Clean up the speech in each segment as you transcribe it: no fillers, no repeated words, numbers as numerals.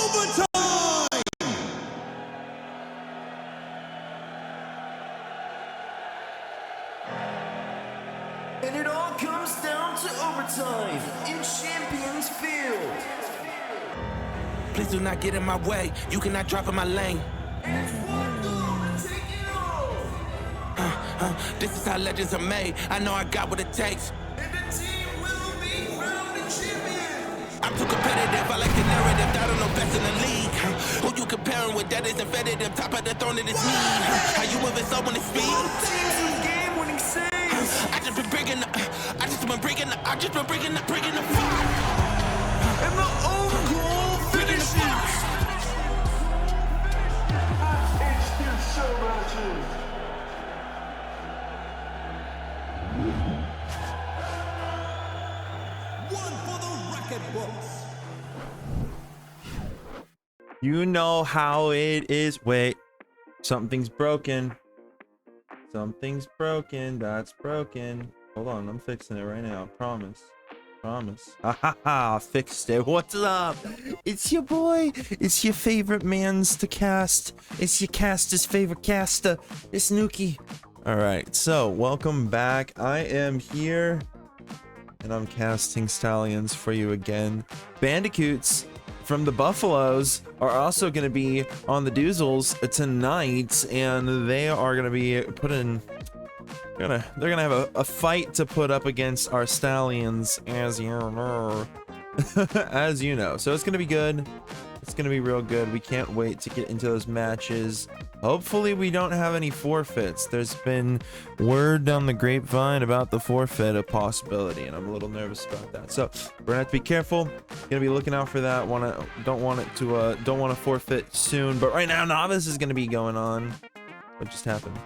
overtime. And it all comes down to overtime in Champions Field. Please do not get in my way. You cannot drop in my lane. And it's one through, take it all. This is how legends are made. I know I got what it takes. And the team will be crowned the champion. I'm too competitive. I like the narrative. I don't know best in the league. Who you comparing with? That isn't competitive. Top of the throne, it is me. How you ever so when it's speed? Both teams with game-winning saves. I just been bringing the fire. And the own goal finishes. One for the record books. You know how it is. Wait, something's broken. Something's broken. That's broken. Hold on, I'm fixing it right now. Promise. Promise. Ha, fixed it. What's up? It's your boy. It's your favorite man's to cast. It's your caster's favorite caster. It's NuKEy. All right, so welcome back. I am here and I'm casting stallions for you again. Bandicoots from the Buffaloes are also going to be on the Doozles tonight, and they are going to be putting. They're gonna have a fight to put up against our stallions, as you know. As you know. So it's gonna be good. It's gonna be real good. We can't wait to get into those matches. Hopefully we don't have any forfeits. There's been word down the grapevine about the forfeit, a possibility, and I'm a little nervous about that. So we're gonna have to be careful. Gonna be looking out for that. Don't want to forfeit soon. But right now, novice is gonna be going on. What just happened?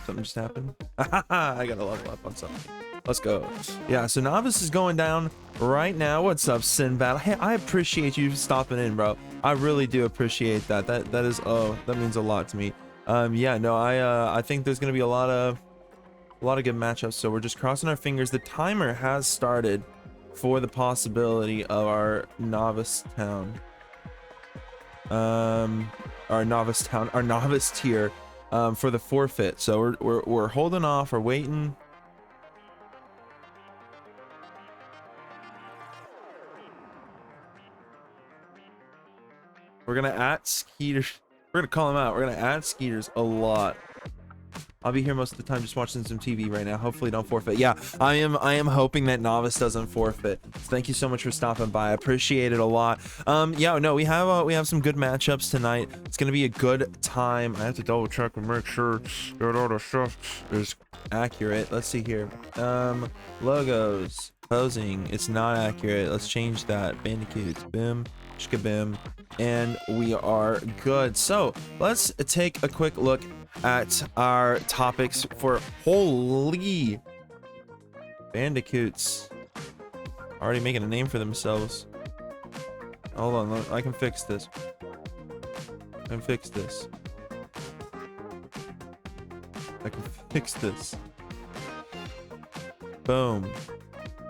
Something just happened. I gotta level up on something. Let's go. Yeah, so novice is going down right now. What's up, Sinbad? Hey, I appreciate you stopping in, bro. I really do appreciate that. That means a lot to me. Yeah, no, I think there's gonna be a lot of good matchups. So we're just crossing our fingers. The timer has started for the possibility of our novice town. Our novice tier. For the forfeit. So we're holding off. We're waiting. We're gonna at Skeeters. We're gonna call him out. We're gonna add Skeeters a lot. I'll be here most of the time just watching some TV right now. Hopefully don't forfeit. Yeah, I am hoping that novice doesn't forfeit. So thank you so much for stopping by. I appreciate it a lot. Yeah, no, we have some good matchups tonight. It's gonna be a good time. I have to double check and make sure that all the stuff is accurate. Let's see here. Logos, posing, it's not accurate. Let's change that. Bandicoots, bim, shkabim, and we are good. So let's take a quick look at our topics for holy bandicoots already making a name for themselves. Hold on, I can fix this. I can fix this. Boom.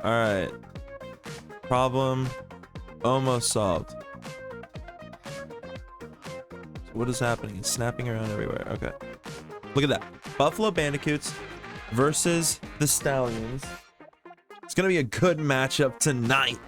All right, problem almost solved. So what is happening? It's snapping around everywhere. Okay, look at that. Buffalo Bandicoots versus the Stallions. It's gonna be a good matchup tonight.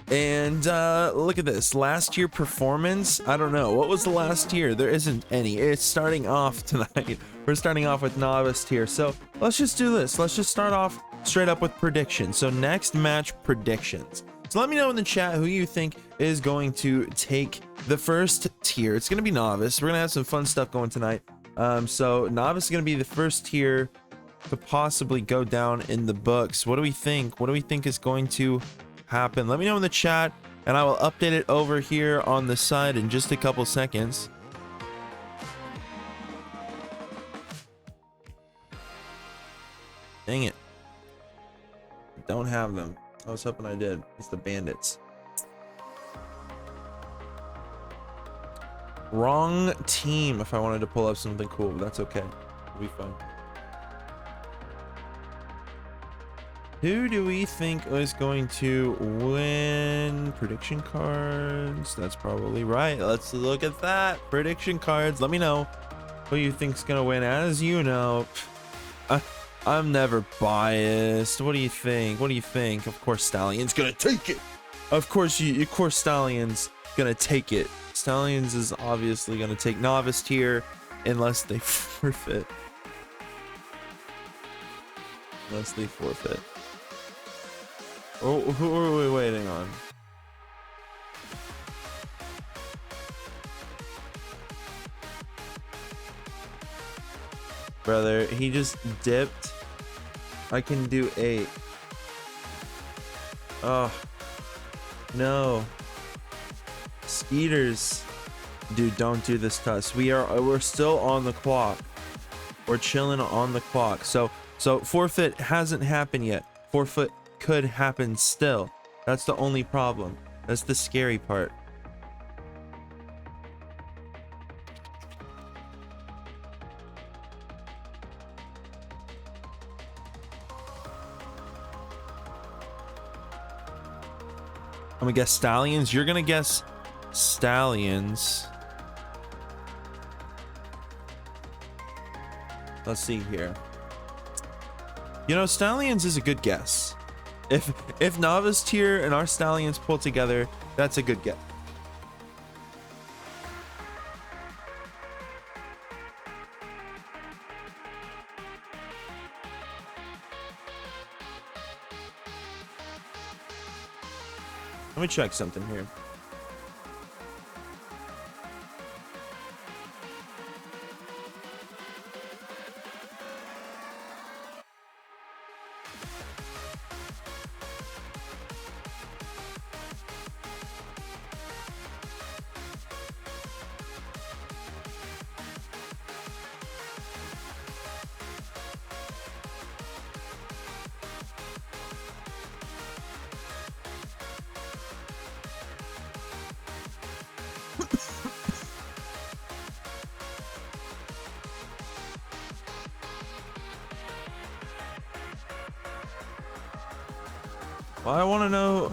And look at this last year performance. I don't know what was the last year. There isn't any. It's starting off tonight. We're starting off with novice tier. So let's just do this. Let's just start off straight up with predictions. So next match predictions. So let me know in the chat who you think is going to take the first tier. It's gonna be novice. We're gonna have some fun stuff going tonight. So novice is gonna be the first tier to possibly go down in the books. What do we think? What do we think is going to happen? Let me know in the chat and I will update it over here on the side in just a couple seconds. Dang it, don't have them. I was hoping I did. It's the bandits. Wrong team. If I wanted to pull up something cool, but that's okay. It'll be fun. Who do we think is going to win? Prediction cards. That's probably right. Let's look at that. Prediction cards. Let me know who you think's gonna win. As you know, I'm never biased. What do you think? What do you think? Of course, Stallion's gonna take it. Of course, Stallion's gonna take it. Stallions is obviously gonna take novice tier unless they forfeit. Unless they forfeit. Oh, who are we waiting on? Brother, he just dipped. I can do 8. Oh, no. Skeeters. Dude, don't do this to us. We're still on the clock. We're chilling on the clock. So forfeit hasn't happened yet. Forfeit could happen still. That's the only problem. That's the scary part. I'm gonna guess Stallions. You're gonna guess Stallions. Let's see here. You know, Stallions is a good guess. If novice tier and our Stallions pull together, that's a good guess. Let me check something here. Well, I want to know.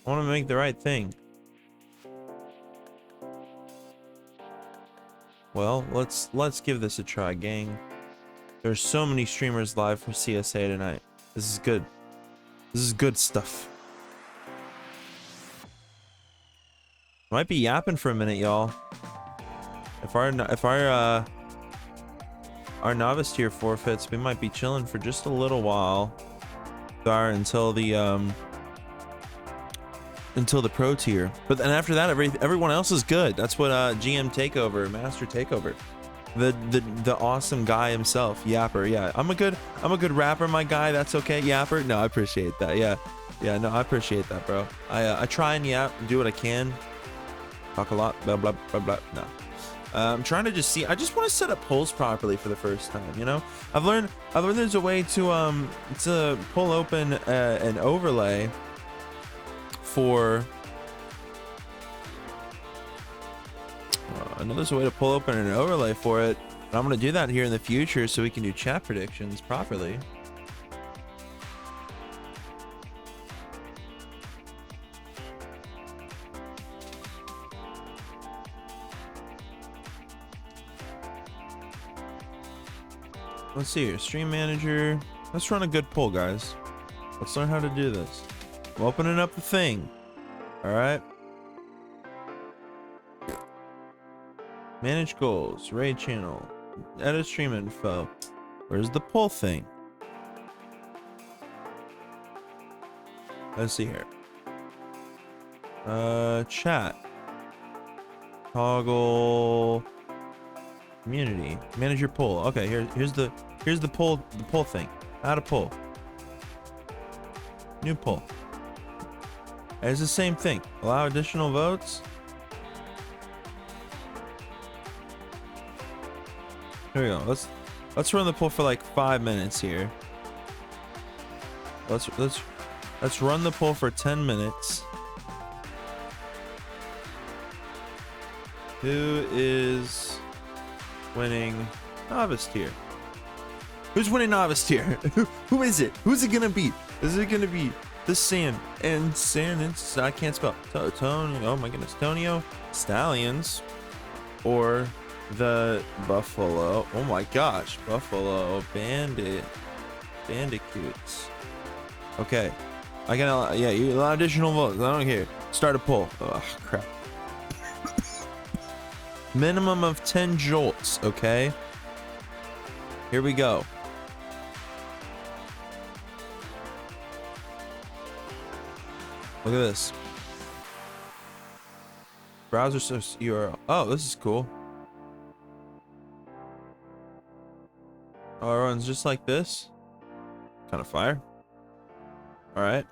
I want to make the right thing. Well, let's give this a try, gang. There's so many streamers live for CSA tonight. This is good. This is good stuff. Might be yapping for a minute, y'all. If our novice tier forfeits, we might be chilling for just a little while. Until the pro tier. But then after that, everyone else is good. That's what GM Takeover, Master Takeover, the awesome guy himself, Yapper. Yeah, I'm a good rapper, my guy. That's okay, Yapper. No, I appreciate that. Yeah, no, I appreciate that, bro. I try and yap and do what I can. Talk a lot, blah blah blah blah. No, I'm trying to just see. I just want to set up polls properly for the first time. You know, I've learned there's a way to pull open an overlay for. I know there's a way to pull open an overlay for it, but I'm gonna do that here in the future so we can do chat predictions properly. Let's see here, stream manager. Let's run a good poll, guys. Let's learn how to do this. I'm opening up the thing. All right. Manage goals, raid channel, edit stream info. Where's the poll thing? Let's see here. Chat. Toggle. Community. Manage your poll. Okay, here's the poll thing. How to poll. New poll. It's the same thing. Allow additional votes. Here we go. Let's run the poll for like 5 minutes here. Let's Let's run the poll for 10 minutes. Who is winning novice tier? Who's winning novice tier? Who is it? Who's it gonna be? Is it gonna be the I can't spell. Tony, oh my goodness, Tonio Stallions, or the Buffalo? Oh my gosh, Buffalo Bandicoots. Okay, I got yeah, you a lot of additional votes. I don't care. Start a poll. Oh crap. Minimum of 10 jolts. Okay. Here we go. Look at this. Browser source URL. Oh, this is cool. Oh, it runs just like this. Kind of fire. All right.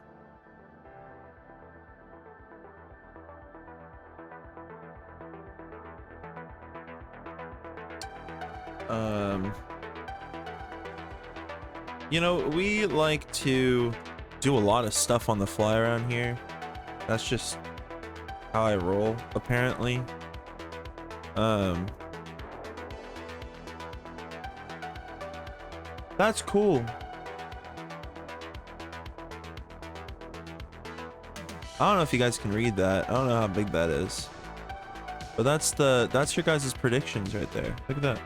You know, we like to do a lot of stuff on the fly around here. That's just how I roll, apparently. That's cool. I don't know if you guys can read that. I don't know how big that is. But that's your guys' predictions right there. Look at that.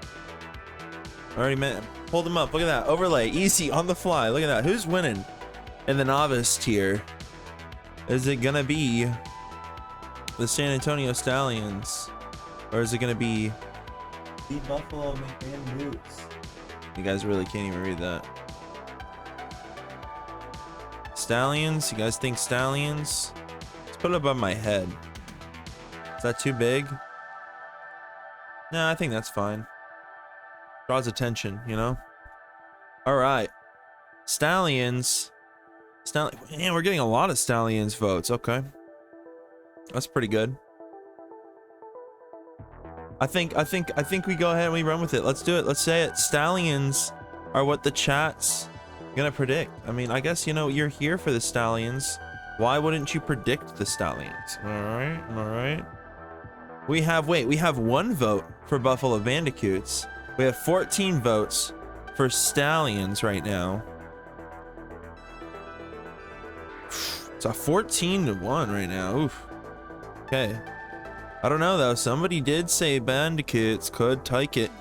Already pulled them up. Look at that. Overlay. Easy on the fly. Look at that. Who's winning in the novice tier? Is it gonna be the San Antonio Stallions? Or is it gonna be the Buffalo Bandicoots? You guys really can't even read that. Stallions? You guys think Stallions? Let's put it above my head. Is that too big? Nah, I think that's fine. Draws attention, you know? Alright. Stallions. Man, we're getting a lot of Stallions votes. Okay. That's pretty good. I think we go ahead and we run with it. Let's do it. Let's say it. Stallions are what the chat's gonna predict. I mean, I guess, you know, you're here for the Stallions. Why wouldn't you predict the Stallions? Alright, alright. We have 1 vote for Buffalo Bandicoots. We have 14 votes for Stallions right now. It's a 14-1 right now. Oof. Okay. I don't know though. Somebody did say Bandicoots could take it.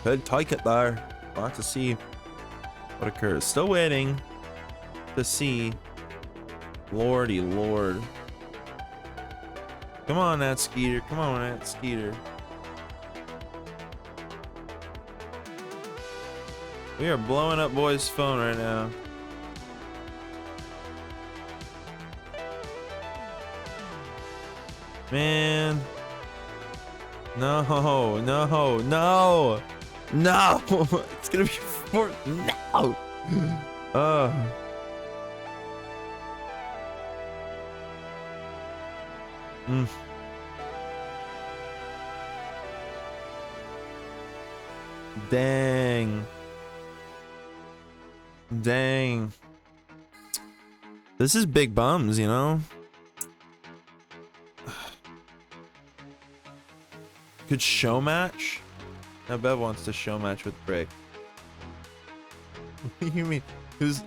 Could take it there. We'll have to see what occurs. Still waiting to see. Lordy Lord. Come on, that Skeeter. Come on, that Skeeter. We are blowing up boy's phone right now. Man. No, no, no. No. It's gonna be 4. No. Dang. Dang. This is big bums, you know? Could show match? Now Bev wants to show match with Brick. What do you mean? Who's...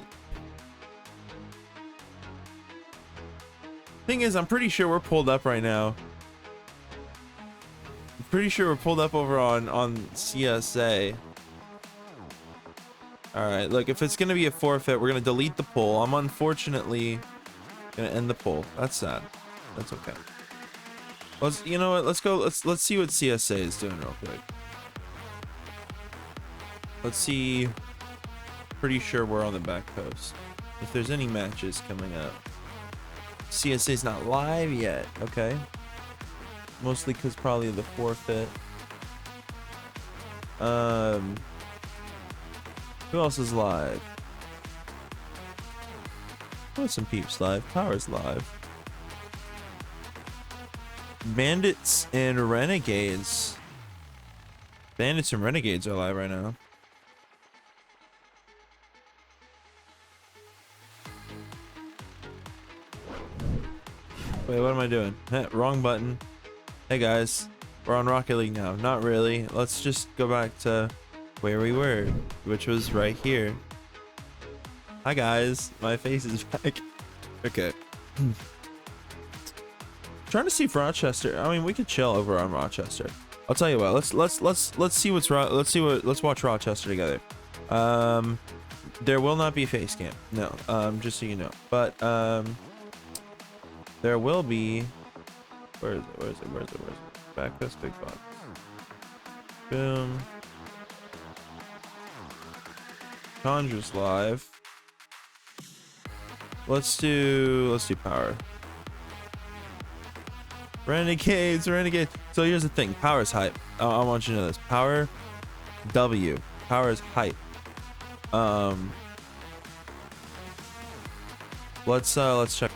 Thing is, I'm pretty sure we're pulled up right now. I'm pretty sure we're pulled up over on CSA. Alright, look, if it's gonna be a forfeit, we're gonna delete the poll. I'm unfortunately gonna end the poll. That's sad. That's okay. Let's, you know what, let's go, let's see what CSA is doing real quick. Let's see. Pretty sure we're on the back post. If there's any matches coming up. CSA's not live yet, okay. Mostly because probably the forfeit. Who else is live? Oh, some peeps live. Power's live. Bandits and Renegades. Bandits and Renegades are live right now. Wait, what am I doing? Wrong button. Hey guys, we're on Rocket League now. Not really. Let's just go back to where we were, which was right here. Hi guys, my face is back. Okay. Trying to see if Rochester. I mean, we could chill over on Rochester. I'll tell you what. Let's see what's let's watch Rochester together. There will not be face cam. No. Just so you know. But there will be. Where is it? Where is it? Where is it? Where is it? Back this big box. Boom. Conjures live. Let's do power. Renegades. So here's the thing. Power is hype. I want you to know this. Power W. Power is hype. Let's check.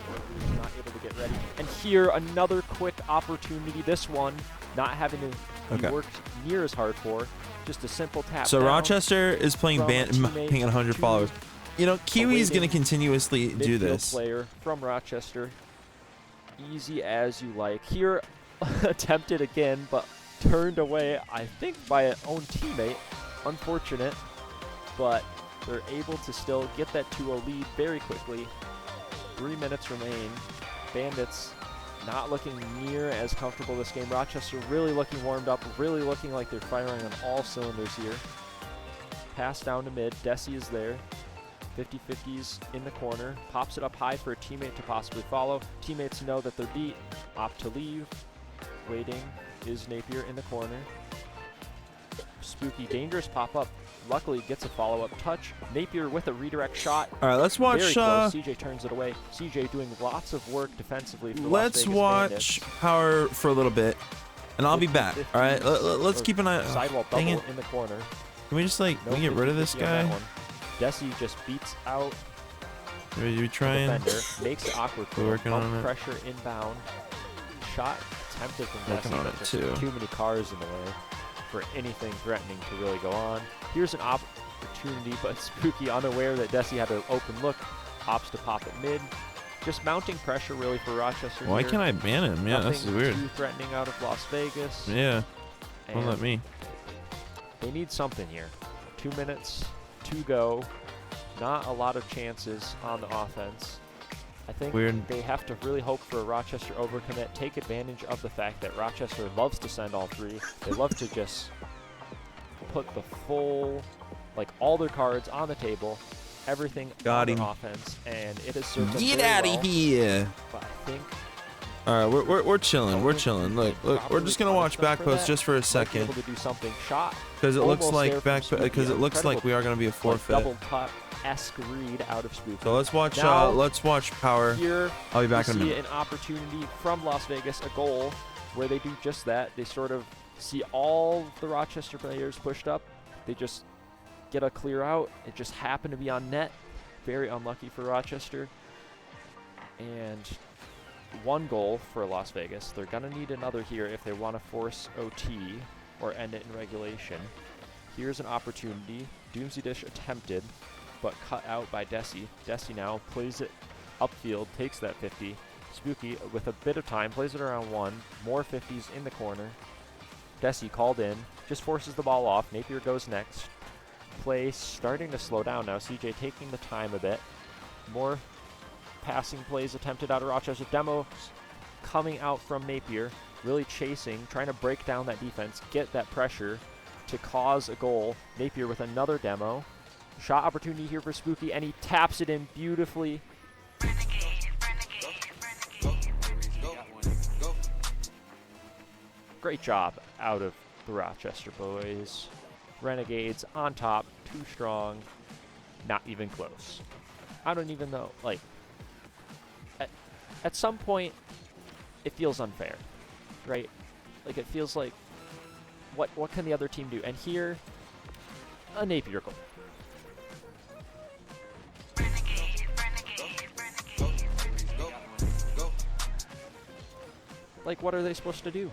Not able to get ready. And here, another quick opportunity. This one, not having to be worked near as hard for. Just a simple tap. So down Rochester is playing paying 100 followers. You know, Kiwi is going to continuously do this. Player from Rochester. Easy as you like. Here, attempted again, but turned away, I think, by an own teammate. Unfortunate, but they're able to still get that to a lead very quickly. 3 minutes remain. Bandits not looking near as comfortable this game. Rochester really looking warmed up, really looking like they're firing on all cylinders here. Pass down to mid. Desi is there. 50-50s in the corner. Pops it up high for a teammate to possibly follow. Teammates know that they're beat. Opt to leave. Waiting is Napier in the corner. Spooky, dangerous pop-up. Luckily gets a follow-up touch. Napier with a redirect shot. All right, let's watch. Very close. CJ turns it away. CJ doing lots of work defensively. For Let's watch Power for a little bit, and I'll be back. All right, let's keep an eye. Sidewall Dang double it. in the corner. Can we just like can we get rid of this guy? Desi just beats out Are you trying? the defender. Makes it awkward. We're working on it. Pressure inbound. Shot attempted from Working Desi. on it but just too. Too many cars in the way for anything threatening to really go on. Here's an opportunity, but Spooky, unaware that Desi had an open look, opts to pop it mid. Just mounting pressure really for Rochester. Why here. can't I ban him? Yeah, Nothing this is weird. Too threatening out of Las Vegas. Yeah, don't And let me. they need something here. 2 minutes to go. Not a lot of chances on the offense. I think they have to really hope for a Rochester overcommit, take advantage of the fact that Rochester loves to send all three. They love to just put the full, like all their cards on the table, everything on their offense, and it has served them Get very out well. of here! But I think All right, we're chilling. We're chilling. Look, we're just gonna watch back post just for a second, able to do something. Shot because it looks almost like there from Spooky. because it looks like we are gonna be a forfeit. Double top-esque read out of Spooky. So let's watch Power. Here, I'll be back in a we see minute. an opportunity from Las Vegas, a goal where they do just that. They sort of see all the Rochester players pushed up. They just get a clear out. It just happened to be on net. Very unlucky for Rochester. And one goal for Las Vegas. They're going to need another here if they want to force OT or end it in regulation. Here's an opportunity. Doomsday Dish attempted, but cut out by Desi. Desi now plays it upfield, takes that 50. Spooky, with a bit of time, plays it around one. More 50s in the corner. Desi called in, just forces the ball off. Napier goes next. Play starting to slow down now. CJ taking the time a bit. More passing plays attempted out of Rochester. Demo coming out from Napier, really chasing, trying to break down that defense, get that pressure to cause a goal. Napier with another demo. Shot opportunity here for Spooky, and he taps it in beautifully. Great job out of the Rochester boys. Renegades on top, too strong, not even close. I don't even know, like, at some point, it feels unfair, right? Like, it feels like, what can the other team do? And here, a Napier goal. Like, what are they supposed to do?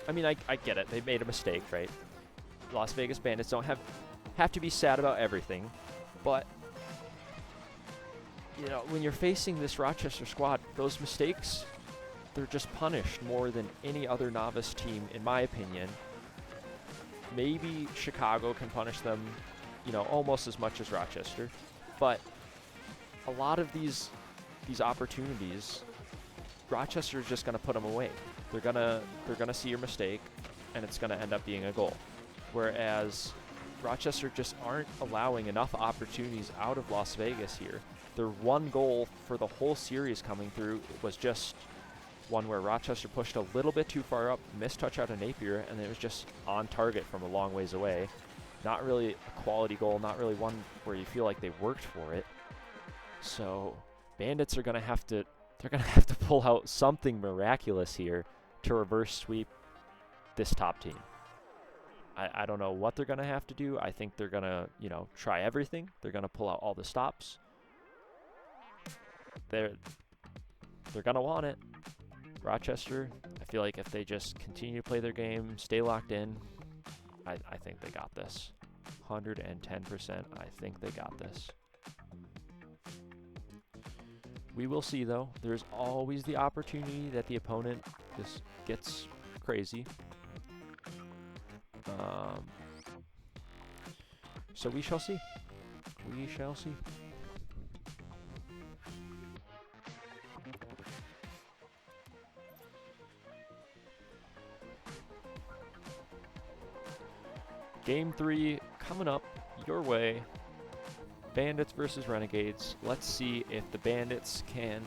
I mean, I get it. They made a mistake, right? Las Vegas Bandits don't have to be sad about everything, but you know, when you're facing this Rochester squad, those mistakes they're just punished more than any other novice team, in my opinion. Maybe Chicago can punish them, you know, almost as much as Rochester, but a lot of these opportunities, Rochester is just going to put them away. They're gonna see your mistake, and it's going to end up being a goal. Whereas Rochester just aren't allowing enough opportunities out of Las Vegas here. Their one goal for the whole series coming through was just one where Rochester pushed a little bit too far up, missed touch out of Napier, and it was just on target from a long ways away. Not really a quality goal, not really one where you feel like they worked for it. So Bandits are gonna have to pull out something miraculous here to reverse sweep this top team. I don't know what they're gonna have to do. I think they're gonna, you know, try everything. They're gonna pull out all the stops. They're gonna want it. Rochester, I feel like if they just continue to play their game, stay locked in, I think they got this. 110%, I think they got this. We will see, though. There's always the opportunity that the opponent just gets crazy. So we shall see. We shall see. Game 3 coming up your way. Bandits versus Renegades. Let's see if the Bandits can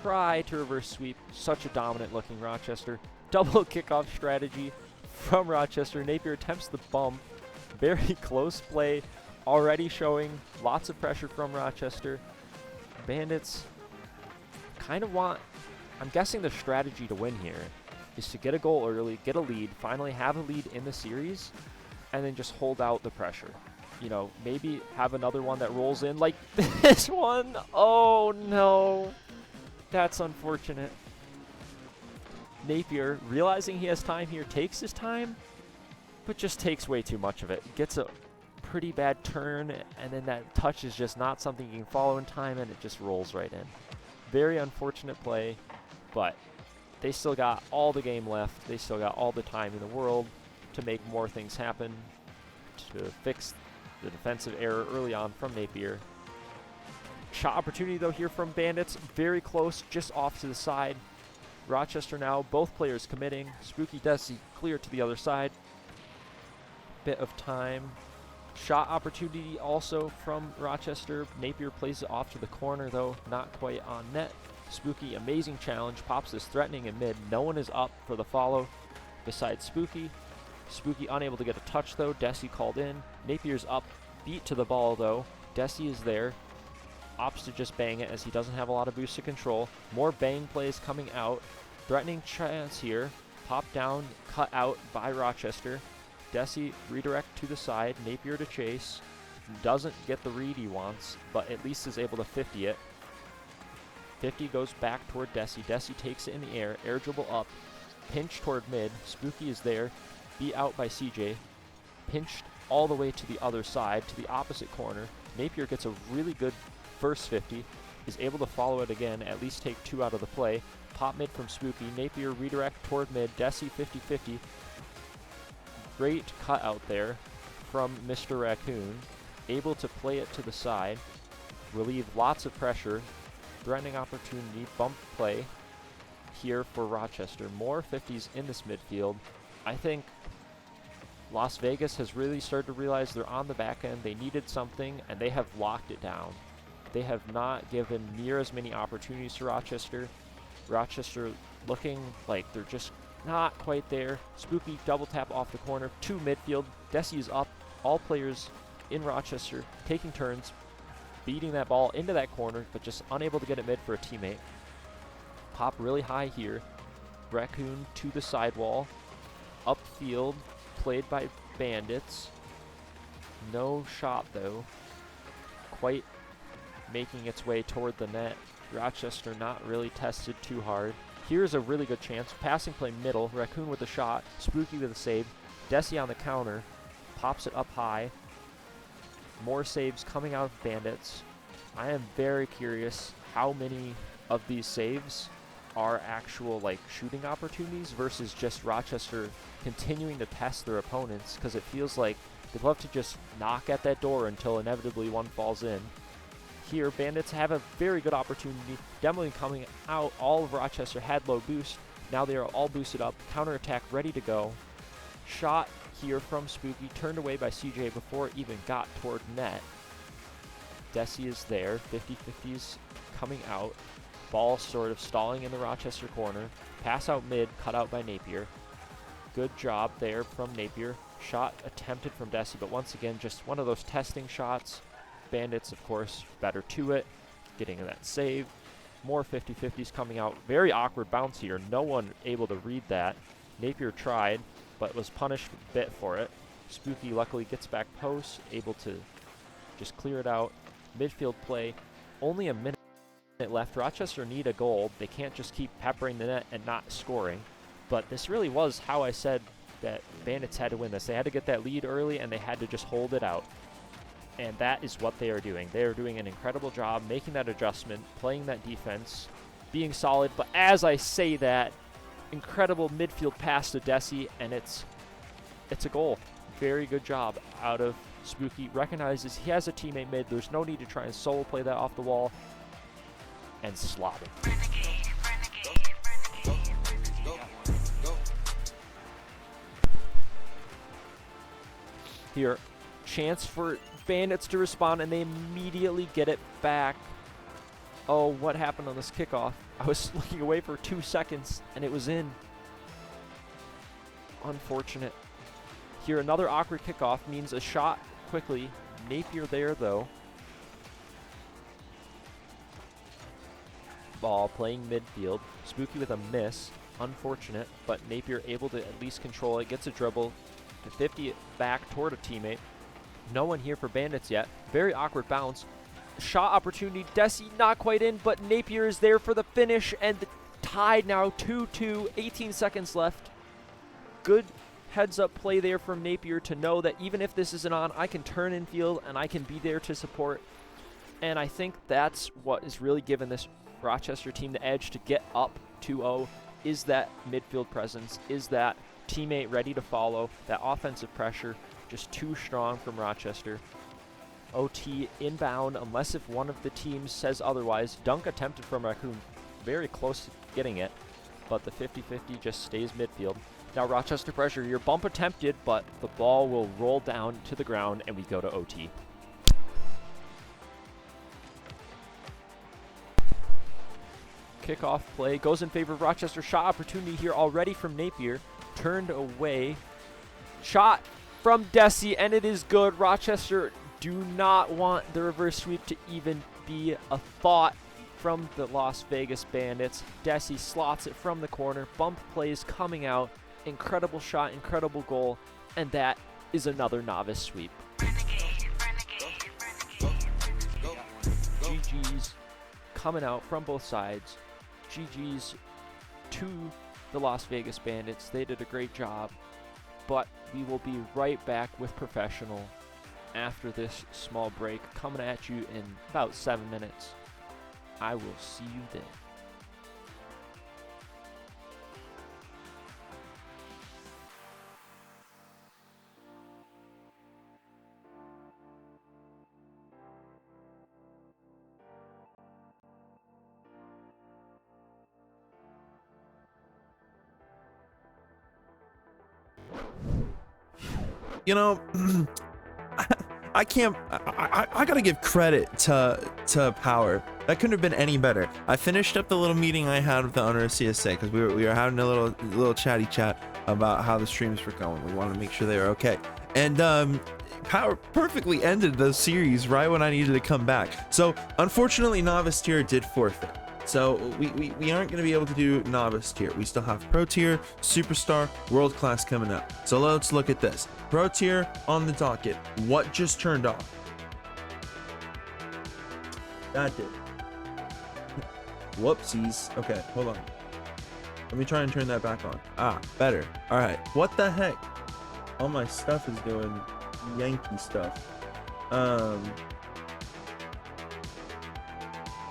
try to reverse sweep such a dominant looking Rochester. Double kickoff strategy from Rochester. Napier attempts the bump. Very close play. Already showing lots of pressure from Rochester. Bandits kind of want, I'm guessing the strategy to win here is to get a goal early, get a lead, finally have a lead in the series, and then just hold out the pressure. You know, maybe have another one that rolls in like this one. Oh no, that's unfortunate. Napier, realizing he has time here, takes his time, but just takes way too much of it. Gets a pretty bad turn, and then that touch is just not something you can follow in time, and it just rolls right in. Very unfortunate play, but they still got all the game left. They still got all the time in the world to make more things happen, to fix the defensive error early on from Napier. Shot opportunity, though, here from Bandits. Very close, just off to the side. Rochester now, both players committing. Spooky Desi clear to the other side. Bit of time. Shot opportunity also from Rochester. Napier plays it off to the corner, though, not quite on net. Spooky, amazing challenge, pops this threatening in mid. No one is up for the follow besides Spooky. Spooky unable to get a touch, though. Desi called in. Napier's up, beat to the ball, though. Desi is there. Opts to just bang it as he doesn't have a lot of boost to control. More bang plays coming out. Threatening chance here. Pop down, cut out by Rochester. Desi redirect to the side. Napier to chase. Doesn't get the read he wants, but at least is able to 50 it. 50 goes back toward Desi. Desi takes it in the air. Air dribble up. Pinch toward mid. Spooky is there. Beat out by CJ. Pinched all the way to the other side, to the opposite corner. Napier gets a really good first 50. Is able to follow it again, at least take 2 out of the play. Pop mid from Spooky. Napier redirect toward mid. Desi 50-50. Great cut out there from Mr. Raccoon. Able to play it to the side. Relieve lots of pressure. Threatening opportunity. Bump play here for Rochester. More 50s in this midfield. I think Las Vegas has really started to realize they're on the back end. They needed something, and they have locked it down. They have not given near as many opportunities to Rochester. Rochester looking like they're just not quite there. Spooky double tap off the corner to midfield. Desi is up. All players in Rochester taking turns, beating that ball into that corner, but just unable to get it mid for a teammate. Pop really high here. Raccoon to the sidewall. Upfield, played by Bandits. No shot, though. Quite making its way toward the net. Rochester not really tested too hard. Here's a really good chance. Passing play middle. Raccoon with a shot. Spooky with a save. Desi on the counter. Pops it up high. More saves coming out of Bandits. I am very curious how many of these saves are actual like shooting opportunities versus just Rochester continuing to test their opponents, because it feels like they'd love to just knock at that door until inevitably one falls in. Here, Bandits have a very good opportunity. Demoing coming out. All of Rochester had low boost. Now they are all boosted up. Counterattack ready to go. Shot here from Spooky, turned away by CJ before it even got toward net. Desi is there. 50-50s coming out. Ball sort of stalling in the Rochester corner. Pass out mid, cut out by Napier. Good job there from Napier. Shot attempted from Desi, but once again, just one of those testing shots. Bandits, of course, better to it, getting that save. More 50-50s coming out. Very awkward bounce here. No one able to read that. Napier tried, but was punished a bit for it. Spooky luckily gets back post, able to just clear it out. Midfield play, only a minute left. Rochester need a goal. They can't just keep peppering the net and not scoring. But this really was how I said that Bandits had to win this. They had to get that lead early, and they had to just hold it out. And that is what they are doing. They are doing an incredible job making that adjustment, playing that defense, being solid. But as I say that, incredible midfield pass to Desi, and it's a goal. Very good job out of Spooky. Recognizes he has a teammate mid. There's no need to try and solo play that off the wall. And slot it. Here, chance for Bandits to respond, and they immediately get it back. Oh, what happened on this kickoff? I was looking away for 2 seconds, and it was in. Unfortunate. Here, another awkward kickoff means a shot quickly. Napier there, though. Ball playing midfield. Spooky with a miss. Unfortunate, but Napier able to at least control it. Gets a dribble. To 50 it back toward a teammate. No one here for Bandits yet. Very awkward bounce. Shot opportunity. Desi not quite in, but Napier is there for the finish, and tied now 2-2. 18 seconds left. Good heads up play there from Napier to know that even if this isn't on, I can turn in field and I can be there to support. And I think that's what is really giving this Rochester team the edge to get up 2-0, is that midfield presence, is that teammate ready to follow, that offensive pressure, just too strong from Rochester. OT inbound, unless if one of the teams says otherwise. Dunk attempted from Raccoon, very close to getting it, but the 50-50 just stays midfield. Now Rochester pressure, your bump attempted, but the ball will roll down to the ground and we go to OT. Kickoff play goes in favor of Rochester. Shot opportunity here already from Napier. Turned away. Shot from Desi, and it is good. Rochester do not want the reverse sweep to even be a thought from the Las Vegas Bandits. Desi slots it from the corner. Bump plays coming out. Incredible shot, incredible goal, and that is another novice sweep. GG's coming out from both sides. GG's to the Las Vegas Bandits. They did a great job, but we will be right back with Professional after this small break, coming at you in about 7 minutes. I will see you then. You know, I can't. I gotta give credit to Power. That couldn't have been any better. I finished up the little meeting I had with the owner of CSA because we were having a little chatty chat about how the streams were going. We wanted to make sure they were okay. And Power perfectly ended the series right when I needed to come back. So unfortunately, Novice Tier did forfeit. So we aren't going to be able to do Novice Tier. We still have Pro Tier, Superstar, World Class coming up. So let's look at this. Pro Tier on the docket. What just turned off? That did. Whoopsies. Okay, hold on. Let me try and turn that back on. Ah, better. All right. What the heck? All my stuff is doing Yankee stuff.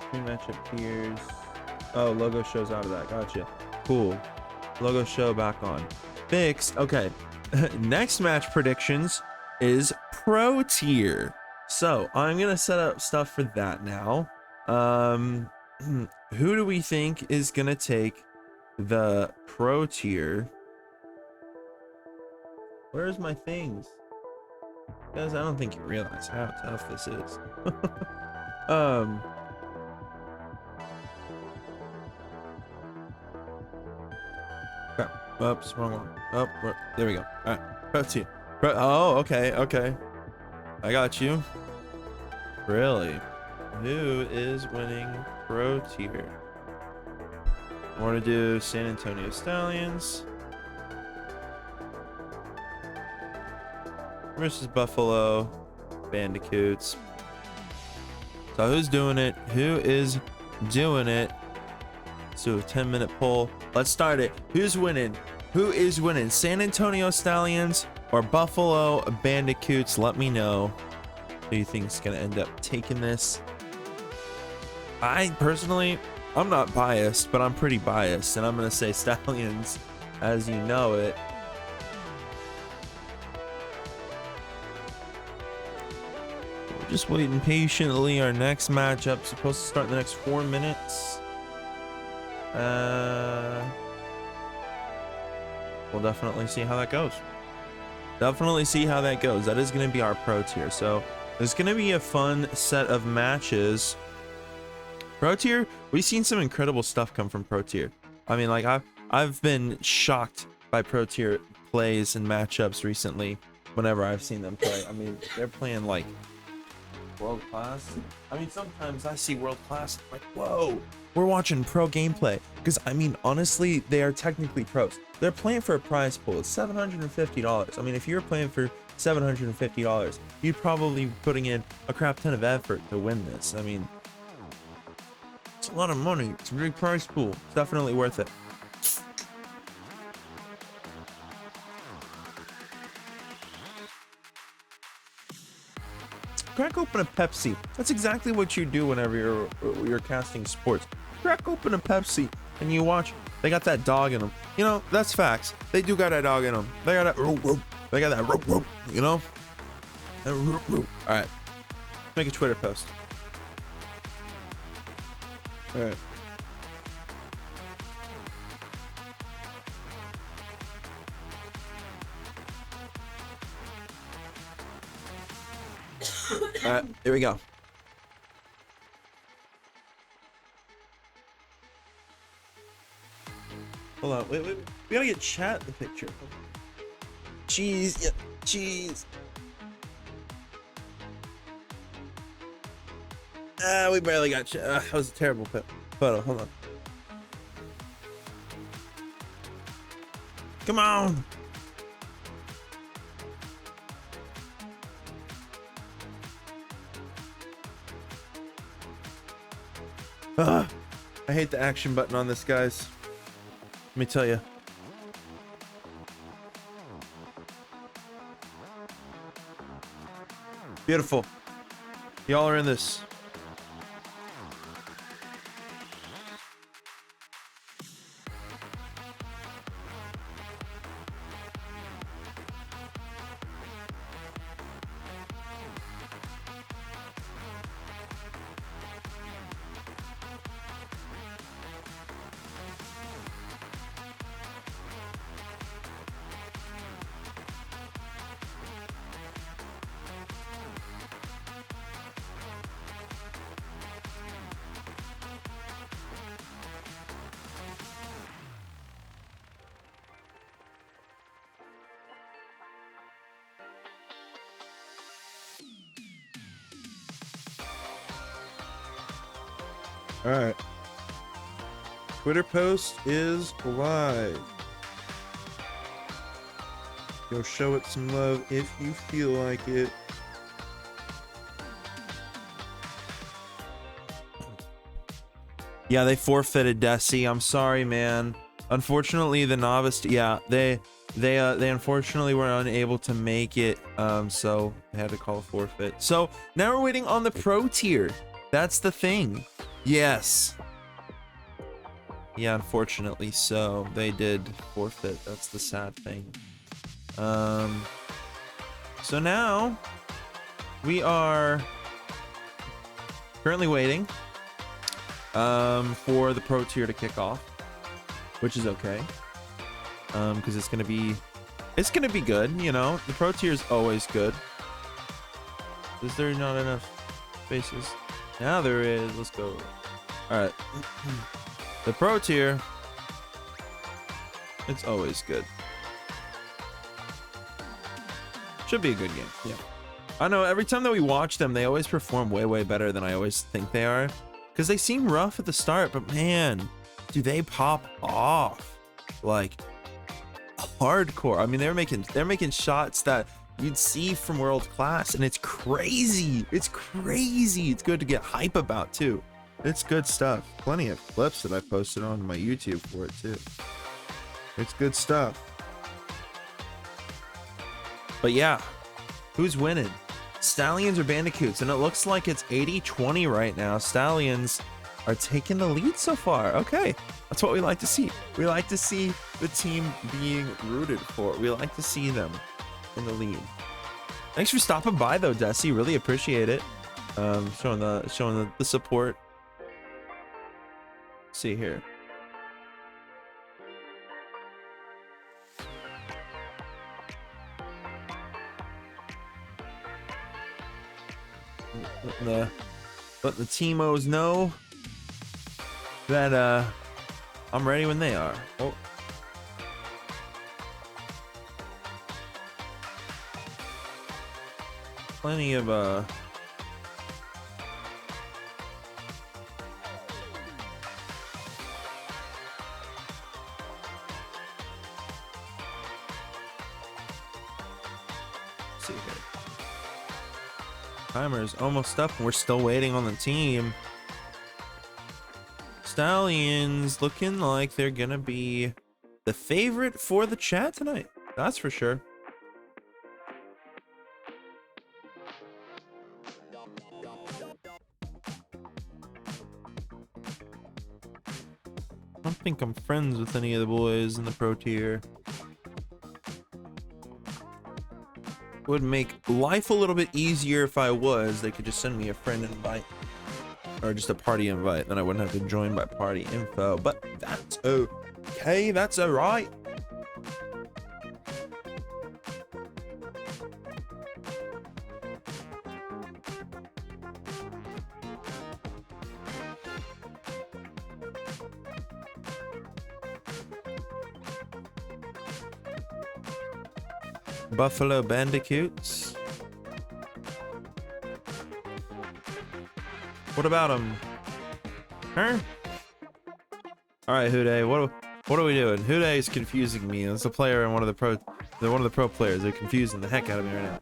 Pre-matchup peers. Oh, logo shows out of that. Gotcha. Cool. Logo show back on. Fixed. Okay. Next match predictions is pro tier. So I'm gonna set up stuff for that now. Who do we think is gonna take the pro tier? Where's my things? Guys, I don't think you realize how tough this is. Crap. Oops, wrong one. Oh, there we go. All right, pro tier. Oh, okay. I got you. Really? Who is winning pro tier? I want to do San Antonio Stallions versus Buffalo Bandicoots. So who's doing it? Who is doing it? Let's do a 10-minute poll. Let's start it. Who's winning? Who is winning? San Antonio Stallions or Buffalo Bandicoots? Let me know. Who you think is gonna end up taking this? I personally, I'm not biased, but I'm pretty biased, and I'm gonna say Stallions, as you know it. We're just waiting patiently. Our next matchup supposed to start in the next 4 minutes. We'll definitely see how that goes. Definitely see how that goes. That is going to be our pro tier. So there's going to be a fun set of matches. Pro tier, we've seen some incredible stuff come from pro tier. I mean, like I've been shocked by pro tier plays and matchups recently whenever I've seen them play. I mean, they're playing like world class. I mean, sometimes I see world class, I'm like, whoa, we're watching pro gameplay. Because I mean, honestly, they are technically pros. They're playing for a prize pool. It's $750. I mean, if you're playing for $750, you'd probably be putting in a crap ton of effort to win this. I mean, it's a lot of money. It's a big prize pool. It's definitely worth it. Crack open a Pepsi. That's exactly what you do whenever you're casting sports. Crack open a Pepsi and you watch. They got that dog in them. You know, that's facts. They do got that dog in them. They got that. They got that. You know. All right. Make a Twitter post. All right. All right, here we go. Hold on, wait. We gotta get chat in the picture. Cheese, yeah, cheese. We barely got chat. That was a terrible photo. Hold on. Come on. I hate the action button on this, guys. Let me tell you. Beautiful. Y'all are in this. All right. Twitter post is live. Go show it some love if you feel like it. Yeah, they forfeited Desi. I'm sorry, man. Unfortunately, the novice. Yeah, they unfortunately were unable to make it. So they had to call a forfeit. So now we're waiting on the pro tier. That's the thing. Yes. Yeah, unfortunately so. They did forfeit. That's the sad thing. So now we are currently waiting for the pro tier to kick off, which is okay. Because it's gonna be good, you know. The pro tier is always good. Is there not enough spaces? Now there is. Let's go. All right. The pro tier, it's always good. Should be a good game. Yeah. I know every time that we watch them, they always perform way better than I always think they are. Because they seem rough at the start, but man, do they pop off like hardcore. I mean, they're making shots that you'd see from world class, and it's crazy. It's crazy. It's good to get hype about too. It's good stuff. Plenty of clips that I posted on my YouTube for it too. It's good stuff. But yeah, who's winning? Stallions or Bandicoots? And it looks like it's 80-20 right now. Stallions are taking the lead so far. Okay, that's what we like to see. We like to see the team being rooted for. We like to see them in the lead. Thanks for stopping by though, Desi. Really appreciate it. Showing the support. Let's see here. Let the teamos know that I'm ready when they are. Oh. Plenty of let's see here. Timer is almost up and we're still waiting on the team. Stallions looking like they're gonna be the favorite for the chat tonight. That's for sure. I don't think I'm friends with any of the boys in the pro tier. Would make life a little bit easier if I was. They could just send me a friend invite or just a party invite, then I wouldn't have to join by party info, but that's okay. That's all right. Buffalo Bandicoots. What about them? Huh? All right, Huday. What are we doing? Huday is confusing me. That's a player and one of the pro players. They're confusing the heck out of me right now.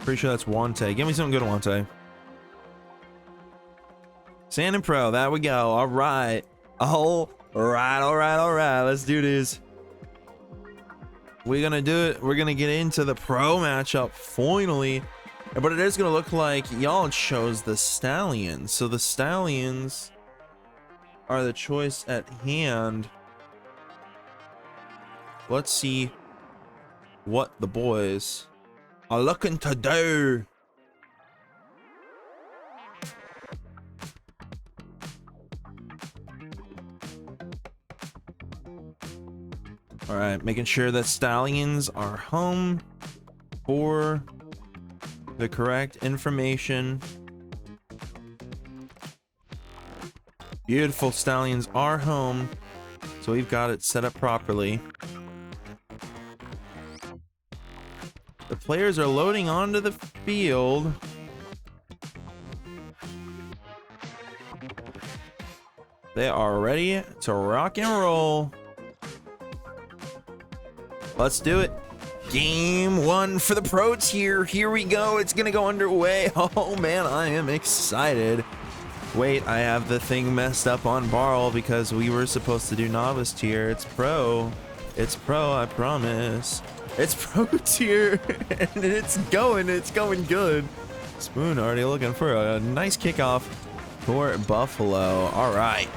Pretty sure that's Wante. Give me something good, Wante. Sand and Pro. There we go. All right. All right. Let's do this. We're gonna do it. We're gonna get into the pro matchup finally, but it is gonna look like y'all chose the Stallions. So the Stallions are the choice at hand. Let's see what the boys are looking to do. All right, making sure that Stallions are home for the correct information. Beautiful. Stallions are home, so we've got it set up properly. The players are loading onto the field. They are ready to rock and roll. Let's do it. Game one for the pro tier. Here we go. It's gonna go underway. Oh man, I am excited. Wait, I have the thing messed up on Barl because we were supposed to do novice tier. It's pro. It's pro, I promise. It's pro tier and it's going good. Spoon already looking for a nice kickoff for Buffalo. All right.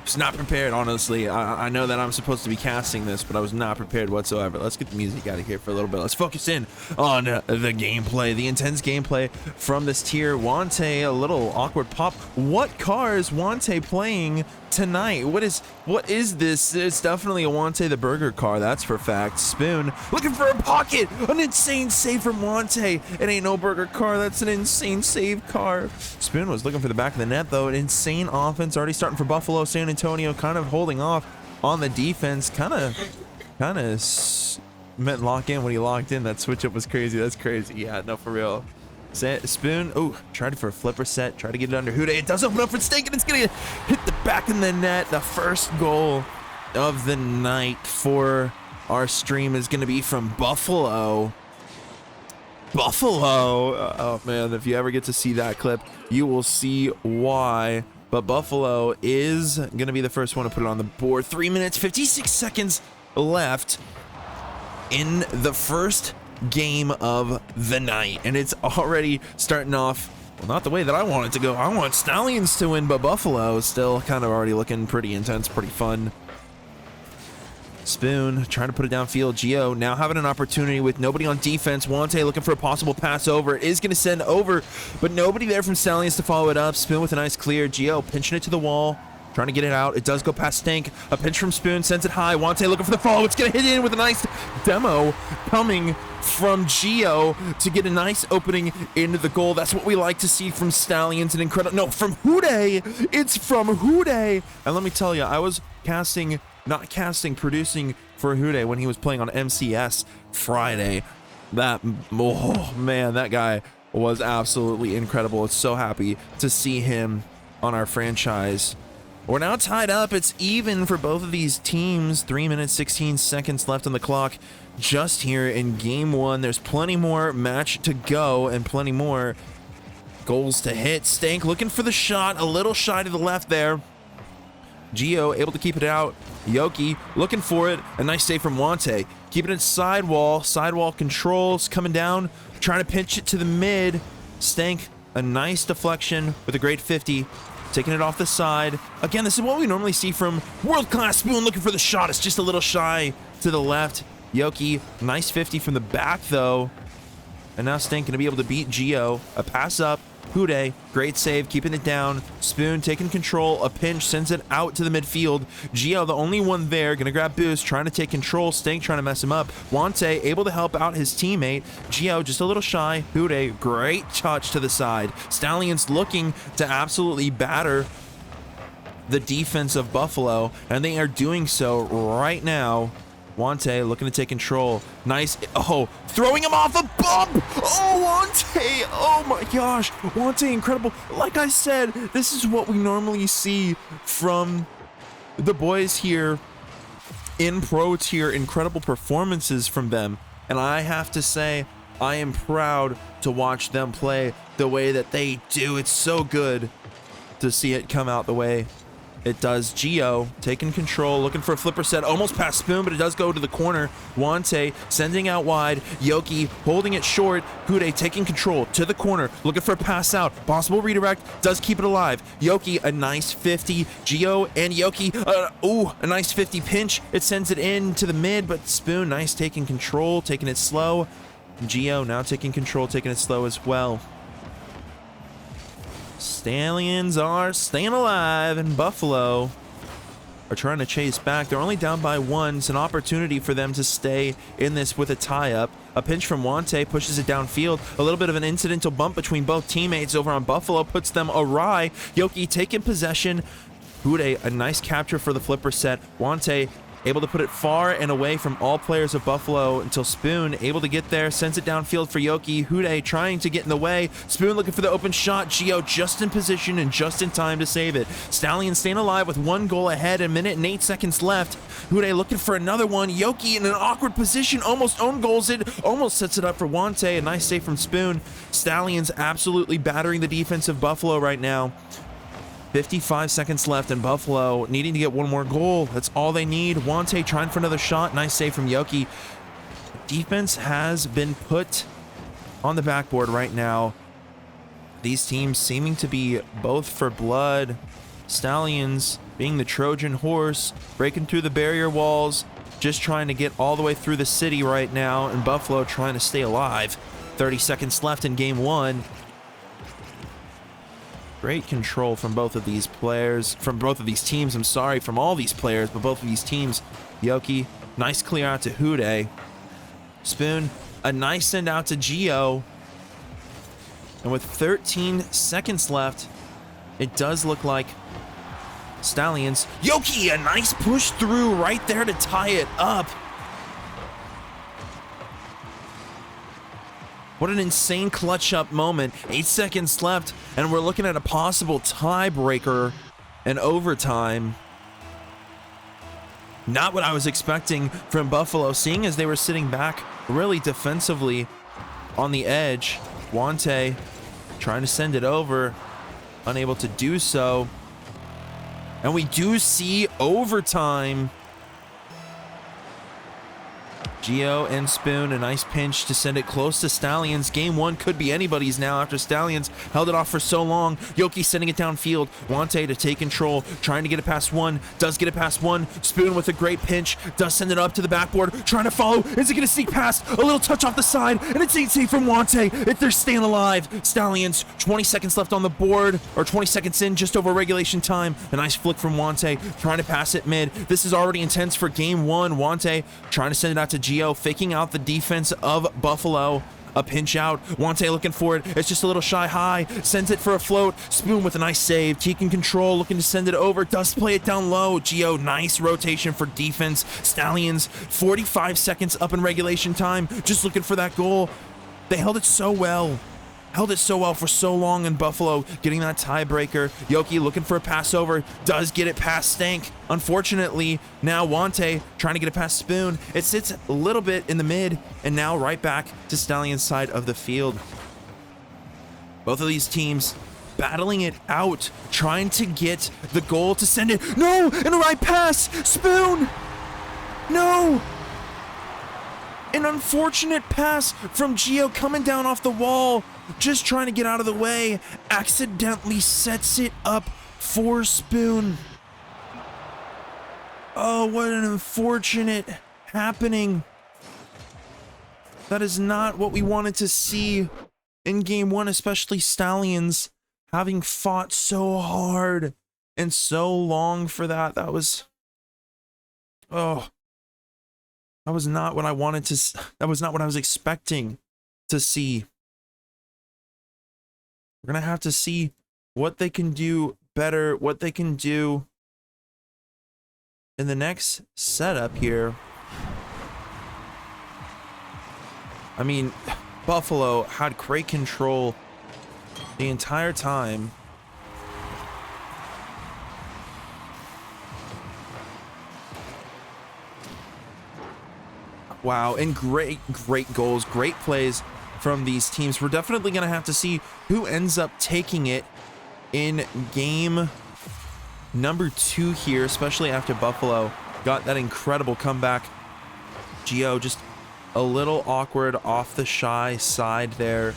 Just not prepared, honestly. I know that I'm supposed to be casting this, but I was not prepared whatsoever. Let's get the music out of here for a little bit. Let's focus in on the gameplay, the intense gameplay from this tier. Wante, a little awkward pop. What car is Wante playing tonight? What is this? It's definitely a Wante the burger car, that's for fact. Spoon looking for a pocket. An insane save from Wante. It ain't no burger car, that's an insane save car. Spoon was looking for the back of the net though. An insane offense already starting for Buffalo. San Antonio kind of holding off on the defense. Kind of meant lock in when he locked in. That switch up was crazy. That's crazy. Yeah, no, for real. Spoon, oh, tried for a flipper set, tried to get it under Hude. It does open up for Stink, and it's gonna hit the back of the net. The first goal of the night for our stream is gonna be from Buffalo. Oh man, if you ever get to see that clip, you will see why. But Buffalo is gonna be the first one to put it on the board. 3 minutes, 56 seconds left in the first game of the night, and it's already starting off, well, not the way that I want it to go. I want Stallions to win, but Buffalo still kind of already looking pretty intense, pretty fun. Spoon trying to put it downfield. Gio now having an opportunity with nobody on defense. Wante looking for a possible pass over. It is going to send over, but nobody there from Stallions to follow it up. Spoon with a nice clear. Gio pinching it to the wall, trying to get it out. It does go past Stank. A pinch from Spoon sends it high. Wante looking for the follow. It's going to hit in with a nice demo coming from Gio to get a nice opening into the goal. That's what we like to see from Stallions. An incredible, no, from Hude. It's from Hude. And let me tell you, I was producing for Hude when he was playing on MCS Friday. Oh man, that guy was absolutely incredible. It's so happy to see him on our franchise. We're now tied up. It's even for both of these teams. 3 minutes, 16 seconds left on the clock just here in game one. There's plenty more match to go and plenty more goals to hit. Stank looking for the shot, a little shy to the left there. Gio able to keep it out. Yoki looking for it. A nice save from Wante. Keeping it sidewall. Sidewall controls coming down. Trying to pinch it to the mid. Stank, a nice deflection with a great 50. Taking it off the side. Again, this is what we normally see from world-class Spoon looking for the shot. It's just a little shy to the left. Yoki, nice 50 from the back though. And now Stank gonna be able to beat Gio. A pass up. Hude, great save, keeping it down. Spoon taking control, a pinch, sends it out to the midfield. Gio, the only one there, gonna grab boost, trying to take control. Stank trying to mess him up. Wante able to help out his teammate. Gio just a little shy. Hude, great touch to the side. Stallions looking to absolutely batter the defense of Buffalo, and they are doing so right now. Wante looking to take control. Nice. Oh, throwing him off a bump. Oh, Wante. Oh my gosh. Wante, incredible. Like I said, this is what we normally see from the boys here in Pro Tier. Incredible performances from them. And I have to say, I am proud to watch them play the way that they do. It's so good to see it come out the way it does. Gio taking control, looking for a flipper set, almost past Spoon, but it does go to the corner. Wante sending out wide. Yoki holding it short. Hude taking control to the corner, looking for a pass out. Possible redirect, does keep it alive. Yoki, a nice 50. Gio and Yoki, a nice 50 pinch. It sends it in to the mid, but Spoon, nice taking control, taking it slow. Gio now taking control, taking it slow as well. Stallions are staying alive, and Buffalo are trying to chase back. They're only down by one. It's an opportunity for them to stay in this with a tie-up. A pinch from Wante pushes it downfield. A little bit of an incidental bump between both teammates over on Buffalo puts them awry. Yoki taking possession. Hude, a nice capture for the flipper set. Wante able to put it far and away from all players of Buffalo until Spoon able to get there, sends it downfield for Yoki. Hude trying to get in the way. Spoon looking for the open shot. Gio just in position and just in time to save it. Stallions staying alive with 1 goal ahead, 1 minute and 8 seconds left. Hude looking for another one. Yoki in an awkward position, almost own goals it, almost sets it up for Wante. A nice save from Spoon. Stallions absolutely battering the defense of Buffalo right now. 55 seconds left, and Buffalo needing to get 1 more goal. That's all they need. Wante trying for another shot. Nice save from Yoki. Defense has been put on the backboard right now. These teams seeming to be both for blood. Stallions being the Trojan horse, breaking through the barrier walls, just trying to get all the way through the city right now, and Buffalo trying to stay alive. 30 seconds left in game one. Great control from both of these players, from both of these teams. I'm sorry, from all these players, but both of these teams. NuKEy, nice clear out to NuKEy. Spoon, a nice send out to Geo. And with 13 seconds left, it does look like Stallions. NuKEy, a nice push through right there to tie it up. What an insane clutch up moment. 8 seconds left, and we're looking at a possible tiebreaker and overtime. Not what I was expecting from Buffalo, seeing as they were sitting back really defensively on the edge. NuKEy trying to send it over, unable to do so. And we do see overtime. Geo and Spoon, a nice pinch to send it close to Stallions. Game one could be anybody's now after Stallions held it off for so long. NuKEy sending it downfield. NuKEy to take control, trying to get it past one. Does get it past one. Spoon with a great pinch. Does send it up to the backboard, trying to follow. Is it going to sneak past? A little touch off the side, and it's 8 from NuKEy. If they're staying alive. Stallions, 20 seconds left on the board, or 20 seconds in, just over regulation time. A nice flick from NuKEy, trying to pass it mid. This is already intense for game one. NuKEy trying to send it out to Geo, faking out the defense of Buffalo. A pinch out. NuKEy looking for it. It's just a little shy high. Sends it for a float. Spoon with a nice save. Taking control, looking to send it over. Does play it down low. Geo, nice rotation for defense. Stallions, 45 seconds up in regulation time. Just looking for that goal. They held it so well. Held it so well for so long in Buffalo, getting that tiebreaker. NuKEy looking for a pass over, does get it past Stank. Unfortunately, now NuKEy trying to get it past Spoon. It sits a little bit in the mid, and now right back to Stallion's side of the field. Both of these teams battling it out, trying to get the goal to send it. No, and a right pass, Spoon. No. An unfortunate pass from Geo coming down off the wall, just trying to get out of the way, accidentally sets it up for Spoon. Oh, what an unfortunate happening. That is not what we wanted to see in game one, especially Stallions having fought so hard and so long for that. That was, oh. That was not what I wanted to, that was not what I was expecting to see. We're going to have to see what they can do better, what they can do in the next setup here. I mean, Buffalo had great control the entire time. Wow, and great goals, great plays from these teams. We're definitely going to have to see who ends up taking it in game number 2 here, especially after Buffalo got that incredible comeback. Geo just a little awkward off the shy side there,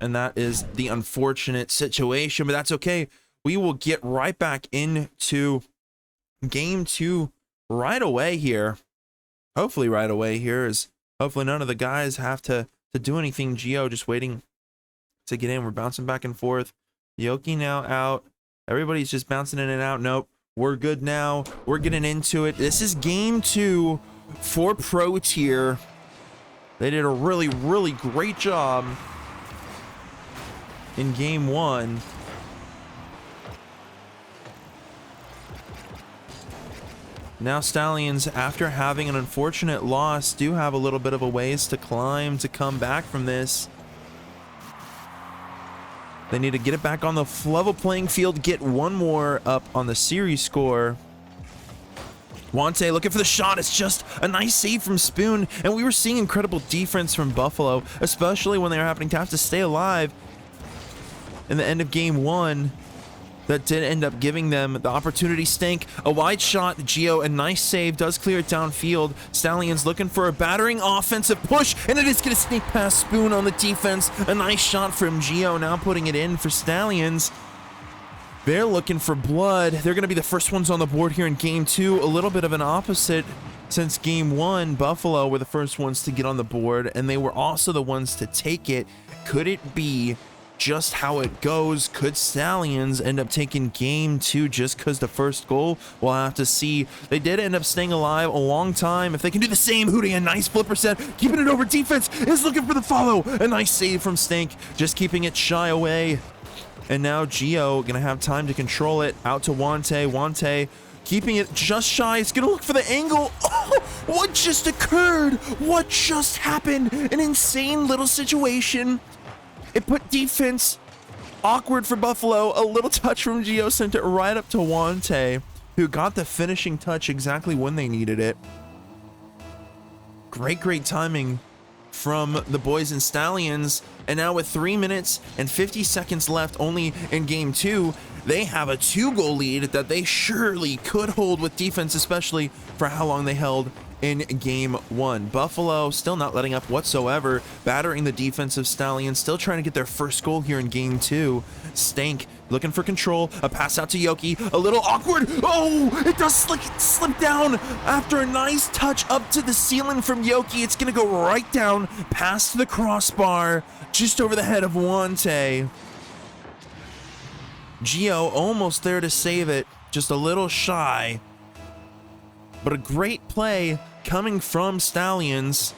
and that is the unfortunate situation, but that's okay. We will get right back into game 2 right away here. Hopefully right away here, is hopefully none of the guys have to do anything. Geo just waiting to get in. We're bouncing back and forth. NuKEy now out. Everybody's just bouncing in and out. Nope, we're good now. We're getting into it. This is game 2 for Pro Tier. They did a really great job in game 1. Now Stallions, after having an unfortunate loss, do have a little bit of a ways to climb to come back from this. They need to get it back on the level playing field, get one more up on the series score. NuKEy looking for the shot. It's just a nice save from Spoon, and we were seeing incredible defense from Buffalo, especially when they were having to have to stay alive in the end of game 1. that did end up giving them the opportunity. Stank, a wide shot. Geo, a nice save, does clear it downfield. Stallions looking for a battering offensive push, and it is going to sneak past Spoon on the defense. A nice shot from Geo, now putting it in for Stallions. They're looking for blood. They're going to be the first ones on the board here in game 2. A little bit of an opposite since game 1. Buffalo were the first ones to get on the board, and they were also the ones to take it. Could it be just how it goes? Could Stallions end up taking game 2 just because the first goal? We'll have to see. They did end up staying alive a long time. If they can do the same, NuKEy, a nice flipper set, keeping it over. Defense is looking for the follow. A nice save from Stank, just keeping it shy away. And now Geo gonna have time to control it. Out to Wante. Wante keeping it just shy. It's gonna look for the angle. Oh, what just occurred? What just happened? An insane little situation. It put defense awkward for Buffalo. A little touch from Geo sent it right up to Wante, who got the finishing touch exactly when they needed it. Great timing from the boys in Stallions. And now with 3 minutes and 50 seconds left only in game 2, they have a 2-goal lead that they surely could hold with defense, especially for how long they held in game 1. Buffalo still not letting up whatsoever, battering the defensive Stallions, still trying to get their first goal here in game 2. Stank looking for control, a pass out to NuKEy, a little awkward. Oh, it does slip down after a nice touch up to the ceiling from NuKEy. It's gonna go right down past the crossbar, just over the head of Wante. Geo almost there to save it, just a little shy. But a great play coming from Stallions,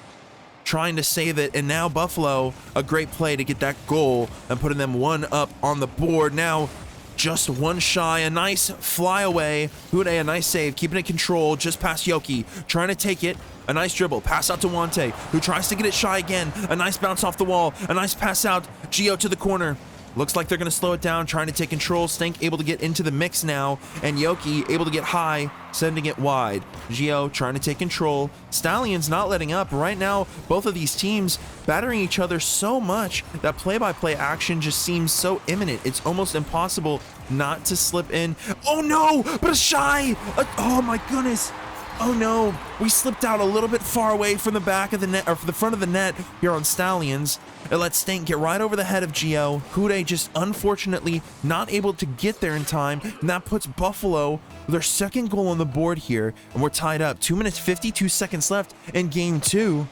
trying to save it. And now Buffalo, a great play to get that goal and putting them 1 up on the board. Now just 1 shy, a nice flyaway. NuKEy, a nice save, keeping it controlled just past NuKEy, trying to take it. A nice dribble, pass out to Wante, who tries to get it shy again. A nice bounce off the wall, a nice pass out. Geo to the corner. Looks like they're going to slow it down, trying to take control. Stank able to get into the mix now, and NuKEy able to get high, sending it wide. Geo trying to take control. Stallions not letting up. Right now, both of these teams battering each other so much that play-by-play action just seems so imminent. It's almost impossible not to slip in. Oh no, but a shy! Oh my goodness! Oh no, we slipped out a little bit far away from the back of the net, or from the front of the net here on Stallions. It lets Stank get right over the head of Geo. NuKEy just unfortunately not able to get there in time, and that puts Buffalo their second goal on the board here, and we're tied up. 2 minutes 52 seconds left in game 2.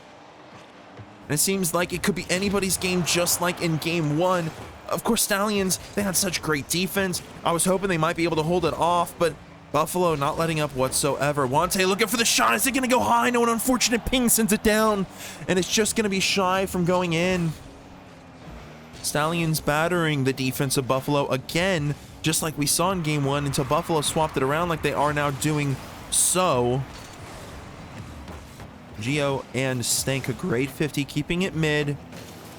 And it seems like it could be anybody's game, just like in game 1. Of course, Stallions, they had such great defense. I was hoping they might be able to hold it off, but Buffalo not letting up whatsoever. Wante looking for the shot. Is it going to go high? No, an unfortunate ping sends it down, and it's just going to be shy from going in. Stallions battering the defense of Buffalo again, just like we saw in game 1, until Buffalo swapped it around like they are now doing so. Geo and Stank, a great 50, keeping it mid.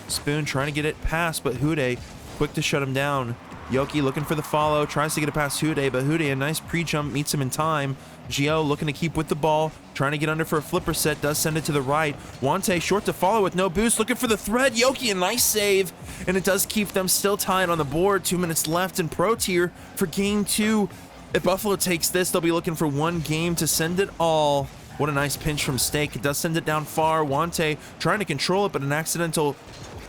Spoon trying to get it past, but NuKEy quick to shut him down. NuKEy looking for the follow, tries to get it past NuKEy, but NuKEy, a nice pre-jump, meets him in time. Geo looking to keep with the ball, trying to get under for a flipper set, does send it to the right. Wante short to follow with no boost, looking for the thread. NuKEy, a nice save, and it does keep them still tied on the board. 2 minutes left in Pro Tier for game 2. If Buffalo takes this, they'll be looking for 1 game to send it all. What a nice pinch from Stank. It does send it down far. Wante trying to control it, but an accidental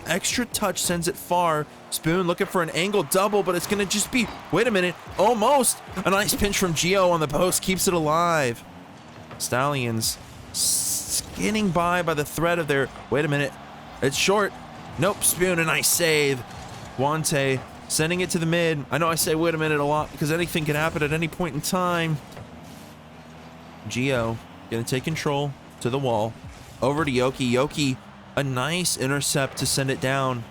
extra touch sends it far. Spoon looking for an angle double, but it's gonna just be, wait a minute, almost. A nice pinch from Geo on the post, keeps it alive. Stallions skinning by the thread of their, wait a minute, it's short. Nope, Spoon, a nice save. Wante sending it to the mid. I know I say wait a minute a lot because anything can happen at any point in time. Geo gonna take control to the wall. Over to NuKEy. NuKEy, a nice intercept to send it down.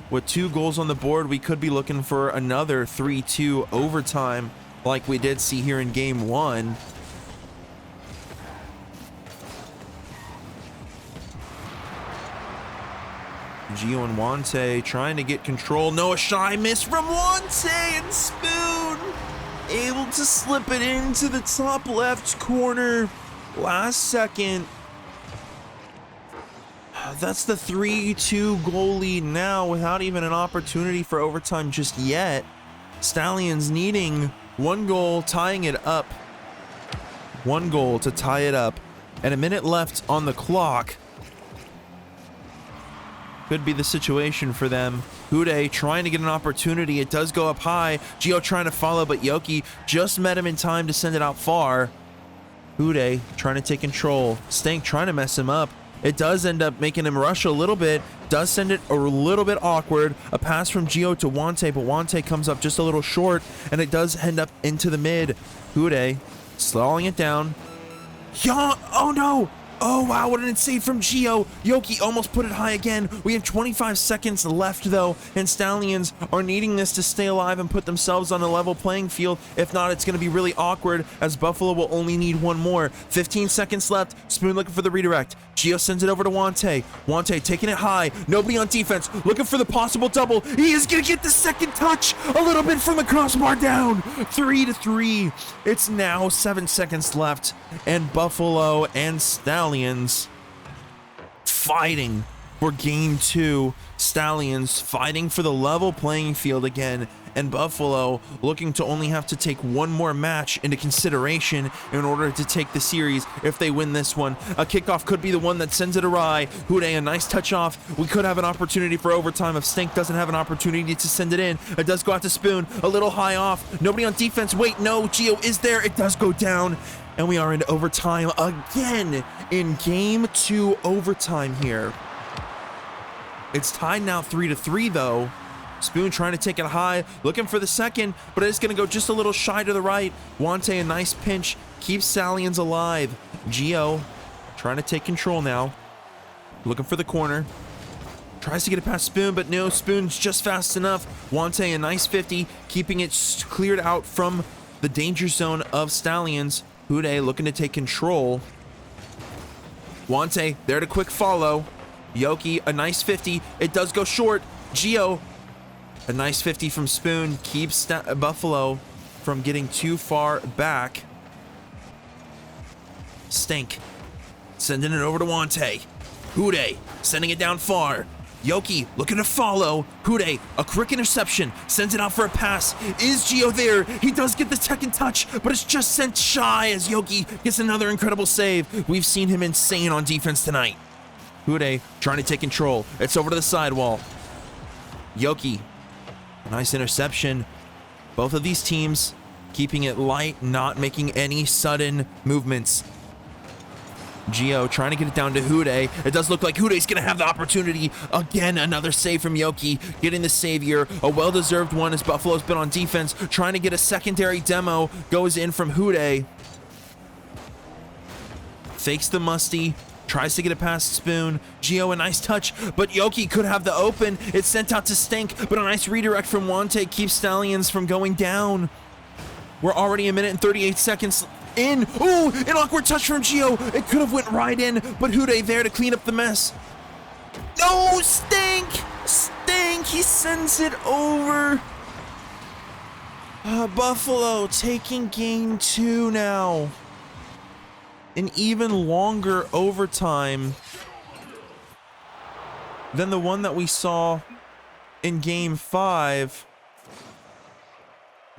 With 2 goals on the board, we could be looking for another 3-2 overtime like we did see here in game 1. Geo and Wante trying to get control. No, a shy miss from Wante, and Spoon able to slip it into the top left corner. Last second. That's the 3-2 goal lead now without even an opportunity for overtime just yet. Stallions needing 1 goal, tying it up. 1 goal to tie it up. And a minute left on the clock. Could be the situation for them. NuKEy trying to get an opportunity. It does go up high. Gio trying to follow, but Yoki just met him in time to send it out far. NuKEy trying to take control. Stank trying to mess him up. It does end up making him rush a little bit. Does send it a little bit awkward. A pass from Gio to Wante, but Wante comes up just a little short, and it does end up into the mid. NuKEy slowing it down. Yeah, oh no! Oh wow, what an insane from Gio. Yoki almost put it high again. We have 25 seconds left though, and Stallions are needing this to stay alive and put themselves on a level playing field. If not, it's going to be really awkward as Buffalo will only need 1 more. 15 seconds left. Spoon looking for the redirect. Gio sends it over to Wante. Wante taking it high. Nobody on defense. Looking for the possible double. He is going to get the second touch. A little bit from the crossbar down. 3-3. It's now 7 seconds left, and Buffalo and Stallions fighting for game 2. Stallions fighting for the level playing field again, and Buffalo looking to only have to take 1 more match into consideration in order to take the series if they win this one. A kickoff could be the one that sends it awry. NuKEy, a nice touch off. We could have an opportunity for overtime if Stank doesn't have an opportunity to send it in. It does go out to Spoon, a little high off. Nobody on defense. Wait, no, Gio is there. It does go down. And we are into overtime again in game 2 overtime here. It's tied now 3-3 though. Spoon trying to take it high, looking for the second, but it's going to go just a little shy to the right. Wante, a nice pinch, keeps Stallions alive. Gio trying to take control now. Looking for the corner. Tries to get it past Spoon, but no, Spoon's just fast enough. Wante, a nice 50, keeping it cleared out from the danger zone of Stallions. NuKEy looking to take control. Wante there to quick follow. Yoki, a nice 50. It does go short. Gio, a nice 50 from Spoon, keeps Buffalo from getting too far back. Stank sending it over to Wante. NuKEy sending it down far. Yoki looking to follow. NuKEy, a quick interception, sends it out for a pass. Is Gio there? He does get the second touch, but it's just sent shy as Yoki gets another incredible save. We've seen him insane on defense tonight. NuKEy trying to take control. It's over to the sidewall. Yoki, nice interception. Both of these teams keeping it light, not making any sudden movements. Gio trying to get it down to NuKEy. It does look like NuKEy's going to have the opportunity. Again, another save from Yoki, getting the save here. A well-deserved one as Buffalo's been on defense, trying to get a secondary demo. Goes in from NuKEy. Fakes the musty. Tries to get it past Spoon. Gio, a nice touch, but Yoki could have the open. It's sent out to Stank, but a nice redirect from Wante keeps Stallions from going down. We're already a minute and 38 seconds in. Ooh, an awkward touch from Gio. It could have went right in, but NuKEy there to clean up the mess. No, Stank! Stank, he sends it over. Buffalo taking game 2 now. An even longer overtime than the one that we saw in game 5.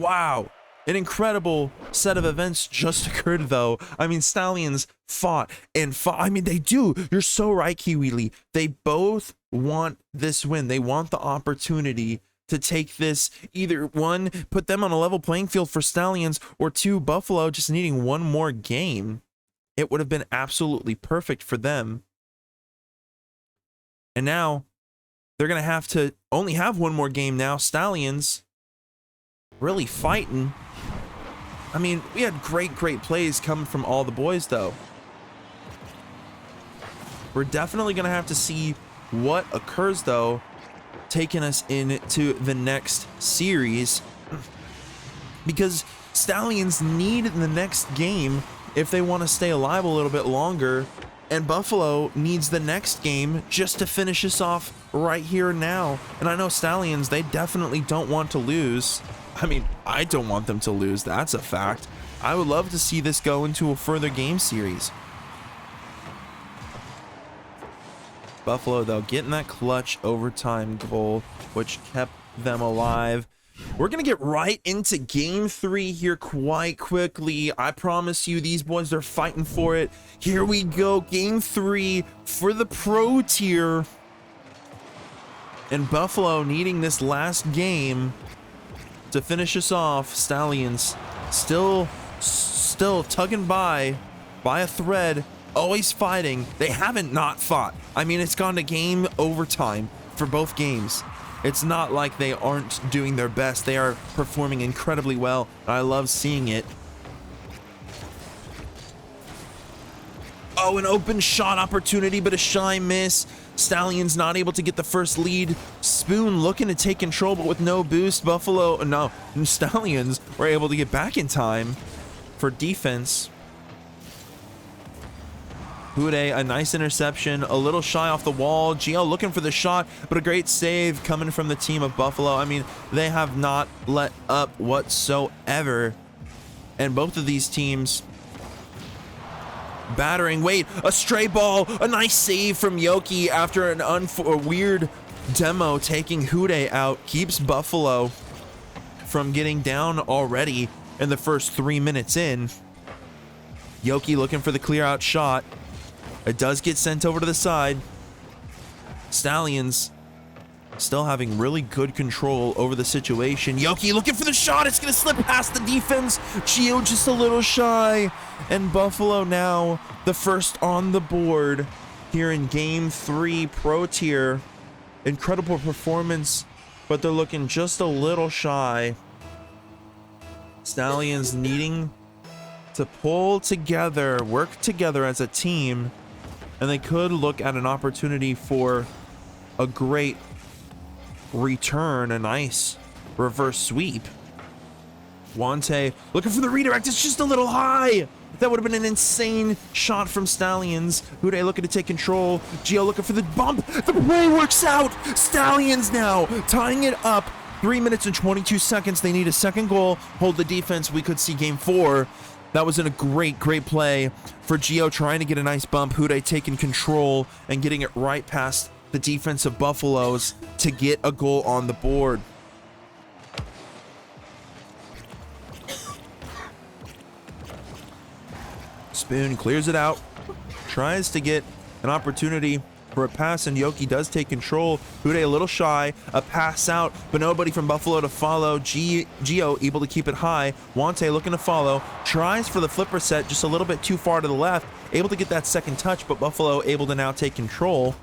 Wow. An incredible set of events just occurred though. I mean, Stallions fought and fought. I mean, they do. You're so right, Kiwili. They both want this win. They want the opportunity to take this, either one, put them on a level playing field for Stallions, or 2, Buffalo just needing 1 more game. It would have been absolutely perfect for them. And now they're going to have to only have 1 more game now. Stallions really fighting. I mean, we had great plays coming from all the boys, though. We're definitely going to have to see what occurs, though, taking us into the next series. Because Stallions need the next game if they want to stay alive a little bit longer, and Buffalo needs the next game just to finish us off right here and now. And I know Stallions, they definitely don't want to lose. I mean, I don't want them to lose, that's a fact. I would love to see this go into a further game series. Buffalo, though, getting that clutch overtime goal, which kept them alive. We're going to get right into game 3 here quite quickly. I promise you, these boys are fighting for it. Here we go. Game 3 for the pro tier. And Buffalo needing this last game to finish us off. Stallions still tugging by a thread, always fighting. They haven't not fought. I mean, it's gone to game overtime for both games. It's not like they aren't doing their best. They are performing incredibly well. I love seeing it. Oh, an open shot opportunity, but a shy miss. Stallions not able to get the first lead. Spoon looking to take control, but with no boost. Stallions were able to get back in time for defense. NuKEy, a nice interception, a little shy off the wall. Gio looking for the shot, but a great save coming from the team of Buffalo. I mean, they have not let up whatsoever. And both of these teams battering. Wait, a stray ball, a nice save from NuKEy after a weird demo taking NuKEy out. Keeps Buffalo from getting down already in the first 3 minutes in. NuKEy looking for the clear out shot. It does get sent over to the side. Stallions still having really good control over the situation. NuKEy looking for the shot. It's going to slip past the defense. Gio just a little shy. And Buffalo now the first on the board here in game 3 pro tier. Incredible performance, but they're looking just a little shy. Stallions needing to pull together, work together as a team, and they could look at an opportunity for a great return, a nice reverse sweep. Wante looking for the redirect. It's just a little high. That would have been an insane shot from Stallions. NuKEy looking to take control. Gio looking for the bump. The play works out. Stallions now tying it up. 3 minutes and 22 seconds. They need a second goal. Hold the defense. We could see game 4. That was in a great play for Gio, trying to get a nice bump. NuKEy taking control and getting it right past the defense of Buffaloes to get a goal on the board. Spoon clears it out, tries to get an opportunity for a pass, and NuKEy does take control. NuKEy a little shy, a pass out, but nobody from Buffalo to follow. Gio able to keep it high. Wante looking to follow, tries for the flipper set, just a little bit too far to the left, able to get that second touch, but Buffalo able to now take control.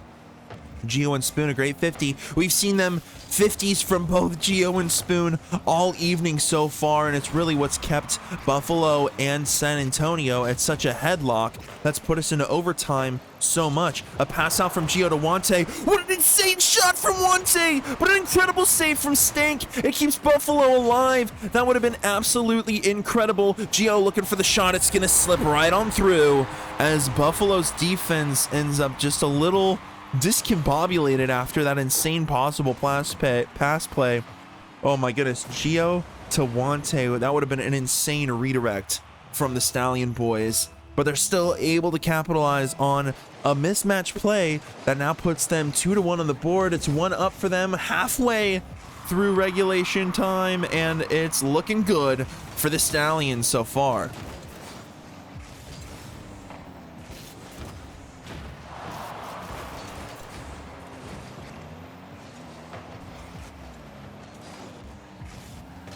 Gio and Spoon, a great 50. We've seen them 50s from both Gio and Spoon all evening so far, and it's really what's kept Buffalo and San Antonio at such a headlock that's put us into overtime so much. A pass out from Gio to Wante. What an insane shot from Wante, but an incredible save from Stank. It keeps Buffalo alive. That would have been absolutely incredible. Gio looking for the shot. It's gonna slip right on through as Buffalo's defense ends up just a little discombobulated after that insane possible pass play. Oh my goodness, Gio to Wante, that would have been an insane redirect from the Stallion boys, but they're still able to capitalize on a mismatch play that now puts them 2-1 on the board. It's 1 up for them halfway through regulation time, and it's looking good for the Stallions so far.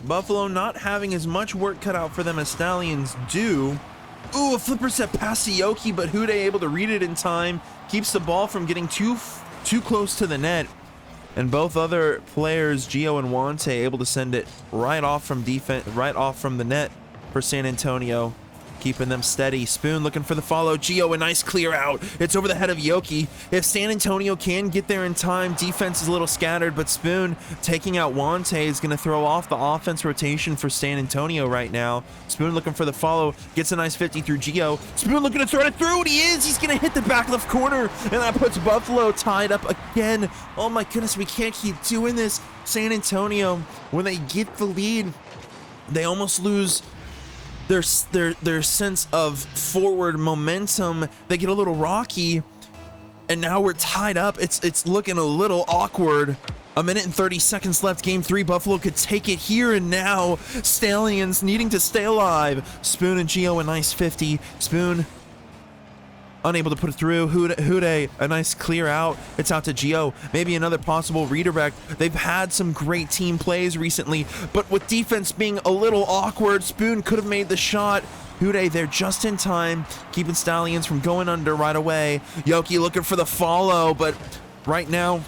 Buffalo not having as much work cut out for them as Stallions do. Ooh, a flipper set past NuKEy, but NuKEy able to read it in time. Keeps the ball from getting too close to the net. And both other players, Gio and Wante, able to send it right off from the net for San Antonio, keeping them steady. Spoon looking for the follow. Gio, a nice clear out. It's over the head of NuKEy. If San Antonio can get there in time, defense is a little scattered, but Spoon taking out Wante is going to throw off the offense rotation for San Antonio right now. Spoon looking for the follow. Gets a nice 50 through Gio. Spoon looking to throw it through, and he is. He's going to hit the back left corner, and that puts Buffalo tied up again. Oh my goodness, we can't keep doing this. San Antonio, when they get the lead, they almost lose their sense of forward momentum. They get a little rocky, and now we're tied up. It's looking a little awkward. A minute and 30 seconds left. Game 3. Buffalo could take it here and now. Stallions needing to stay alive. Spoon and Gio a nice 50. Spoon unable to put it through. Hude, a nice clear out. It's out to Gio. Maybe another possible redirect. They've had some great team plays recently, but with defense being a little awkward, Spoon could have made the shot. Hude there just in time, keeping Stallions from going under right away. Yoki looking for the follow, but right now,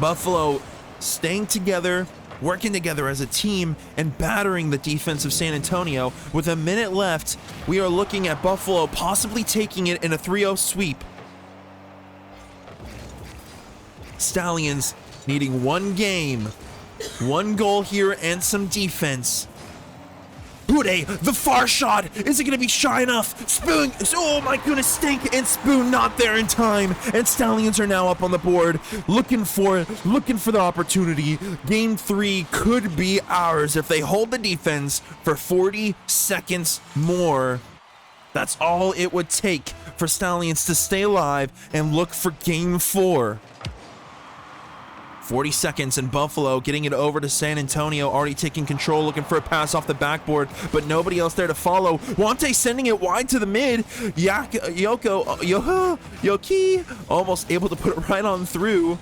Buffalo staying together, working together as a team, and battering the defense of San Antonio. With a minute left, we are looking at Buffalo possibly taking it in a 3-0 sweep. Stallions needing one game, one goal here, and some defense. Hude, the far shot. Is it going to be shy enough? Spoon, oh my goodness, Stink and Spoon not there in time. And Stallions are now up on the board, looking for the opportunity. Game 3 could be ours if they hold the defense for 40 seconds more. That's all it would take for Stallions to stay alive and look for Game 4. 40 seconds and Buffalo getting it over to San Antonio, already taking control, looking for a pass off the backboard, but nobody else there to follow. Wante sending it wide to the mid. Yoki almost able to put it right on through.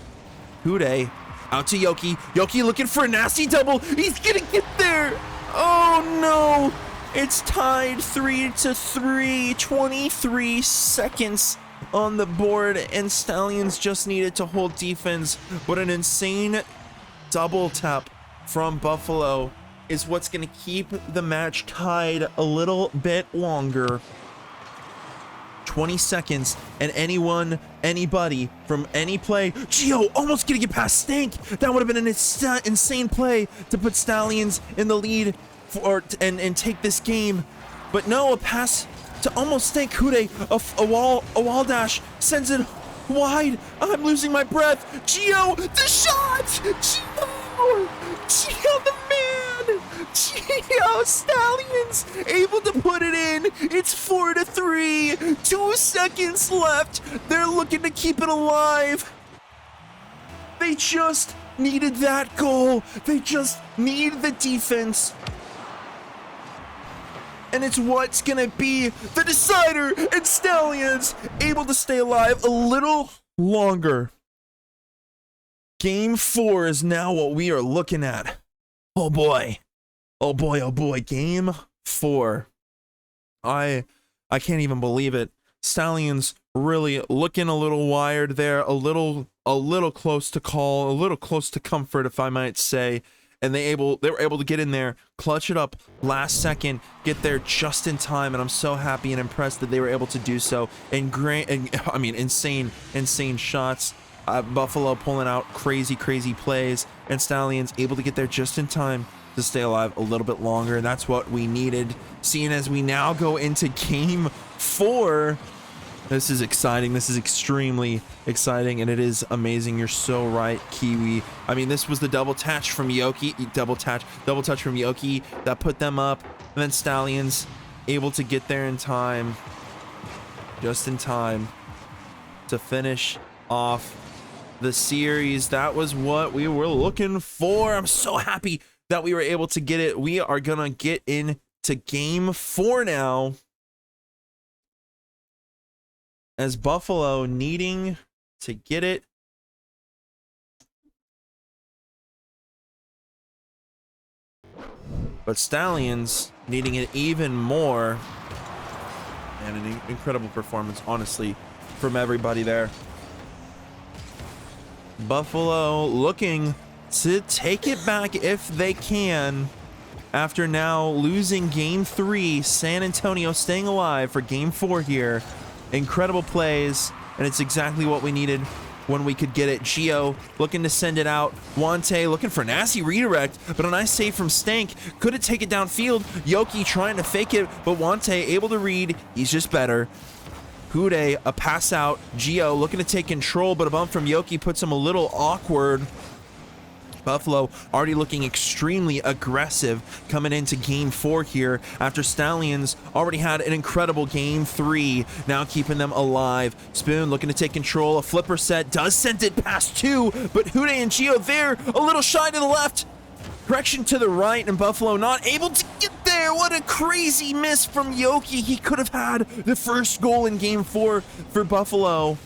Hude out to Yoki. Yoki looking for a nasty double. He's gonna get there. Oh no. It's tied 3-3, 23 seconds on the board, and Stallions just needed to hold defense, but an insane double tap from Buffalo is what's going to keep the match tied a little bit longer. 20 seconds, and anybody from any play. Gio almost gonna get past Stank. That would have been an insane play to put Stallions in the lead and take this game, but no, a pass to almost Stank. Hude, a wall dash, sends it wide. I'm losing my breath. Gio, the shot! Gio the man! Gio, Stallions able to put it in. It's 4-3, 2 seconds left. They're looking to keep it alive. They just needed that goal. They just need the defense. And it's what's gonna be the decider, and Stallions able to stay alive a little longer. Game 4 is now what we are looking at. Oh boy. Oh boy, oh boy. Game 4. I can't even believe it. Stallions really looking a little wired there, a little close to call, a little close to comfort, if I might say. And they were able to get in there, clutch it up last second, get there just in time, and I'm so happy and impressed that they were able to do so. And insane shots. Buffalo pulling out crazy plays, and Stallions able to get there just in time to stay alive a little bit longer, and that's what we needed. Seeing as we now go into Game 4. This is exciting. This is extremely exciting, and it is amazing. You're so right, Kiwi. I mean, this was the double touch from Yoki, double touch from Yoki that put them up, and then Stallions able to get there in time, just in time to finish off the series. That was what we were looking for. I'm so happy that we were able to get it. We are gonna get into Game 4 now, as Buffalo needing to get it. But Stallions needing it even more. And an incredible performance, honestly, from everybody there. Buffalo looking to take it back if they can. After now losing Game 3, San Antonio staying alive for Game 4 here. Incredible plays, and it's exactly what we needed when we could get it. Gio looking to send it out. Wante looking for a nasty redirect, but a nice save from Stank. Couldn't take it downfield. Yoki trying to fake it, but Wante able to read. He's just better. Hude, a pass out. Gio looking to take control, but a bump from Yoki puts him a little awkward. Buffalo already looking extremely aggressive coming into game 4 here after Stallions already had an incredible game 3, now keeping them alive. Spoon looking to take control. A flipper set does send it past 2, but NuKEy and Geo there, a little shy to the left. Correction to the right, and Buffalo not able to get there. What a crazy miss from NuKEy. He could have had the first goal in game 4 for Buffalo.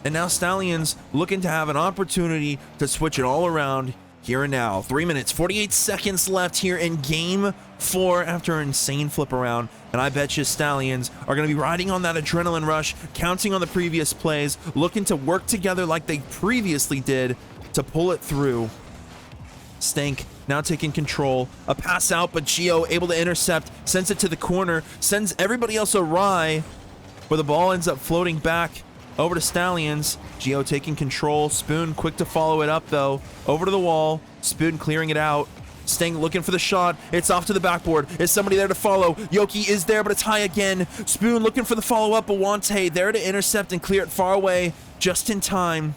And now Stallions looking to have an opportunity to switch it all around here and now. 3 minutes, 48 seconds left here in game 4 after an insane flip around. And I bet you Stallions are going to be riding on that adrenaline rush, counting on the previous plays, looking to work together like they previously did to pull it through. Stank now taking control. A pass out, but Geo able to intercept, sends it to the corner, sends everybody else awry, where the ball ends up floating back over to Stallions. Geo taking control. Spoon quick to follow it up though. Over to the wall. Spoon clearing it out. Sting looking for the shot. It's off to the backboard. Is somebody there to follow? NuKEy is there, but it's high again. Spoon looking for the follow-up. Awante there to intercept and clear it far away just in time.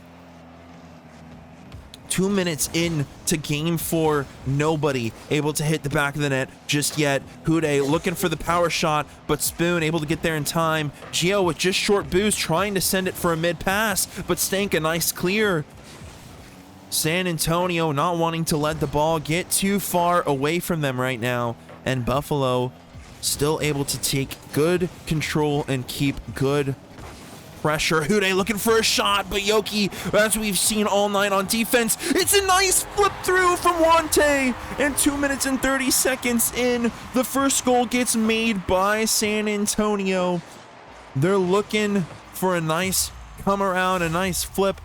2 minutes in to game 4, nobody able to hit the back of the net just yet. NuKEy looking for the power shot, but Spoon able to get there in time. Geo with just short boost trying to send it for a mid pass, but Stank a nice clear. San Antonio not wanting to let the ball get too far away from them right now, and Buffalo still able to take good control and keep good pressure. NuKEy looking for a shot, but NuKEy, as we've seen all night on defense, it's a nice flip through from Wante. And 2 minutes and 30 seconds in, the first goal gets made by San Antonio. They're looking for a nice come around, a nice flip,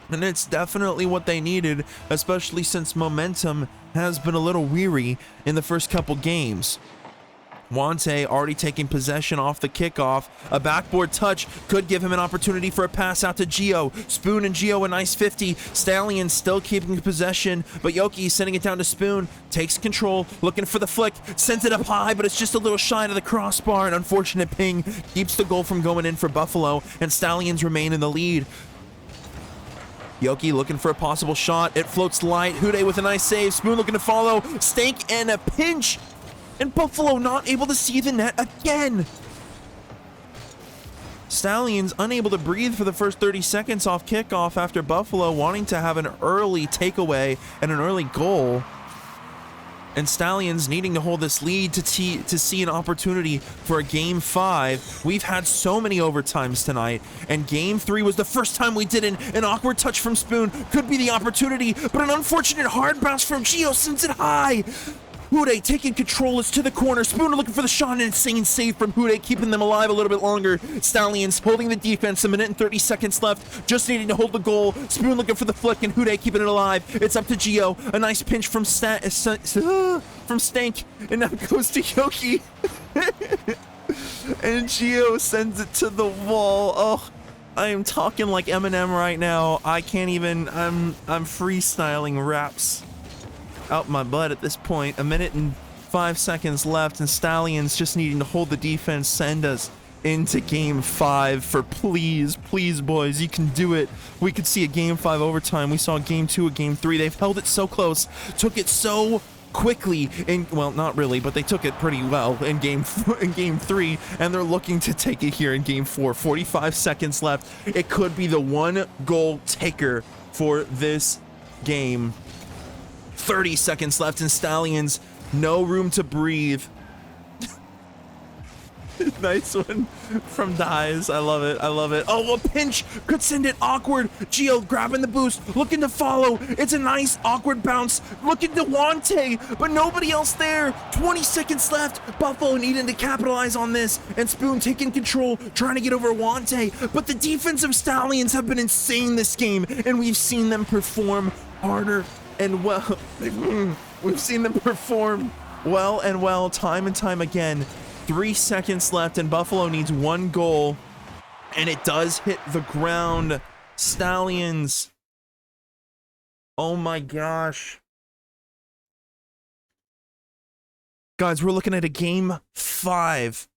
and it's definitely what they needed, especially since momentum has been a little weary in the first couple games. Wante already taking possession off the kickoff. A backboard touch could give him an opportunity for a pass out to Geo. Spoon and Geo a nice 50. Stallion still keeping possession, but NuKEy sending it down to Spoon. Takes control, looking for the flick, sends it up high, but it's just a little shy to the crossbar. An unfortunate ping keeps the goal from going in for Buffalo, and Stallions remain in the lead. NuKEy looking for a possible shot. It floats light. NuKEy with a nice save. Spoon looking to follow. Stank and a pinch. And Buffalo not able to see the net again. Stallions unable to breathe for the first 30 seconds off kickoff after Buffalo wanting to have an early takeaway and an early goal. And Stallions needing to hold this lead to see an opportunity for a game 5. We've had so many overtimes tonight, and game 3 was the first time we didn't. An awkward touch from Spoon could be the opportunity, but an unfortunate hard bounce from Geo sends it high. NuKEy taking control is to the corner. Spoon looking for the shot, an insane save from NuKEy, keeping them alive a little bit longer. Stallions holding the defense, 1 minute and 30 seconds left, just needing to hold the goal. Spoon looking for the flick, and NuKEy keeping it alive. It's up to Geo. A nice pinch from Stank, and now it goes to NuKEy. And Geo sends it to the wall. Oh, I am talking like Eminem right now. I can't even, I'm freestyling raps out my butt at this point. 1 minute and 5 seconds left, and Stallions just needing to hold the defense, send us into game 5 for please boys, you can do it. We could see a game 5 overtime. We saw game 2, a game 3. They've held it so close, took it so quickly in, well, not really, but they took it pretty well in game 3, and they're looking to take it here in game 4. 45 seconds left. It could be the 1 goal taker for this game. 30 seconds left, and Stallions, no room to breathe. Nice one from Dies. I love it. I love it. Oh, a pinch could send it awkward. Geo grabbing the boost, looking to follow. It's a nice awkward bounce. Looking to Wante, but nobody else there. 20 seconds left. Buffalo needing to capitalize on this, and Spoon taking control, trying to get over Wante. But the defensive Stallions have been insane this game, and we've seen them perform harder and well. We've seen them perform well and well time and time again. 3 seconds left, and Buffalo needs 1 goal, and it does hit the ground. Stallions. Oh my gosh. Guys, we're looking at a game 5.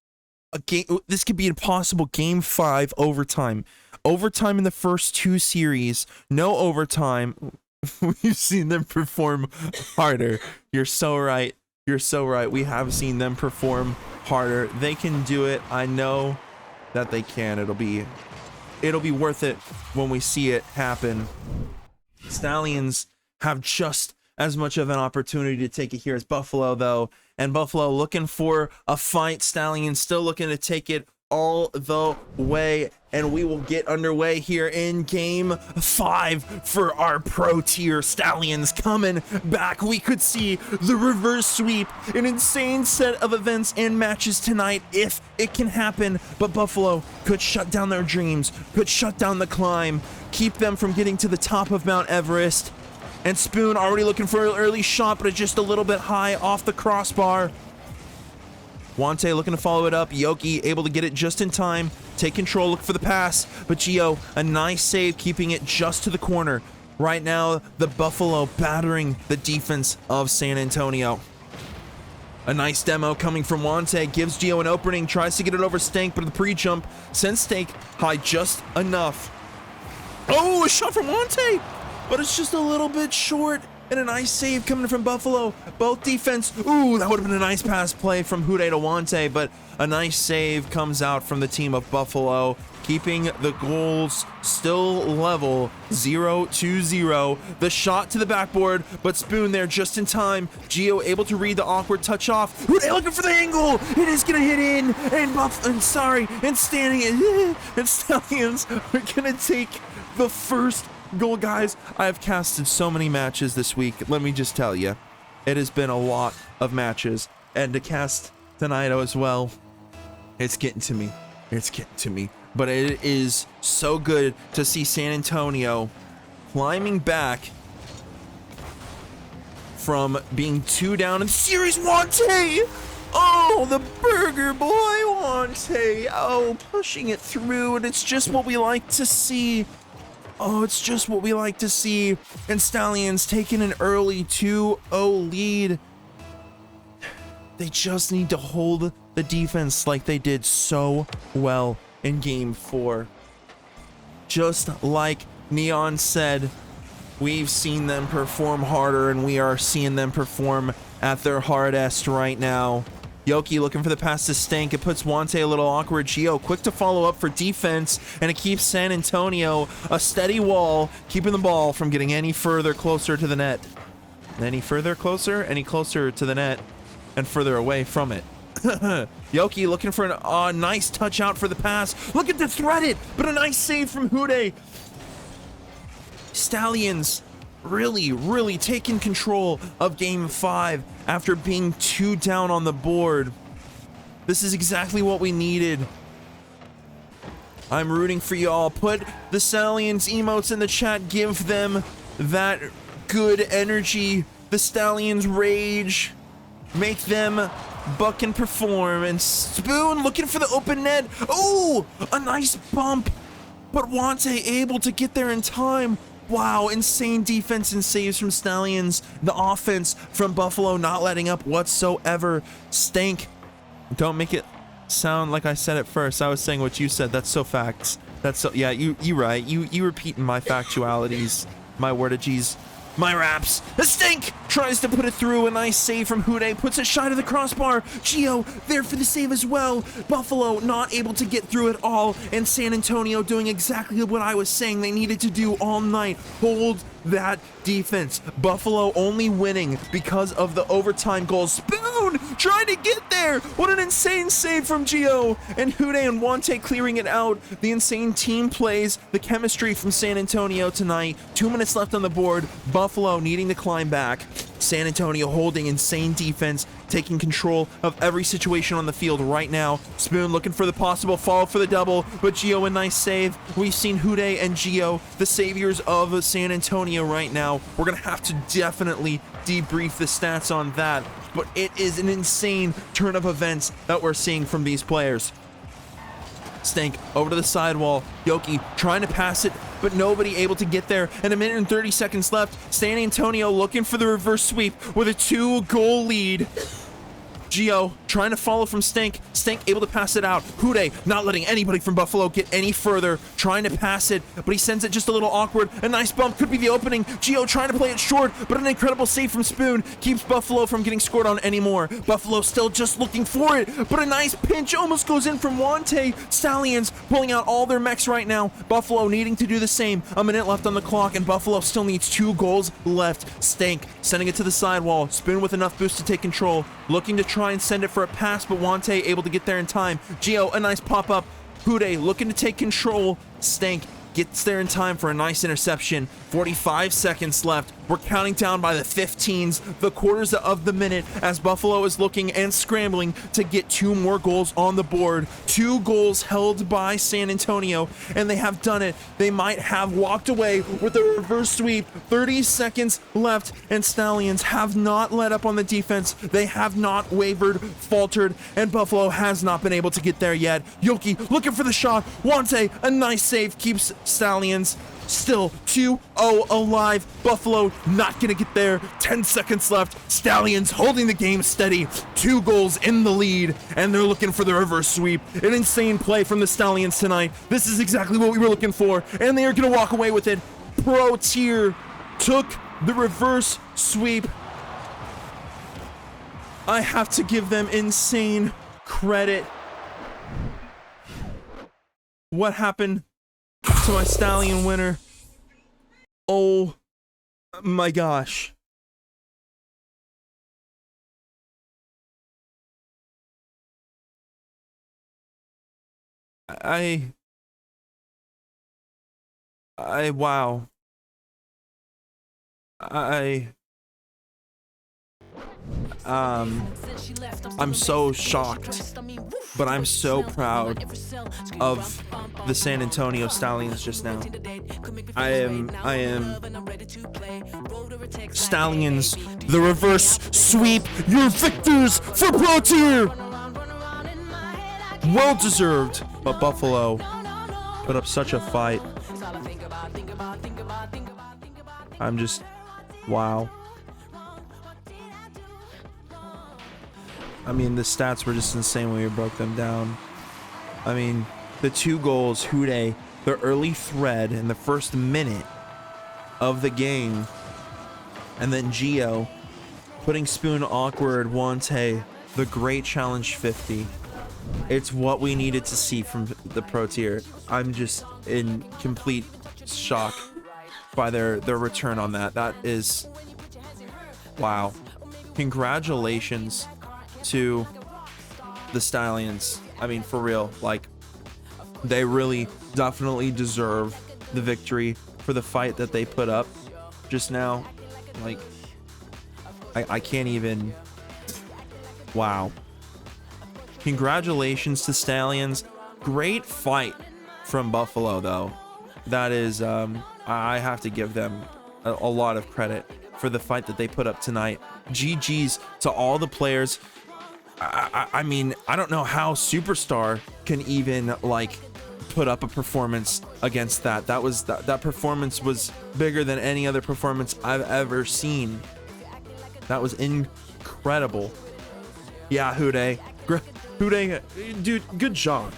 This could be a possible game 5 overtime. Overtime in the first 2 series, no overtime. We've seen them perform harder. You're so right. You're so right. We have seen them perform harder. They can do it. I know that they can. It'll be worth it when we see it happen. Stallions have just as much of an opportunity to take it here as Buffalo, though. And Buffalo looking for a fight. Stallions still looking to take it all the way. And we will get underway here in game 5 for our pro tier. Stallions coming back. We could see the reverse sweep, an insane set of events and matches tonight if it can happen. But Buffalo could shut down their dreams, could shut down the climb, keep them from getting to the top of Mount Everest. And Spoon already looking for an early shot, but it's just a little bit high off the crossbar. Wante looking to follow it up. NuKEy able to get it just in time. Take control, look for the pass. But Gio, a nice save, keeping it just to the corner. Right now, the Buffalo battering the defense of San Antonio. A nice demo coming from Wante. Gives Gio an opening, tries to get it over Stank, but the pre-jump sends Stank high just enough. Oh, a shot from Wante! But it's just a little bit short. And a nice save coming from Buffalo. Both defense. Ooh, that would have been a nice pass play from NuKEy to Wante, but a nice save comes out from the team of Buffalo, keeping the goals still level, 0-0. The shot to the backboard, but Spoon there just in time. Gio able to read the awkward touch off. NuKEy looking for the angle. It is gonna hit in, and Stallions are gonna take the first goal. Guys, I have casted so many matches this week. Let me just tell you, it has been a lot of matches, and to cast tonight as well, it's getting to me. It's getting to me. But it is so good to see San Antonio climbing back from being 2 down in the series. Wante! Oh, the burger boy, Wante! Oh, pushing it through, and it's just what we like to see. Oh, it's just what we like to see. And Stallions taking an early 2-0 lead. They just need to hold the defense like they did so well in game 4. Just like Neon said, we've seen them perform harder, and we are seeing them perform at their hardest right now. NuKEy looking for the pass to Stank. It puts Wante a little awkward. Gio quick to follow up for defense, and it keeps San Antonio a steady wall, keeping the ball from getting any further closer to the net. Any further closer? Any closer to the net and further away from it. NuKEy looking for a nice touch out for the pass. Looking to thread it, but a nice save from NuKEy. Stallions really taking control of game 5 after being 2 down on the board. This is exactly what we needed. I'm rooting for y'all. Put the Stallions emotes in the chat. Give them that good energy. The Stallions rage. Make them buck and perform. And Spoon looking for the open net. Oh, a nice bump. But Wante able to get there in time. Wow, insane defense and saves from Stallions. The offense from Buffalo not letting up whatsoever. Stank, don't make it sound like I said it first. I was saying what you said. That's so facts. That's so, yeah, you right. You repeating my factualities, my wordages, my raps. The Stank tries to put it through. A nice save from NuKEy. Puts it shy to the crossbar. Gio there for the save as well. Buffalo not able to get through it all. And San Antonio doing exactly what I was saying they needed to do all night. Hold that defense. Buffalo only winning because of the overtime goals. Spoon trying to get there. What an insane save from Gio. And NuKEy and Wante clearing it out. The insane team plays. The chemistry from San Antonio tonight. 2 minutes left on the board. Buffalo needing to climb back. San Antonio holding insane defense, taking control of every situation on the field right now. Spoon looking for the possible fall for the double, but Gio a nice save. We've seen NuKEy and Gio, the saviors of San Antonio right now. We're going to have to definitely debrief the stats on that, but it is an insane turn of events that we're seeing from these players. Stank over to the sidewall. NuKEy trying to pass it, but nobody able to get there. And 1 minute and 30 seconds left. San Antonio looking for the reverse sweep with a 2-goal lead. Gio trying to follow from Stank. Stank able to pass it out. NuKEy not letting anybody from Buffalo get any further. Trying to pass it, but he sends it just a little awkward. A nice bump could be the opening. Gio trying to play it short, but an incredible save from Spoon keeps Buffalo from getting scored on anymore. Buffalo still just looking for it, but a nice pinch almost goes in from Wante. Stallions pulling out all their mechs right now. Buffalo needing to do the same. A minute left on the clock, and Buffalo still needs 2 goals left. Stank sending it to the sidewall. Spoon with enough boost to take control. Looking to try and send it for a pass, but Wante able to get there in time. Gio, a nice pop-up. NuKEy looking to take control. Stank gets there in time for a nice interception. 45 seconds left. We're counting down by the 15s, the quarters of the minute, as Buffalo is looking and scrambling to get 2 more goals on the board. 2 goals held by San Antonio, and they have done it. They might have walked away with a reverse sweep. 30 seconds left, and Stallions have not let up on the defense. They have not wavered, faltered, and Buffalo has not been able to get there yet. Yoki looking for the shot. Wante, a nice save, keeps Stallions still 2-0 alive. Buffalo not gonna get there. 10 seconds left. Stallions holding the game steady. 2 goals in the lead, and they're looking for the reverse sweep. An insane play from the Stallions tonight. This is exactly what we were looking for, and they are gonna walk away with it. Pro tier took the reverse sweep. I have to give them insane credit. What happened to my Stallion winner? Oh my gosh. Wow. I'm so shocked, but I'm so proud of the San Antonio Stallions just now. I am Stallions, the reverse sweep, your victors for Pro Tier. Well deserved, but Buffalo put up such a fight. I'm just, wow. I mean, the stats were just insane when we broke them down. I mean, the 2 goals, NuKEy, the early thread in the first minute of the game, and then Gio putting Spoon awkward. Wante, the great challenge 50. It's what we needed to see from the Pro Tier. I'm just in complete shock by their return on that. That is, wow. Congratulations to the Stallions. I mean, for real, like, they really definitely deserve the victory for the fight that they put up just now. Like, I can't even, wow. Congratulations to Stallions. Great fight from Buffalo, though. That is, I have to give them a lot of credit for the fight that they put up tonight. GG's to all the players. I mean, I don't know how Superstar can even, like, put up a performance against that. That performance was bigger than any other performance I've ever seen. That was incredible. Yeah, NuKEy, dude, good job.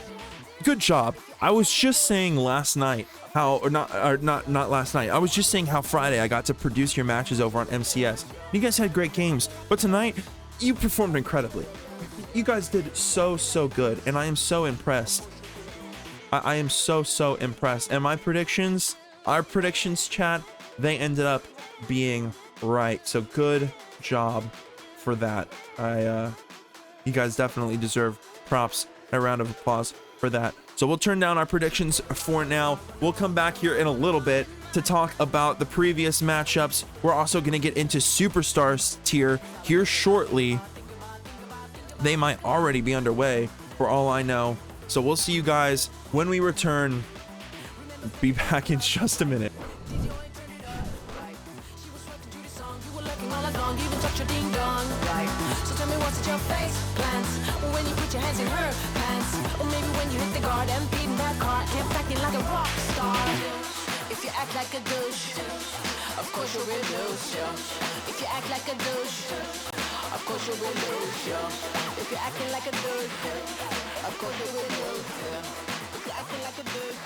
Good job. I was just saying last night how, or not last night. I was just saying how Friday I got to produce your matches over on MCS. You guys had great games, but tonight you performed incredibly. You guys did so good, and I am so impressed. I am so impressed. And my predictions, our predictions chat, they ended up being right. So good job for that. You guys definitely deserve props, a round of applause for that. So we'll turn down our predictions for now. We'll come back here in a little bit to talk about the previous matchups. We're also going to get into Superstars tier here shortly. They might already be underway for all I know. So we'll see you guys when we return. Be back in just a minute. If you act like a douche, of course you'll real douche. If you act like a douche, of Of course you will lose, yo. If you're acting like a dude, of course you will lose, yeah. If you're acting like a dude,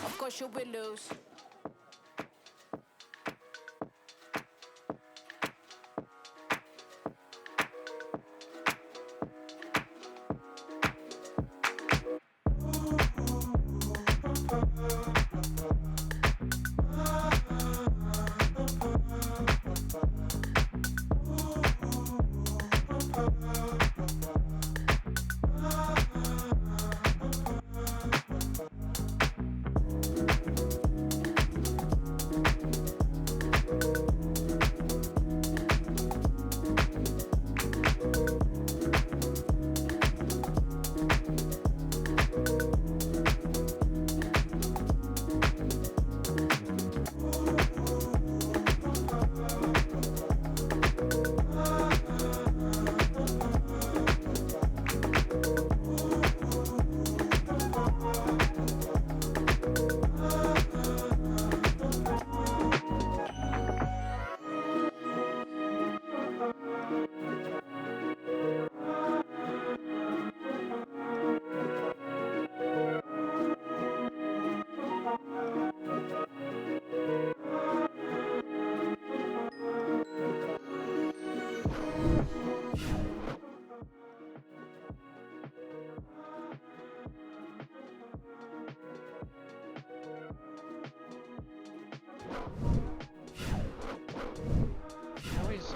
of course you will lose.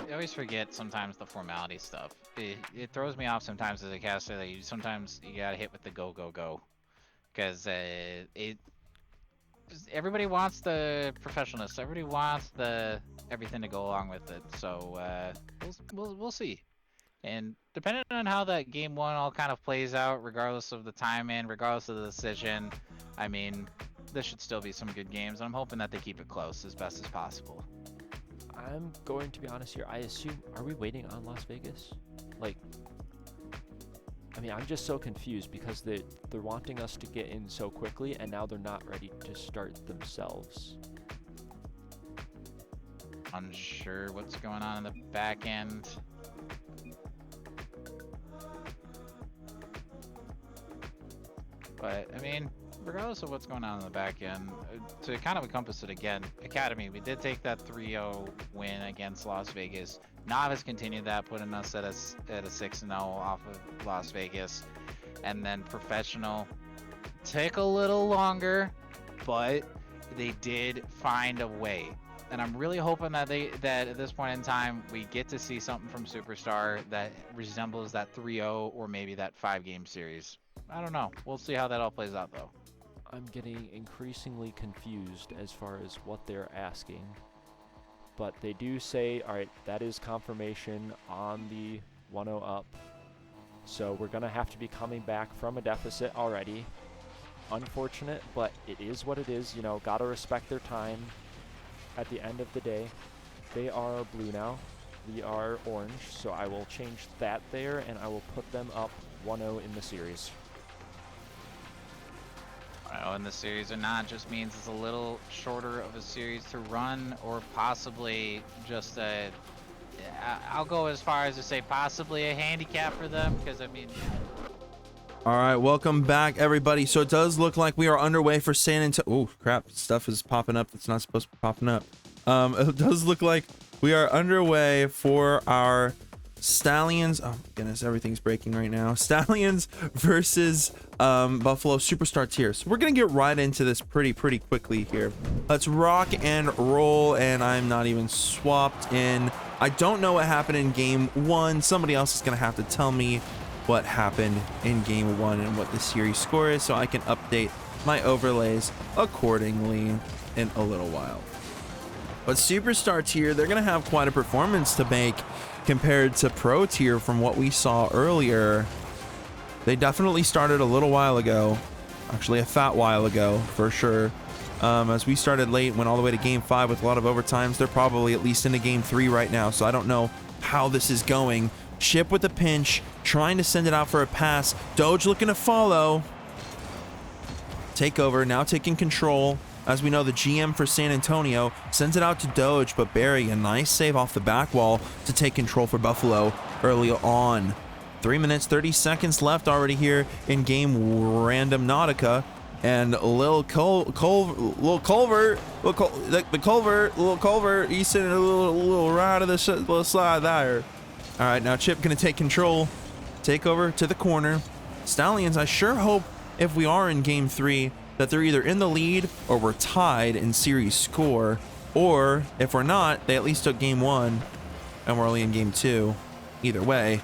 I always forget sometimes the formality stuff. It throws me off sometimes as a caster that sometimes you gotta hit with the go go go, because everybody wants the professionalness. Everybody wants the everything to go along with it. So we'll see. And depending on how that game one all kind of plays out, regardless of the time and regardless of the decision, I mean, this should still be some good games. I'm hoping that they keep it close as best as possible. I'm going to be honest here. I assume, are we waiting on Las Vegas? Like, I mean, I'm just so confused because they're wanting us to get in so quickly, and now they're not ready to start themselves. Unsure what's going on in the back end. But, I mean, regardless of what's going on in the back end, to kind of encompass it again, Academy, we did take that 3-0 win against Las Vegas. Novice continued that, putting us at a 6-0 off of Las Vegas. And then Professional took a little longer, but they did find a way. And I'm really hoping that that at this point in time, we get to see something from Superstar that resembles that 3-0 or maybe that 5-game series. I don't know. We'll see how that all plays out, though. I'm getting increasingly confused as far as what they're asking. But they do say, all right, that is confirmation on the 1-0 up. So we're going to have to be coming back from a deficit already. Unfortunate, but it is what it is. You know, got to respect their time at the end of the day. They are blue now. We are orange. So I will change that there, and I will put them up 1-0 in the series. In the series or not just means it's a little shorter of a series to run, or possibly just I'll go as far as to say possibly a handicap for them, because I mean. All right, welcome back, everybody. So it does look like we are underway for San Antonio. Oh crap, stuff is popping up that's not supposed to be popping up. It does look like we are underway for our Stallions. Oh goodness, everything's breaking right now. Stallions versus Buffalo Superstar tier. So we're gonna get right into this pretty quickly here. Let's rock and roll. And I'm not even swapped in. I don't know what happened in game one. Somebody else is gonna have to tell me what happened in game one and what the series score is, so I can update my overlays accordingly in a little while. But Superstar tier, they're gonna have quite a performance to make compared to Pro tier from what we saw earlier. They definitely started a little while ago, actually a fat while ago for sure. As we started late, went all the way to game 5 with a lot of overtimes. They're probably at least into game 3 right now, so I don't know how this is going. Chip with a pinch, trying to send it out for a pass. Doge looking to follow. Takeover now taking control. As we know, the GM for San Antonio sends it out to Doge, but Barry, a nice save off the back wall to take control for Buffalo early on. 3 minutes, 30 seconds left already here in game Random Nautica. And Lil Culver, he's sending a little right of the little slide there. All right, now Chip gonna take control, take over to the corner. Stallions, I sure hope if we are in game 3 that they're either in the lead or we're tied in series score, or if we're not, they at least took game 1 and we're only in game 2. Either way,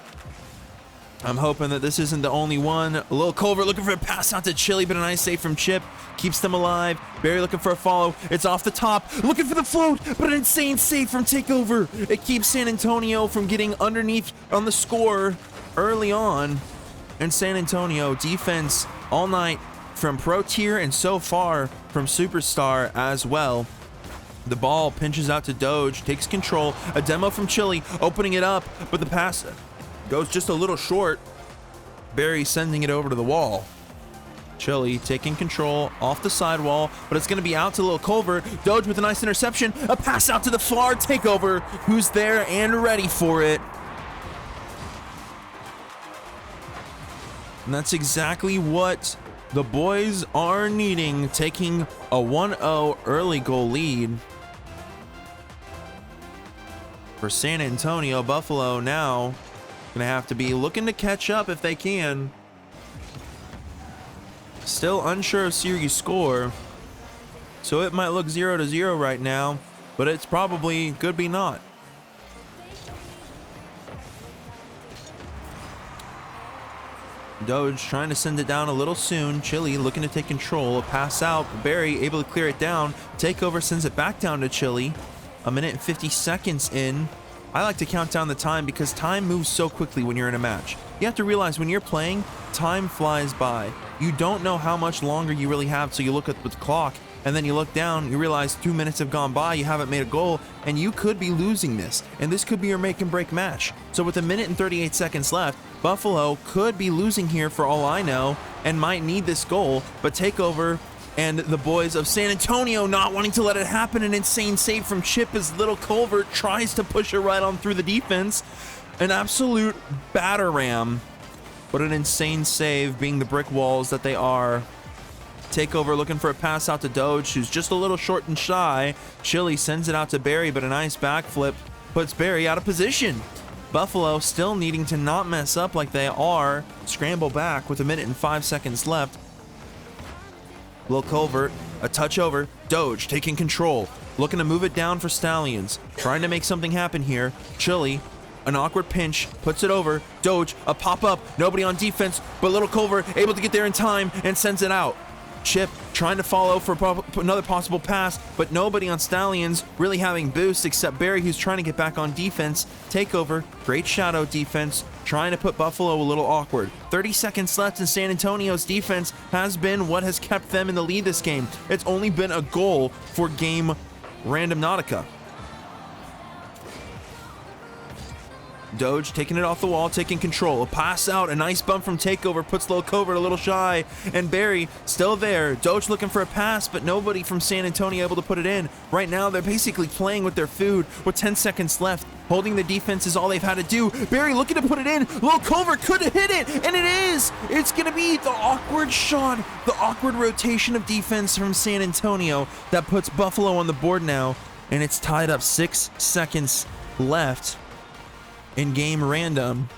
I'm hoping that this isn't the only one. Lil Culver looking for a pass out to Chili, but a nice save from Chip. Keeps them alive. Barry looking for a follow. It's off the top. Looking for the float, but an insane save from Takeover. It keeps San Antonio from getting underneath on the score early on. And San Antonio defense all night from Pro Tier and so far from Superstar as well. The ball pinches out to Doge, takes control. A demo from Chili, opening it up, but the pass goes just a little short. Barry sending it over to the wall. Chili taking control off the sidewall, but it's going to be out to Lil Culver. Doge with a nice interception. A pass out to the far Takeover, who's there and ready for it. And that's exactly what the boys are needing, taking a 1-0 early goal lead. For San Antonio, Buffalo now gonna have to be looking to catch up if they can. Still unsure of series score, so it might look 0-0 right now, but it's probably could be not. Doge trying to send it down a little soon. Chili looking to take control. A pass out. Barry able to clear it down. Takeover sends it back down to Chili. 1 minute and 50 seconds in. I like to count down the time because time moves so quickly when you're in a match. You have to realize when you're playing, time flies by. You don't know how much longer you really have, so you look at the clock and then you look down, you realize 2 minutes have gone by, you haven't made a goal, and you could be losing this. And this could be your make and break match. So with 1 minute and 38 seconds left, Buffalo could be losing here for all I know and might need this goal, but Takeover and the boys of San Antonio not wanting to let it happen. An insane save from Chip as Little Culver tries to push it right on through the defense. An absolute batter ram, but an insane save being the brick walls that they are. Takeover looking for a pass out to Doge, who's just a little short and shy. Chili sends it out to Barry, but a nice backflip puts Barry out of position. Buffalo still needing to not mess up like they are. Scramble back with 1 minute and 5 seconds left. Lil Culver, a touch over. Doge taking control, looking to move it down for Stallions. Trying to make something happen here. Chili, an awkward pinch, puts it over. Doge, a pop-up, nobody on defense, but Little Culver able to get there in time and sends it out. Chip trying to follow for another possible pass, but nobody on Stallions really having boost except Barry, who's trying to get back on defense. Takeover, great shadow defense, trying to put Buffalo a little awkward. 30 seconds left, and San Antonio's defense has been what has kept them in the lead this game. It's only been a goal for game Random Nautica. Doge taking it off the wall, taking control. A pass out, a nice bump from Takeover, puts Lil Culver a little shy, and Barry still there. Doge looking for a pass, but nobody from San Antonio able to put it in. Right now, they're basically playing with their food with 10 seconds left. Holding the defense is all they've had to do. Barry looking to put it in. Lil Culver could have hit it, and it is! It's gonna be the awkward shot, the awkward rotation of defense from San Antonio that puts Buffalo on the board now, and it's tied up 6 seconds left in game Random,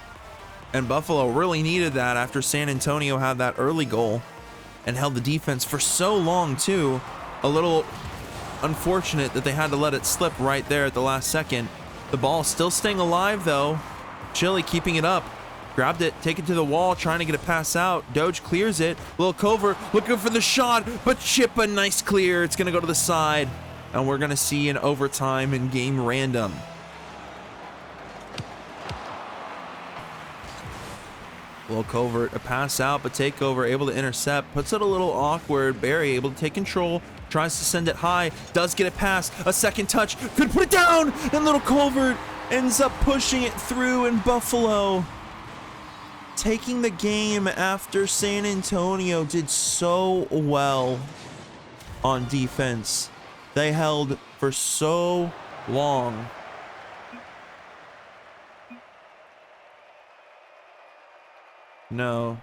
and Buffalo really needed that after San Antonio had that early goal and held the defense for so long too. A little unfortunate that they had to let it slip right there at the last second. The ball still staying alive though. Chili keeping it up, grabbed it, take it to the wall, trying to get a pass out. Doge clears it. Lil Culver looking for the shot, but Chip, a nice clear. It's gonna go to the side, and we're gonna see an overtime in game Random. Lil Culver, a pass out, but Takeover able to intercept, puts it a little awkward. Barry able to take control, tries to send it high, does get it past, a second touch, could put it down, and Little Culver ends up pushing it through, and Buffalo taking the game after San Antonio did so well. on defense. They held for so long. No.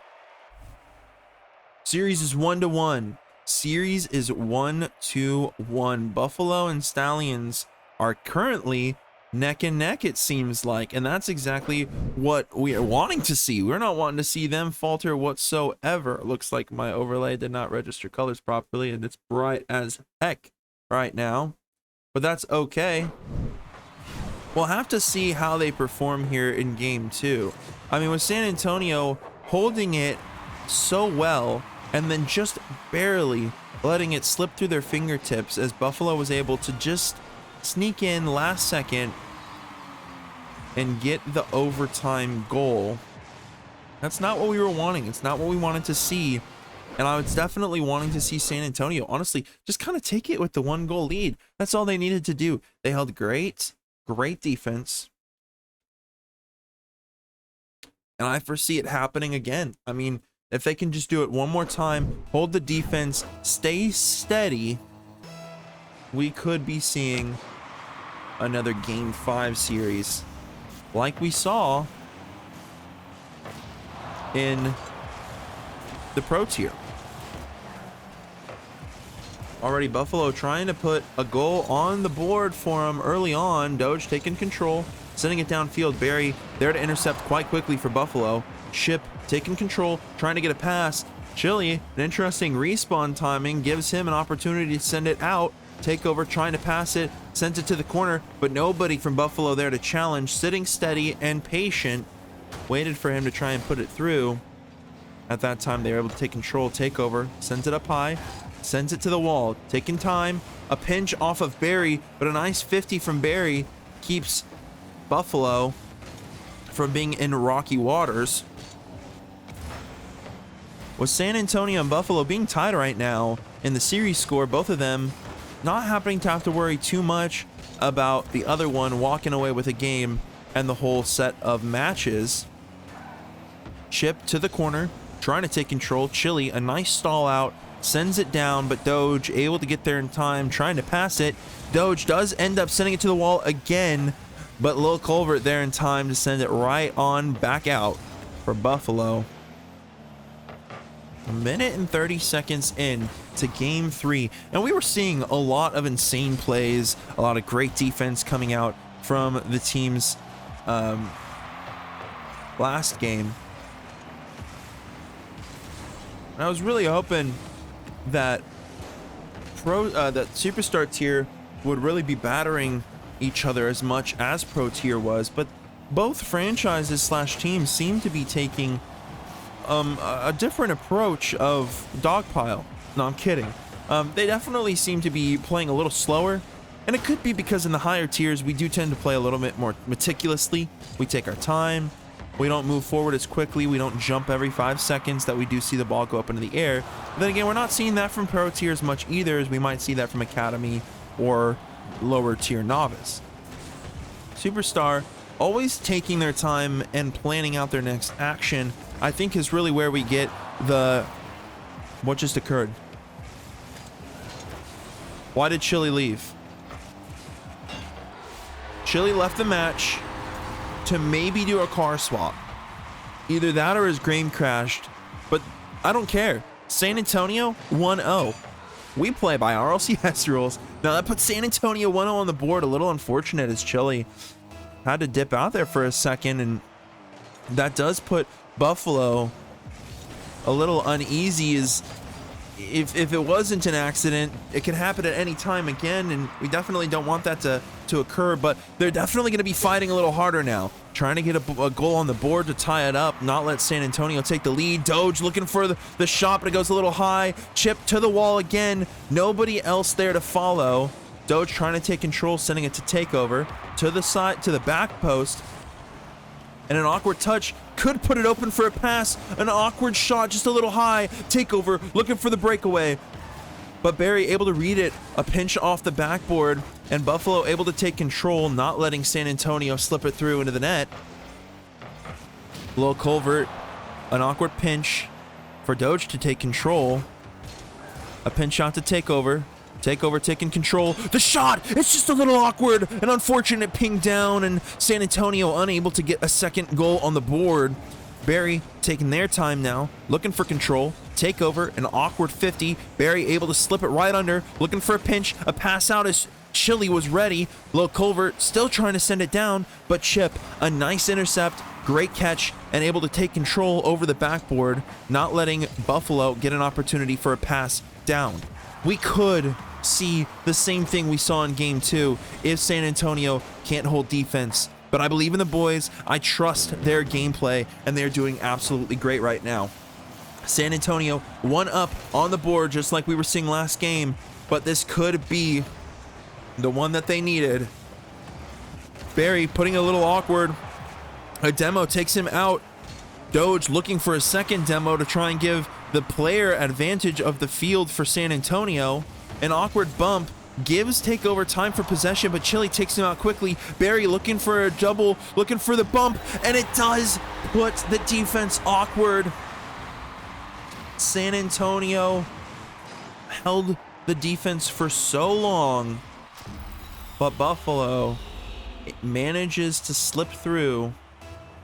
Series is 1-1. Series is 1-1. Buffalo and Stallions are currently neck and neck, it seems like, and that's exactly what we are wanting to see. We're not wanting to see them falter whatsoever. Looks like my overlay did not register colors properly, and it's bright as heck right now, but that's okay. We'll have to see how they perform here in game 2. I mean, with San Antonio holding it so well and then just barely letting it slip through their fingertips, as Buffalo was able to just sneak in last second and get the overtime goal. That's not what we were wanting. It's not what we wanted to see. And I was definitely wanting to see San Antonio, honestly, just kind of take it with the 1-goal lead. That's all they needed to do. They held great defense. And I foresee it happening again. I mean, if they can just do it one more time, hold the defense, stay steady, we could be seeing another Game 5 series like we saw in the Pro Tier. Already Buffalo trying to put a goal on the board for him early on. Doge taking control, sending it downfield. Barry there to intercept quite quickly for Buffalo. Ship taking control, trying to get a pass. Chili, an interesting respawn timing, gives him an opportunity to send it out. Takeover trying to pass it, sends it to the corner, but nobody from Buffalo there to challenge. Sitting steady and patient, waited for him to try and put it through. At that time, they were able to take control. Takeover sends it up high, sends it to the wall, taking time. A pinch off of Barry, but a nice 50 from Barry keeps Buffalo from being in rocky waters. With San Antonio and Buffalo being tied right now in the series score, both of them not happening to have to worry too much about the other one walking away with a game and the whole set of matches. Chip to the corner, trying to take control. Chili, a nice stall out, sends it down, but Doge able to get there in time, trying to pass it. Doge does end up sending it to the wall again, but Lil Culvert there in time to send it right on back out for Buffalo. A minute and 30 seconds in to game 3, and we were seeing a lot of insane plays, a lot of great defense coming out from the teams last game. And I was really hoping that that Superstar tier would really be battering each other as much as Pro tier was, but both franchises slash teams seem to be taking a different approach of dogpile. No, I'm kidding. They definitely seem to be playing a little slower, and it could be because in the higher tiers we do tend to play a little bit more meticulously. We take our time. We don't move forward as quickly. We don't jump every 5 seconds that we do see the ball go up into the air. But then again, we're not seeing that from Pro tier as much either as we might see that from Academy or lower tier Novice. Superstar always taking their time and planning out their next action, I think, is really where we get the what just occurred. Why did Chili leave? Chili left the match to maybe do a car swap. Either that or his game crashed, but I don't care. San Antonio 1-0. We play by RLCS rules. Now that puts San Antonio 1-0 on the board. A little unfortunate as Chili had to dip out there for a second, and that does put Buffalo a little uneasy. As if it wasn't an accident, it could happen at any time again, and we definitely don't want that to occur. But they're definitely going to be fighting a little harder now, trying to get a goal on the board to tie it up, not let San Antonio take the lead. Doge looking for the shot, but it goes a little high. Chip to the wall again. Nobody else there to follow. Doge trying to take control, sending it to Takeover to the side, to the back post. And an awkward touch could put it open for a pass. An awkward shot, just a little high. Takeover looking for the breakaway. But Barry able to read it. A pinch off the backboard. And Buffalo able to take control, not letting San Antonio slip it through into the net. Lil Culvert, an awkward pinch for Doge to take control. A pinch shot to Takeover. Takeover taking control. The shot! It's just a little awkward. An unfortunate ping down, and San Antonio unable to get a second goal on the board. Barry taking their time now, looking for control. Takeover, an awkward 50. Barry able to slip it right under, looking for a pinch. A pass out as Chili was ready. Low Culvert still trying to send it down, but Chip, a nice intercept. Great catch, and able to take control over the backboard, not letting Buffalo get an opportunity for a pass down. We could see the same thing we saw in game 2 if San Antonio can't hold defense. But I believe in the boys. I trust their gameplay, and they're doing absolutely great right now. San Antonio 1 up on the board, just like we were seeing last game, but this could be the one that they needed. Barry putting a little awkward. A demo takes him out. Doge looking for a second demo to try and give the player advantage of the field for San Antonio. An awkward bump gives Takeover time for possession, but Chili takes him out quickly. Barry looking for a double, looking for the bump, and it does put the defense awkward. San Antonio held the defense for so long, but Buffalo manages to slip through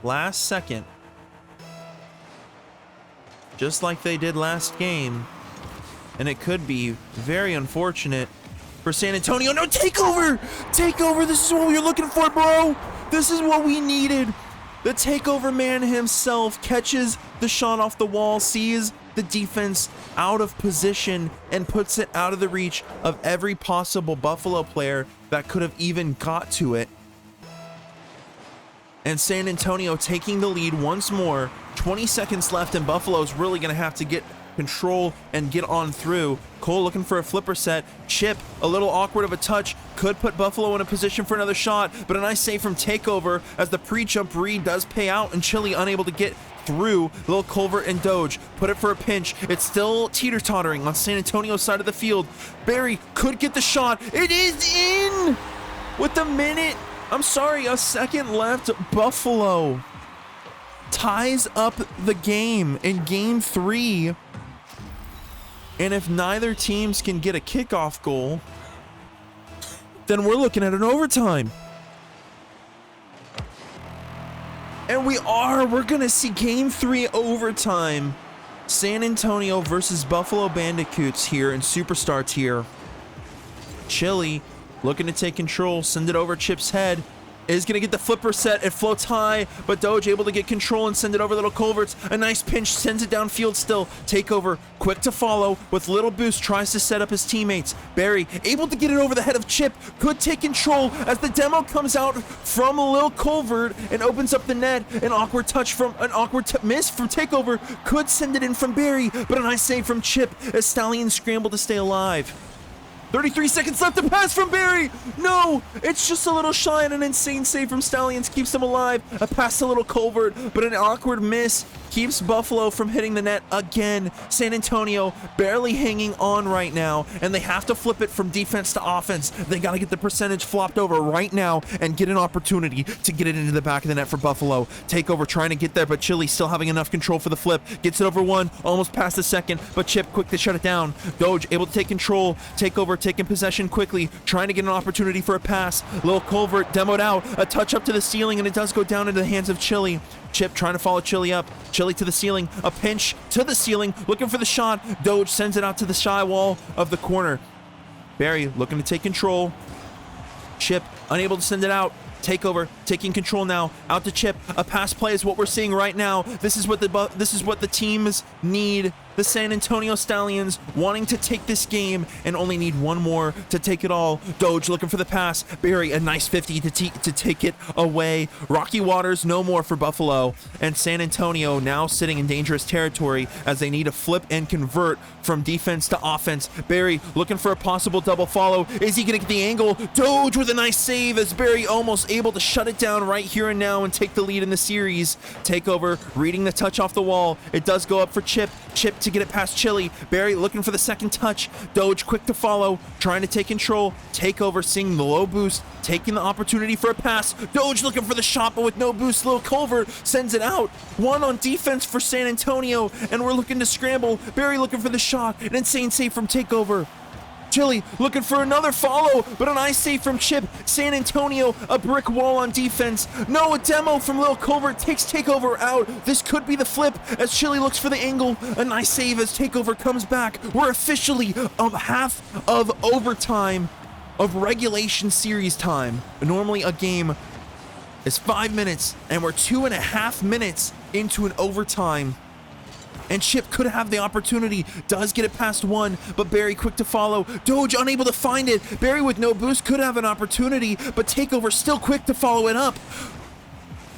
last second, just like they did last game, and it could be very unfortunate for San Antonio. No, Takeover! Takeover, this is what we were looking for, bro! This is what we needed! The Takeover man himself catches the shot off the wall, sees the defense out of position, and puts it out of the reach of every possible Buffalo player that could have even got to it. And San Antonio taking the lead once more. 20 seconds left, and Buffalo's really going to have to get control and get on through. Cole looking for a flipper set. Chip, a little awkward of a touch, could put Buffalo in a position for another shot, but a nice save from Takeover as the pre-jump read does pay out, and Chili unable to get through. Little Culvert and Doge put it for a pinch. It's still teeter-tottering on San Antonio's side of the field. Barry could get the shot. It is in! With a second left. Buffalo ties up the game in game 3. And if neither teams can get a kickoff goal, then we're looking at an overtime. And we're gonna see game 3 overtime. San Antonio versus Buffalo Bandicoots here in Superstar tier. Chili looking to take control, send it over Chip's head. Is going to get the flipper set. It floats high, but Doge able to get control and send it over Little Culverts. A nice pinch, sends it downfield still. Takeover, quick to follow with little boost, tries to set up his teammates. Barry able to get it over the head of Chip. Could take control as the demo comes out from Lil Culvert and opens up the net. An awkward miss from Takeover. Could send it in from Barry, but a nice save from Chip as Stallions scramble to stay alive. 33 seconds left to pass from Barry. No, it's just a little shy, and an insane save from Stallions keeps them alive. A pass to Little Culvert, but an awkward miss keeps Buffalo from hitting the net again. San Antonio barely hanging on right now, and they have to flip it from defense to offense. They got to get the percentage flopped over right now and get an opportunity to get it into the back of the net for Buffalo. Takeover trying to get there, but Chili still having enough control for the flip. Gets it over one, almost past the second, but Chip quick to shut it down. Doge able to take control. Takeover taking possession quickly, trying to get an opportunity for a pass. Little Culvert demoed out, a touch up to the ceiling, and it does go down into the hands of Chili. Chip trying to follow Chili up. Chili to the ceiling, a pinch to the ceiling, looking for the shot. Doge sends it out to the shy wall of the corner. Barry looking to take control. Chip unable to send it out. Takeover taking control now, out to Chip. A pass play is what we're seeing right now. This is what the teams need. The San Antonio Stallions wanting to take this game and only need one more to take it all. Doge looking for the pass. Barry a nice 50 to take it away. Rocky Waters no more for Buffalo, and San Antonio now sitting in dangerous territory as they need to flip and convert from defense to offense. Barry looking for a possible double follow. Is he gonna get the angle? Doge with a nice save as Barry almost able to shut it down right here and now and take the lead in the series. Takeover reading the touch off the wall. It does go up for Chip. Chip to get it past Chili. Barry looking for the second touch. Doge quick to follow, trying to take control. Takeover seeing the low boost, taking the opportunity for a pass. Doge looking for the shot, but with no boost, Lil Culver sends it out. One on defense for San Antonio, and we're looking to scramble. Barry looking for the shot, an insane save from Takeover. Chili looking for another follow, but a nice save from Chip. San Antonio, a brick wall on defense. No, a demo from Lil Culver takes Takeover out. This could be the flip as Chili looks for the angle. A nice save as Takeover comes back. We're officially half of overtime of regulation series time. Normally a game is 5 minutes, and we're 2.5 minutes into an overtime. And Chip could have the opportunity, does get it past one, but Barry quick to follow. Doge unable to find it. Barry with no boost could have an opportunity, but Takeover still quick to follow it up.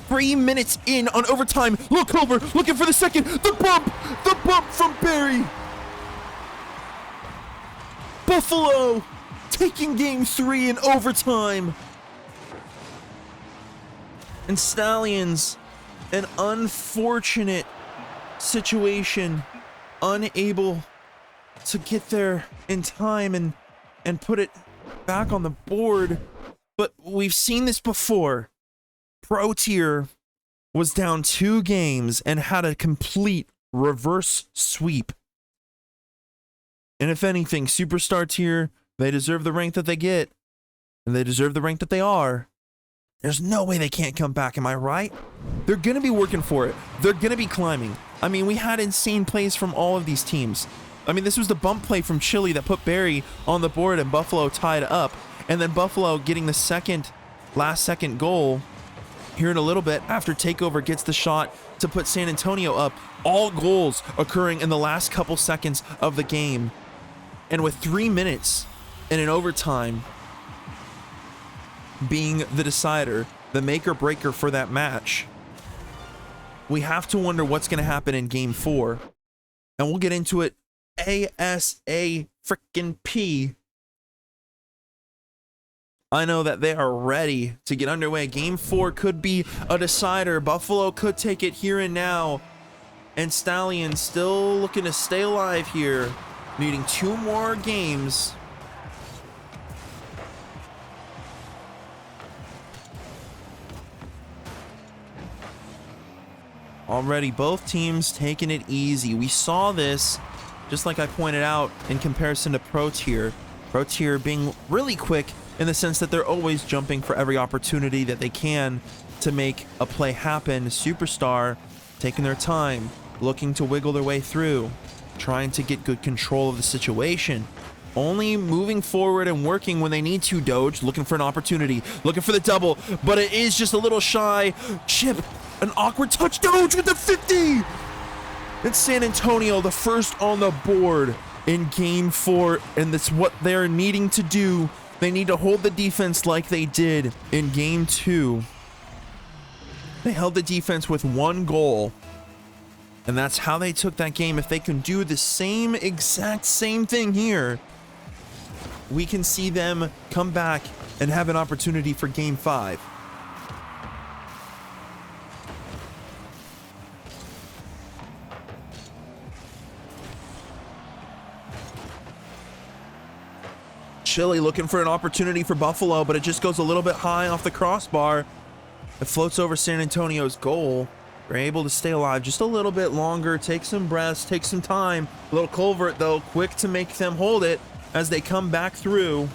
3 minutes in on overtime. Look over, looking for the second. The bump from Barry. Buffalo taking game 3 in overtime. And Stallions, an unfortunate situation, unable to get there in time and put it back on the board. But we've seen this before. Pro Tier was down 2 games and had a complete reverse sweep. And if anything, Superstar Tier, they deserve the rank that they get, and they deserve the rank that they are. There's no way they can't come back, am I right? They're going to be working for it. They're going to be climbing. I mean, we had insane plays from all of these teams. I mean, this was the bump play from Chili that put Barry on the board and Buffalo tied up. And then Buffalo getting the last second goal here in a little bit after Takeover gets the shot to put San Antonio up. All goals occurring in the last couple seconds of the game. And with 3 minutes in an overtime being the decider, the make or breaker for that match, we have to wonder what's going to happen in game 4. And we'll get into it ASA frickin' P. I know that they are ready to get underway. Game 4 could be a decider. Buffalo could take it here and now. And Stallions still looking to stay alive here, needing 2 more games. Already both teams taking it easy. We saw this, just like I pointed out, in comparison to Pro Tier. Pro Tier being really quick in the sense that they're always jumping for every opportunity that they can to make a play happen. Superstar taking their time, looking to wiggle their way through, trying to get good control of the situation. Only moving forward and working when they need to. Doge looking for an opportunity, looking for the double, but it is just a little shy. Chip, an awkward touch. Doge with the 50! And San Antonio, the first on the board in game 4, and that's what they're needing to do. They need to hold the defense like they did in game 2. They held the defense with 1 goal, and that's how they took that game. If they can do the exact same thing here, we can see them come back and have an opportunity for game 5. Chili looking for an opportunity for Buffalo, but it just goes a little bit high off the crossbar. It floats over San Antonio's goal. They're able to stay alive just a little bit longer, take some breaths, take some time. A little culvert, though, quick to make them hold it as they come back through.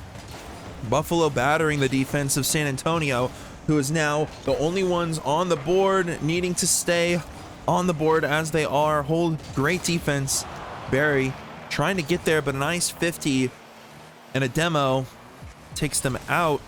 Buffalo battering the defense of San Antonio, who is now the only ones on the board, needing to stay on the board as they are. Hold great defense. Barry trying to get there, but a nice 50 and a demo takes them out.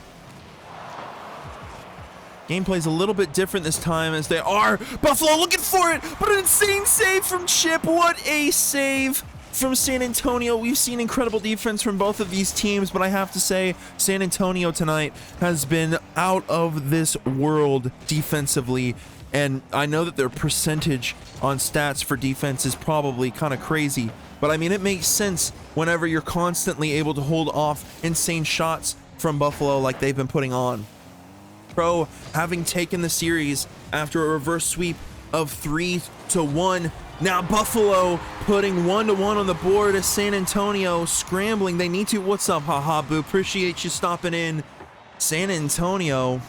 Gameplay's a little bit different this time as they are. Buffalo looking for it, but an insane save from Chip. What a save from San Antonio. We've seen incredible defense from both of these teams, but I have to say San Antonio tonight has been out of this world defensively. And I know that their percentage on stats for defense is probably kind of crazy, but I mean, it makes sense whenever you're constantly able to hold off insane shots from Buffalo like they've been putting on. Pro having taken the series after a reverse sweep of 3-1. Now Buffalo putting 1-1 on the board as San Antonio scrambling. They need to. What's up, haha boo? Appreciate you stopping in. San Antonio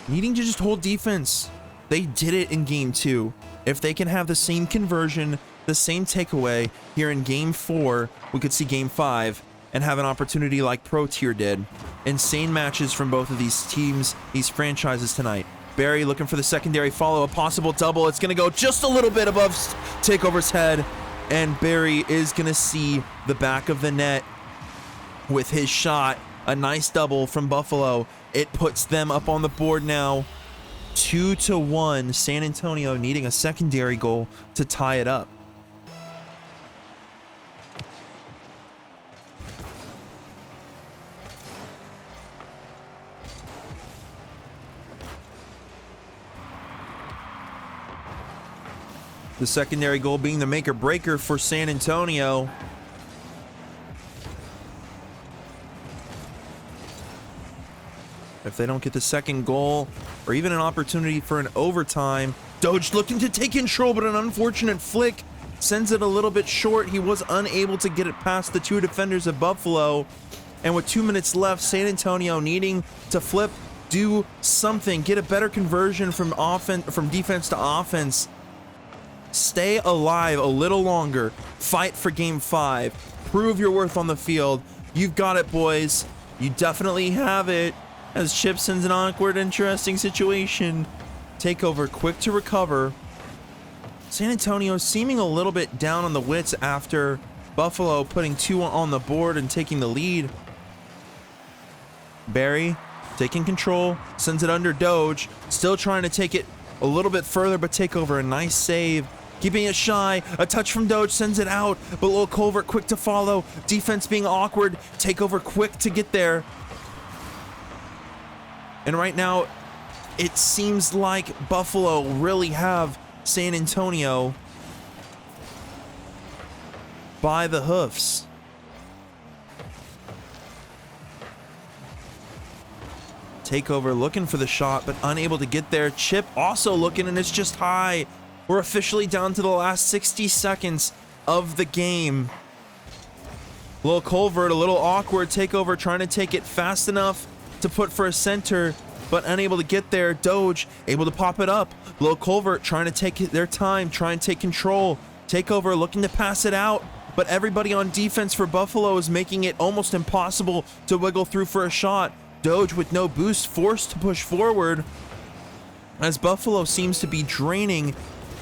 needing to just hold defense. They did it in game 2. If they can have the same conversion, the same takeaway here in game 4, we could see game 5 and have an opportunity like Pro Tier did. Insane matches from both of these teams, these franchises tonight. Barry looking for the secondary follow, a possible double. It's gonna go just a little bit above Takeover's head, and Barry is gonna see the back of the net with his shot. A nice double from Buffalo. It puts them up on the board now, 2-1. San Antonio needing a secondary goal to tie it up. The secondary goal being the make or breaker for San Antonio. If they don't get the second goal or even an opportunity for an overtime, Doge looking to take control, but an unfortunate flick sends it a little bit short. He was unable to get it past the 2 defenders of Buffalo. And with 2 minutes left, San Antonio needing to flip, do something, get a better conversion from defense to offense. Stay alive a little longer. Fight for game 5. Prove your worth on the field. You've got it, boys. You definitely have it. As Chip sends an awkward, interesting situation. Takeover quick to recover. San Antonio seeming a little bit down on the wits after Buffalo putting 2 on the board and taking the lead. Barry taking control, sends it under Doge. Still trying to take it a little bit further, but Takeover, a nice save. Keeping it shy, a touch from Doge sends it out, but Lil Culvert quick to follow. Defense being awkward, Takeover quick to get there. And right now, it seems like Buffalo really have San Antonio by the hoofs. Takeover looking for the shot, but unable to get there. Chip also looking, and it's just high. We're officially down to the last 60 seconds of the game. Lil Culvert, a little awkward. Takeover trying to take it fast enough to put for a center, but unable to get there. Doge able to pop it up. Lil Culvert trying to take their time, trying to take control. Takeover looking to pass it out, but everybody on defense for Buffalo is making it almost impossible to wiggle through for a shot. Doge with no boost, forced to push forward as Buffalo seems to be draining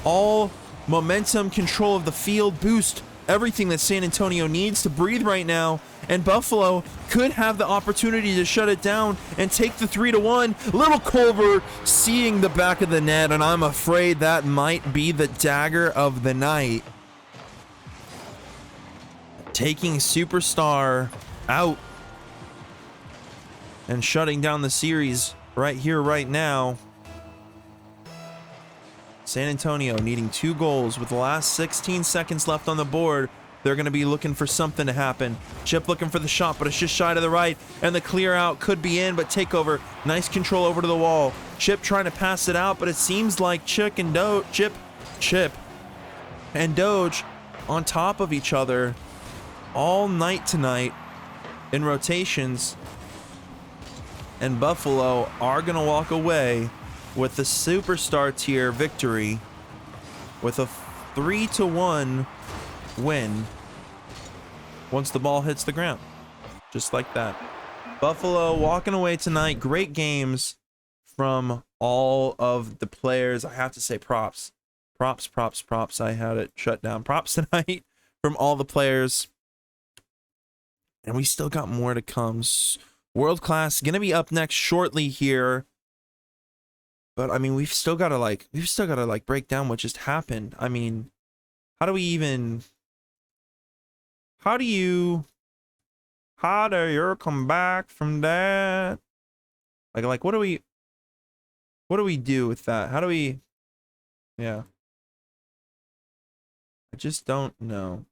all momentum, control of the field, boost, everything that San Antonio needs to breathe right now. And Buffalo could have the opportunity to shut it down and take the 3-1. Little Culver seeing the back of the net, and I'm afraid that might be the dagger of the night. Taking Superstar out and shutting down the series right here, right now. San Antonio needing 2 goals with the last 16 seconds left on the board. They're going to be looking for something to happen. Chip looking for the shot, but it's just shy to the right, and the clear out could be in, but Takeover, nice control over to the wall. Chip trying to pass it out, but it seems like Chip and Doge on top of each other all night tonight in rotations. And Buffalo are going to walk away with the Superstar tier victory with a 3-1 win once the ball hits the ground. Just like that. Buffalo walking away tonight. Great games from all of the players. I have to say props. Props. I had it shut down. Props tonight from all the players. And we still got more to come. World Class going to be up next shortly here. But I mean, we've still got to break down what just happened. I mean, how do you come back from that? Like what do we do with that? How do we, yeah. I just don't know.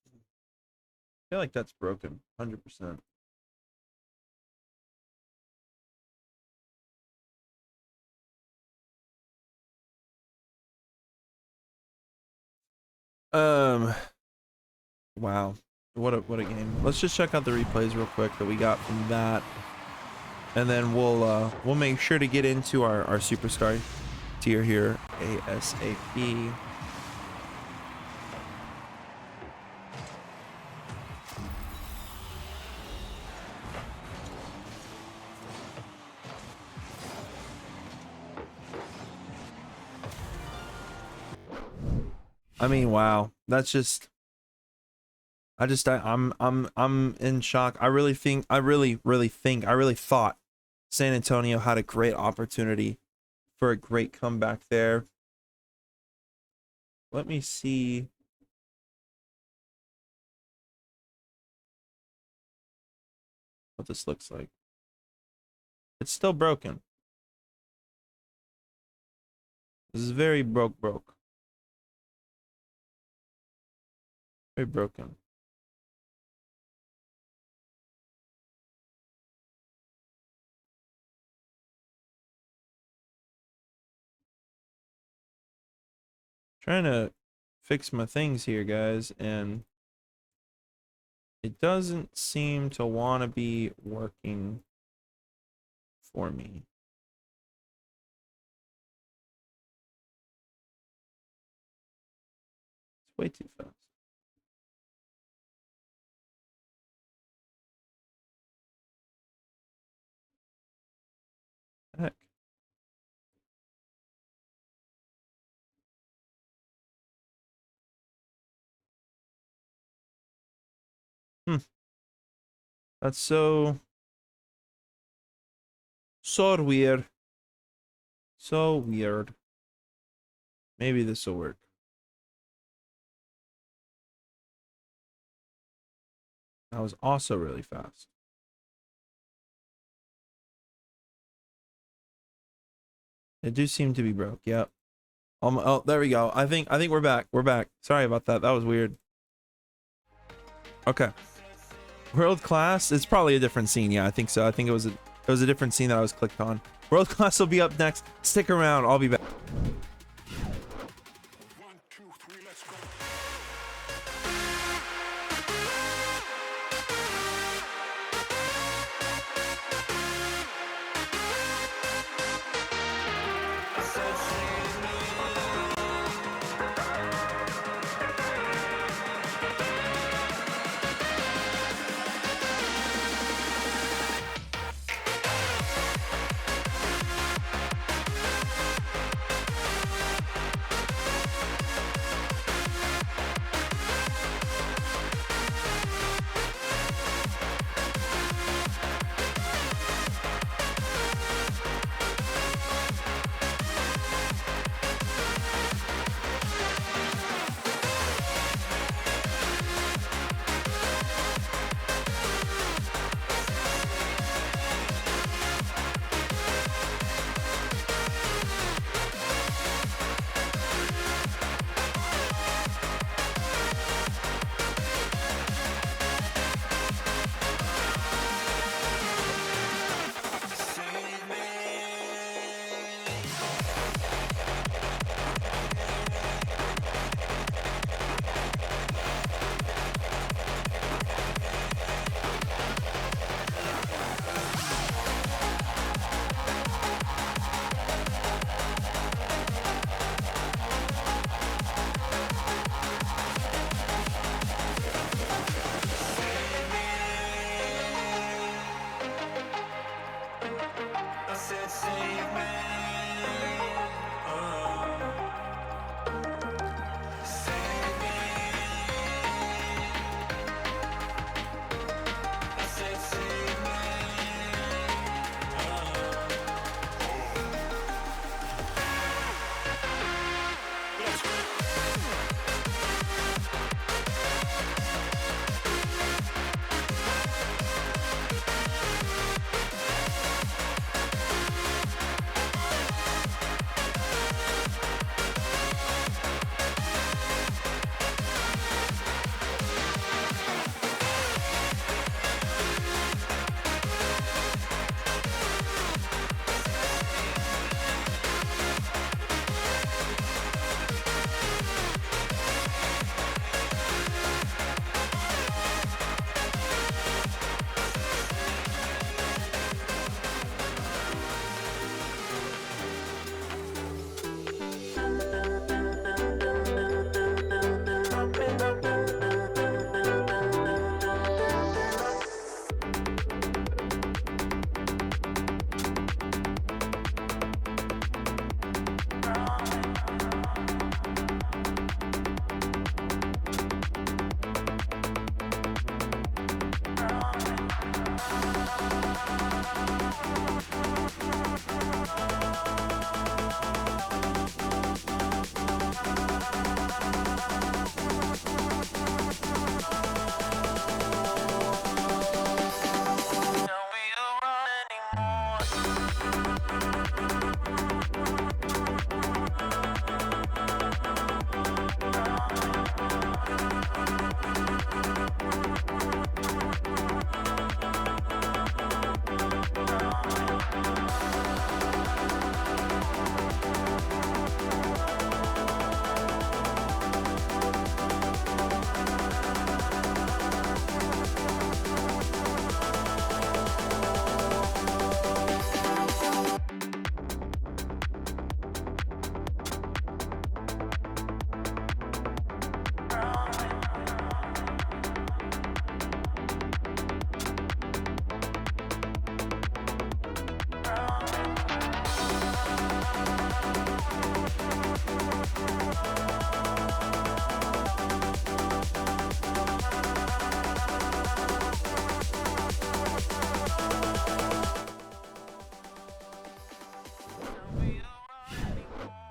I feel like that's broken 100%. Wow. What a game. Let's just check out the replays real quick that we got from that. And then we'll make sure to get into our superstar tier here ASAP. I mean, wow. That's just I'm in shock. I really thought San Antonio had a great opportunity for a great comeback there. Let me see. What this looks like. It's still broken. This is very broke. Very broken. Trying to fix my things here, guys, and it doesn't seem to want to be working for me. It's way too fast. Heck. That's so weird. So weird. Maybe this will work. That was also really fast. It do seem to be broke. Yep. Oh, there we go. I think we're back. We're back. Sorry about that. That was weird. Okay. World class. It's probably a different scene. Yeah, I think so. I think it was a different scene that I was clicked on. World class will be up next. Stick around. I'll be back.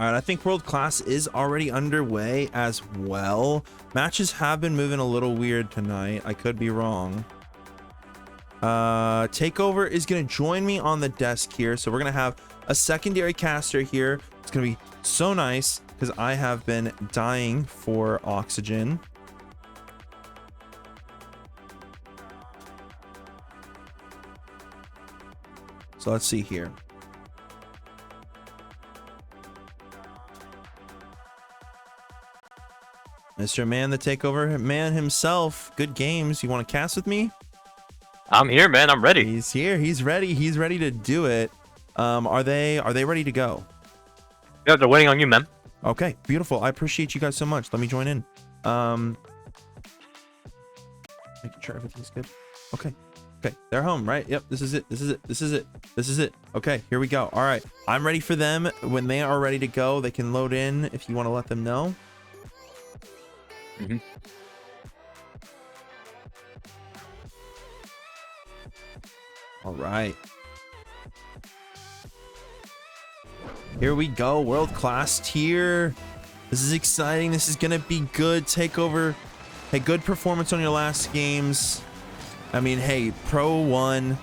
All right, I think World Class is already underway as well. Matches have been moving a little weird tonight. I could be wrong. Takeover is going to join me on the desk here. So we're going to have a secondary caster here. It's going to be so nice because I have been dying for oxygen. So let's see here. Mr. Man, the Takeover man himself. Good games. You want to cast with me? I'm here, man. I'm ready. He's here. He's ready. He's ready to do it. Are they ready to go? Yeah, they're waiting on you, man. Okay, beautiful. I appreciate you guys so much. Let me join in. Making sure everything's good. Okay. Okay, they're home, right? Yep, this is it. This is it. This is it. This is it. Okay, here we go. All right, I'm ready for them. When they are ready to go, they can load in if you want to let them know. Mm-hmm. All right. Here we go. World class tier. This is exciting. This is going to be good. Takeover. Hey, good performance on your last games. I mean, hey, Pro 1.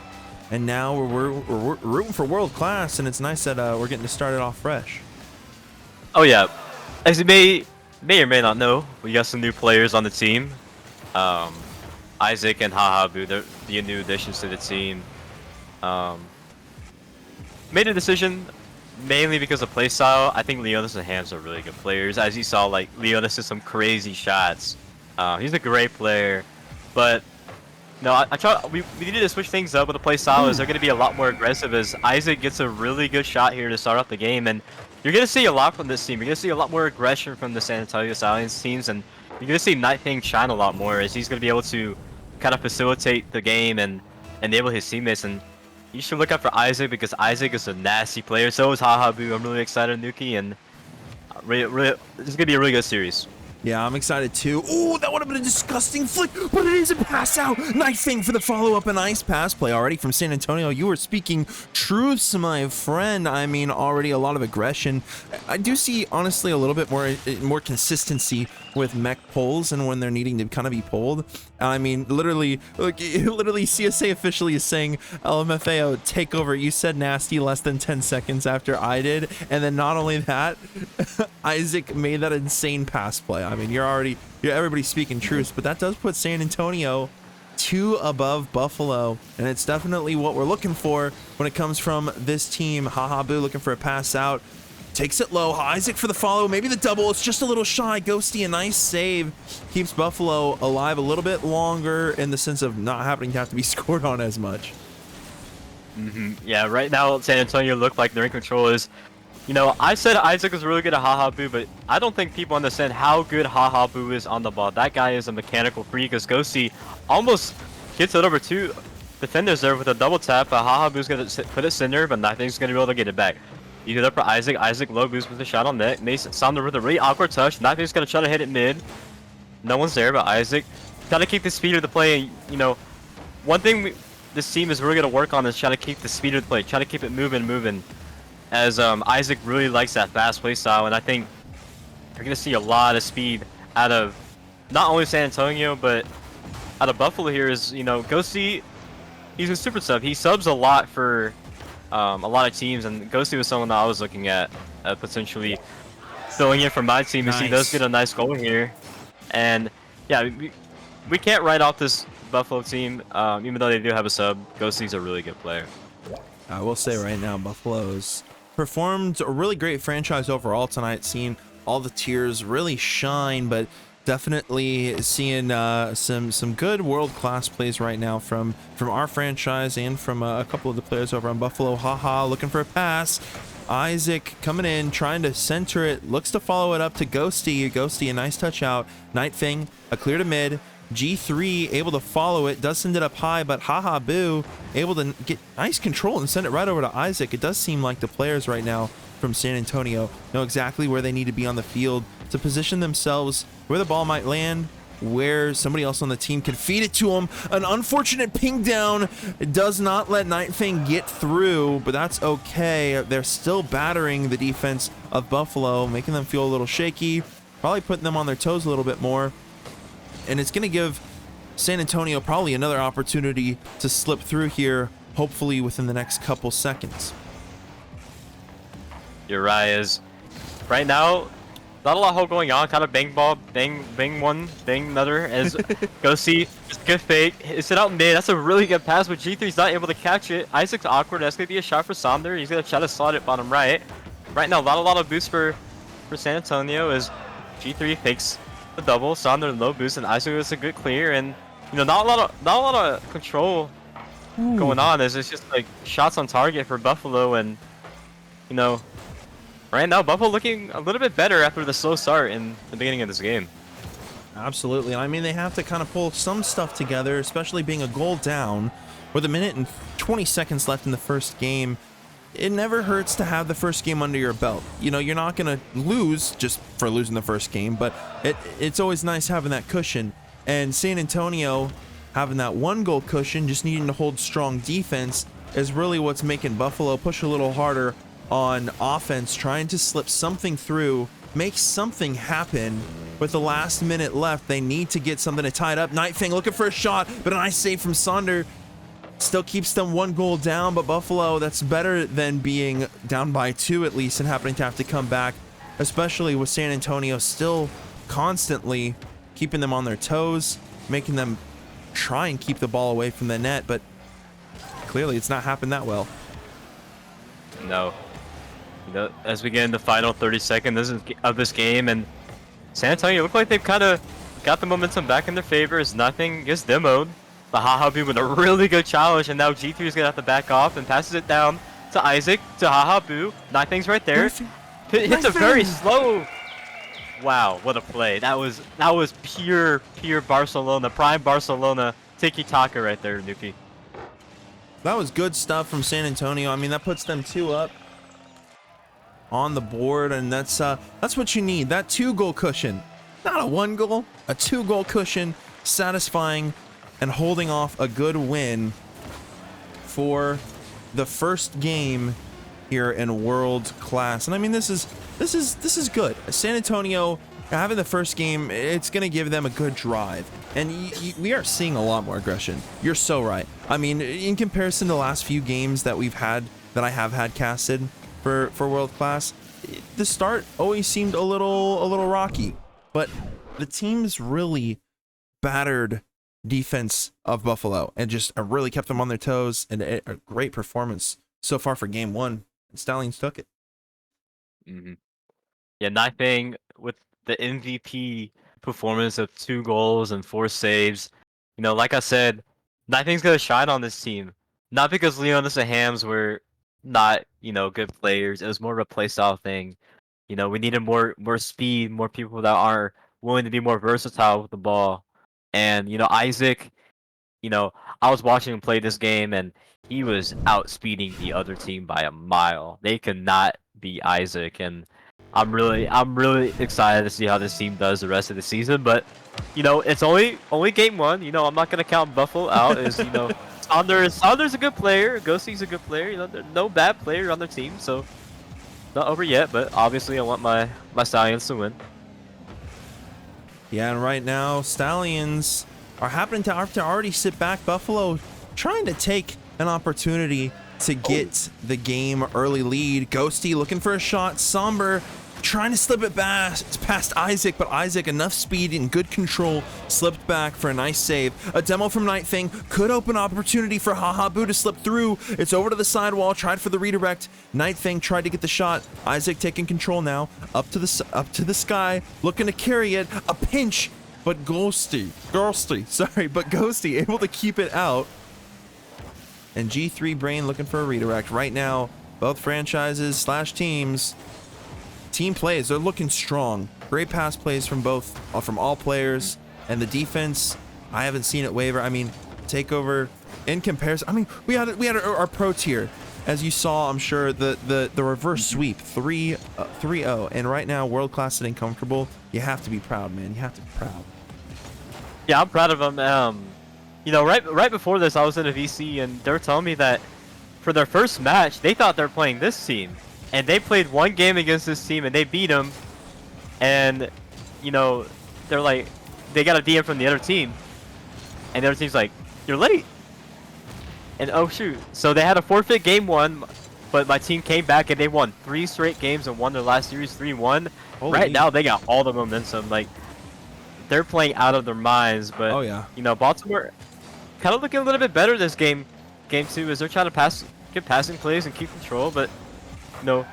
And now we're rooting for world class. And it's nice that we're getting to start it off fresh. Oh, yeah. As you may or may not know, we got some new players on the team. Isaac and Hahabu, they're the new additions to the team. Made a decision mainly because of playstyle. I think Leonis and Hams are really good players. As you saw, like, Leonis did some crazy shots. He's a great player. But, no, we needed to switch things up with the playstyle. They're going to be a lot more aggressive as Isaac gets a really good shot here to start off the game. And you're going to see a lot from this team. You're going to see a lot more aggression from the San Antonio Stallions teams. And you're going to see NuKEy shine a lot more as he's going to be able to kind of facilitate the game and enable his teammates. And you should look out for Isaac because Isaac is a nasty player. So is Hahabu. I'm really excited, NuKEy, and really, this is gonna be a really good series. Yeah, I'm excited too. Oh, that would have been a disgusting flick, but it is a pass out. Nice thing for the follow-up, a nice pass play already from San Antonio. You were speaking truths, my friend. I mean, already a lot of aggression. I do see, honestly, a little bit more consistency with mech pulls and when they're needing to kind of be pulled. I mean, literally CSA officially is saying, LMFAO, take over. You said nasty less than 10 seconds after I did. And then not only that, Isaac made that insane pass play. I mean, you're everybody speaking truths, but that does put San Antonio 2 above Buffalo, and it's definitely what we're looking for when it comes from this team. Hahabu looking for a pass out, takes it low. Isaac for the follow, maybe the double. It's just a little shy. Ghosty, a nice save, keeps Buffalo alive a little bit longer in the sense of not having to have to be scored on as much. Yeah, right now San Antonio look like they're in control. You know, I said Isaac is really good at Hahabu, but I don't think people understand how good Hahabu is on the ball. That guy is a mechanical freak, as Ghosty almost gets it over 2 defenders there with a double tap, but Hahabu's going to put it center, but nothing's going to be able to get it back. You do that for Isaac. Isaac low boost with a shot on net. Mason Sander with a really awkward touch. Nothing's going to try to hit it mid. No one's there, but Isaac got to keep the speed of the play. And, you know, one thing this team is really going to work on is trying to keep the speed of the play, try to keep it moving. As Isaac really likes that fast play style, and I think you're going to see a lot of speed out of not only San Antonio, but out of Buffalo here is, you know, Ghosty, he's a super sub. He subs a lot for a lot of teams, and Ghosty was someone that I was looking at potentially filling in for my team, as he does get a nice goal here. And yeah, we can't write off this Buffalo team, even though they do have a sub. Ghosty's a really good player. I will say right now, Buffalo's performed a really great franchise overall tonight, seeing all the tiers really shine, but definitely seeing some good world-class plays right now from our franchise and from a couple of the players over on Buffalo. Haha looking for a pass. Isaac coming in, trying to center it, looks to follow it up to Ghosty. Ghosty, a nice touch out. Night Thing, a clear to mid. G3 able to follow it, does send it up high, but Hahabu able to get nice control and send it right over to Isaac. It does seem like the players right now from San Antonio know exactly where they need to be on the field to position themselves where the ball might land where somebody else on the team can feed it to him. An unfortunate ping down. It does not let NuKEy get through, but that's okay. They're still battering the defense of Buffalo, making them feel a little shaky, probably putting them on their toes a little bit more. And it's going to give San Antonio probably another opportunity to slip through here, hopefully within the next couple seconds. You're right, is right now, not a lot of going on, kind of bang ball, bang one, bang another, as NuKEy, just good fake, hits it out mid, that's a really good pass, but G3's not able to catch it. Isaac's awkward, that's going to be a shot for Sonder, he's going to try to slot it bottom right. Right now, not a lot of boost for San Antonio, as G3 fakes the double, Sonder low boost, and Isaac is a good clear, and you know, not a lot of control going on, as it's just like shots on target for Buffalo, and you know, right now, Buffalo looking a little bit better after the slow start in the beginning of this game. Absolutely. I mean, they have to kind of pull some stuff together, especially being a goal down with 1 minute and 20 seconds left in the first game. It never hurts to have the first game under your belt. You know, you're not going to lose just for losing the first game, but it's always nice having that cushion. And San Antonio having that 1-goal cushion, just needing to hold strong defense, is really what's making Buffalo push a little harder on offense, trying to slip something through, make something happen. With the last minute left, they need to get something to tie it up. NuKEy looking for a shot, but a nice save from Sonder. Still keeps them 1 goal down, but Buffalo, that's better than being down by 2 at least and happening to have to come back, especially with San Antonio still constantly keeping them on their toes, making them try and keep the ball away from the net, but clearly it's not happened that well. No. You know, as we get in the final 30 seconds of this game, and San Antonio look like they've kind of got the momentum back in their favor as NuKEy gets demoed. The HaHaBoo with a really good challenge, and now G3 is going to have to back off and passes it down to Isaac, to HaHaBoo. NuKEy's right there. Hits a very slow. Wow, what a play. That was pure Barcelona, prime Barcelona tiki-taka right there, NuKEy. That was good stuff from San Antonio. I mean, that puts them 2 up on the board, and that's what you need. That 2-goal cushion, not a 1 goal, a 2-goal cushion, satisfying and holding off a good win for the first game here in world class. And I mean, this is good. San Antonio having the first game, it's going to give them a good drive, and we are seeing a lot more aggression. You're so right. I mean, in comparison to the last few games that we've had, that I have had casted for world class, the start always seemed a little rocky, but the team's really battered defense of Buffalo and just really kept them on their toes, and a great performance so far for game 1. And Stallions took it. Yeah, NuKEy with the MVP performance of 2 goals and 4 saves. You know, like I said, NuKEy's gonna shine on this team. Not because Leonis and Hams were not, you know, good players. It was more of a playstyle thing. You know, we needed more speed, more people that are willing to be more versatile with the ball. And, you know, Isaac, you know, I was watching him play this game, and he was outspeeding the other team by a mile. They could not beat Isaac, and I'm really excited to see how this team does the rest of the season. But, you know, it's only game 1. You know, I'm not gonna count Buffalo out. As you know, Sonder's a good player. Ghostie's a good player. You know, there's no bad player on their team, so not over yet. But obviously, I want my Stallions to win. Yeah, and right now, Stallions are happening to already sit back. Buffalo trying to take an opportunity to get the game early lead. Ghosty looking for a shot. Somber trying to slip it past Isaac, but Isaac, enough speed and good control, slipped back for a nice save. A demo from NuKEy could open opportunity for HaHaBoo to slip through. It's over to the sidewall, tried for the redirect. NuKEy tried to get the shot. Isaac taking control now, up to the sky, looking to carry it. A pinch, but Ghosty able to keep it out. And G3 Brain looking for a redirect. Right now, both franchises / teams, team plays, they're looking strong. Great pass plays from all players, and the defense, I haven't seen it waver. I mean, takeover in comparison. I mean, we had our pro tier, as you saw. I'm sure the reverse sweep 3-0, and right now world class sitting comfortable. You have to be proud, man. You have to be proud. Yeah, I'm proud of them. You know, right before this, I was in a VC, and they were telling me that for their first match, they thought they were playing this team, and they played one game against this team, and they beat them. And you know, they're like, they got a DM from the other team, and the other team's like, "You're late." And oh shoot, so they had a forfeit game one, but my team came back and they won 3 straight games and won their last series 3-1. Right now, they got all the momentum. Like, they're playing out of their minds. But Oh yeah. you know, Baltimore kind of looking a little bit better this game 2, as they're trying to get passing plays and keep control. But you know,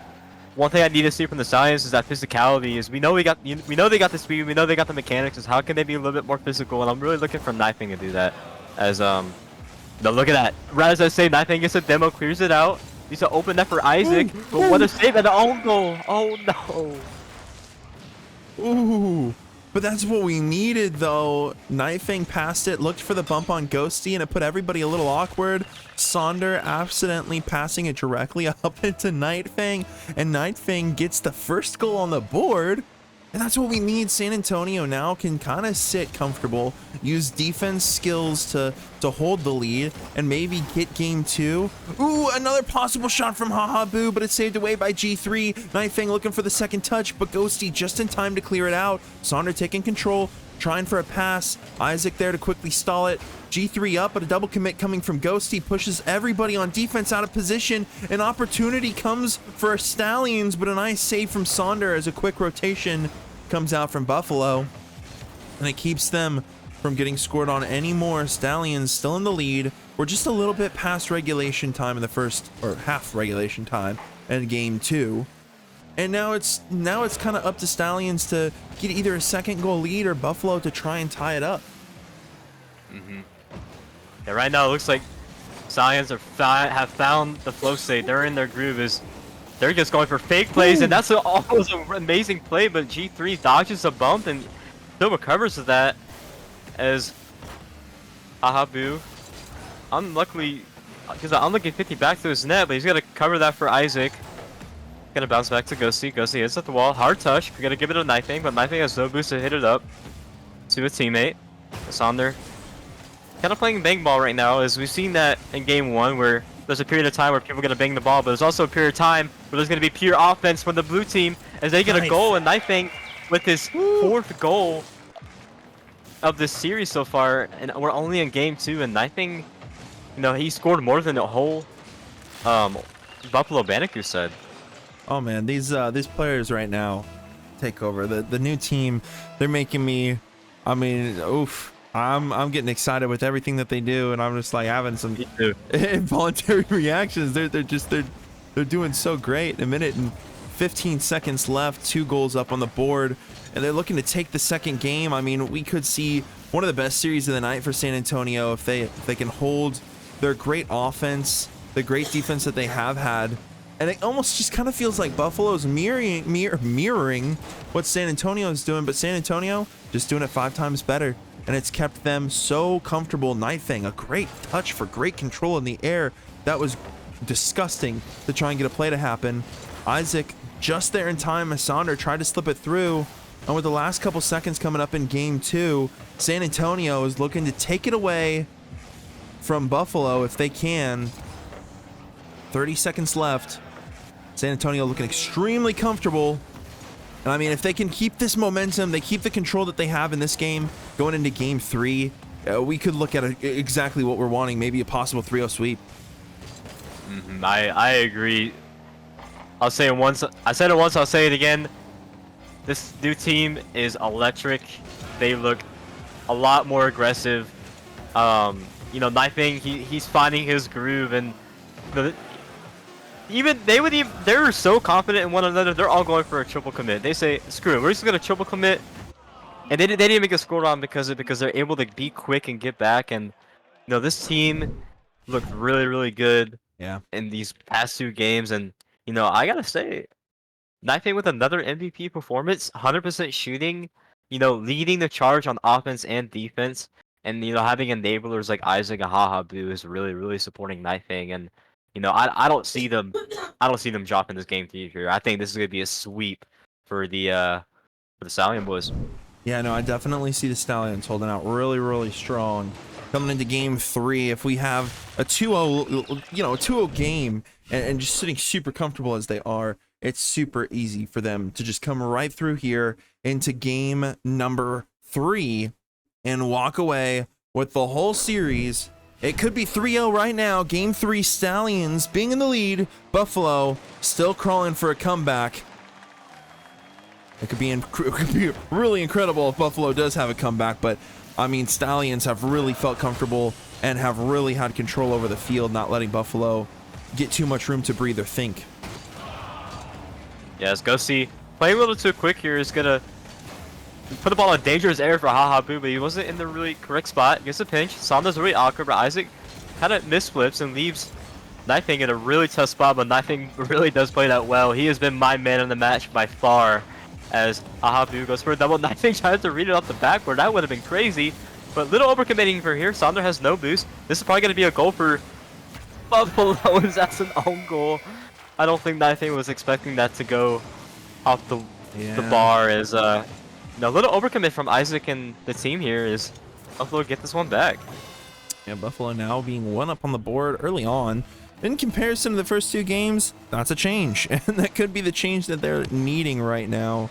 one thing I need to see from the Science is that physicality. Is we know they got the speed, we know they got the mechanics. Is how can they be a little bit more physical? And I'm really looking for NuKEy to do that. As no, look at that. Right as I say, NuKEy gets a demo, clears it out. Needs to open that for Isaac. But what a save at the own goal! Oh no! Ooh. But that's what we needed, though. NuKEy passed it, looked for the bump on Ghosty, and it put everybody a little awkward. Sonder accidentally passing it directly up into NuKEy, and NuKEy gets the first goal on the board. And that's what we need. San Antonio now can kind of sit comfortable, use defense skills to hold the lead, and maybe get game 2. Ooh, another possible shot from HaHaBoo, but it's saved away by G3. NuKEy looking for the second touch, but Ghosty just in time to clear it out. Sonder taking control, trying for a pass. Isaac there to quickly stall it. G3 up, but a double commit coming from Ghosty pushes everybody on defense out of position. An opportunity comes for Stallions, but a nice save from Sonder as a quick rotation comes out from Buffalo, and it keeps them from getting scored on anymore. Stallions still in the lead. We're just a little bit past regulation time in the first, or half regulation time in game 2. And now it's kind of up to Stallions to get either a second goal lead or Buffalo to try and tie it up. Yeah, right now it looks like Science have found the flow state. They're in their groove. They're just going for fake plays, and that's always an amazing play, but G3 dodges a bump and still recovers to that, as HaHaBoo unluckily, because I'm looking 50 back to his net, but he's gonna cover that for Isaac. Gonna bounce back to Ghosty. Ghosty hits at the wall. Hard touch. We're gonna give it to NuKEy, but NuKEy has no boost to hit it up to a teammate. Sonder kind of playing bang ball right now, as we've seen that in game 1, where there's a period of time where people are gonna bang the ball, but there's also a period of time where there's gonna be pure offense from the blue team as they get a goal. And NuKEy with his 4th goal of this series so far, and we're only in game 2, and NuKEy, you know, he scored more than the whole Buffalo Bandicoot said. Oh man, these players right now take over. The new team, they're making me, I mean, oof. I'm getting excited with everything that they do, and I'm just like having some involuntary reactions. They're doing so great. A minute and 15 seconds left, 2 goals up on the board, and they're looking to take the second game. I mean, we could see one of the best series of the night for San Antonio if they can hold their great offense, the great defense that they have had. And it almost just kind of feels like Buffalo's mirroring what San Antonio is doing, but San Antonio just doing it 5 times better. And it's kept them so comfortable. NuKEy, a great touch for great control in the air. That was disgusting to try and get a play to happen. Isaac just there in time as Sonder tried to slip it through. And with the last couple seconds coming up in game 2, San Antonio is looking to take it away from Buffalo if they can. 30 seconds left. San Antonio looking extremely comfortable. And I mean, if they can keep this momentum, they keep the control that they have in this game going into game 3, we could look at exactly what we're wanting, maybe a possible 3-0 sweep. I agree. I'll say it once. I said it once, I'll say it again. This new team is electric. They look a lot more aggressive. You know, NuKEy, he's finding his groove, and they're so confident in one another. They're all going for a triple commit. They say, screw it, we're just gonna triple commit, and they didn't make a score on because they're able to be quick and get back. And you know, this team looked really good in these past 2 games. And you know, I gotta say, NuKEy with another MVP performance, 100% shooting, you know, leading the charge on offense and defense, and you know, having enablers like Isaac and HaHaBoo is really supporting NuKEy. And you know, I don't see them dropping this game to you here. I think this is gonna be a sweep for the Stallion boys. Yeah, no, I definitely see the Stallions holding out really, really strong. Coming into game 3, if we have a 2-0, you know, a 2-0 game and just sitting super comfortable as they are, it's super easy for them to just come right through here into game number 3 and walk away with the whole series. It could be 3-0 right now. Game 3, Stallions being in the lead. Buffalo still crawling for a comeback. It could be really incredible if Buffalo does have a comeback, but I mean, Stallions have really felt comfortable and have really had control over the field, not letting Buffalo get too much room to breathe or think. Yeah, as Ghosty playing a little too quick here is gonna put the ball in dangerous area for HaHaBu, but he wasn't in the really correct spot. Gets a pinch. Sanda's really awkward, but Isaac kind of misflips and leaves NuKEy in a really tough spot, but NuKEy really does play that well. He has been my man in the match by far. As HaHaBu goes for a double. NuKEy tries to read it off the backboard. That would have been crazy. But little overcommitting for here. Sander has no boost. This is probably going to be a goal for Buffalo. That's an own goal. I don't think NuKEy was expecting that to go off the bar. As a little overcommit from Isaac and the team here is Buffalo get this one back. Yeah, Buffalo now being 1 up on the board early on. In comparison to the first 2 games, that's a change. And that could be the change that they're needing right now.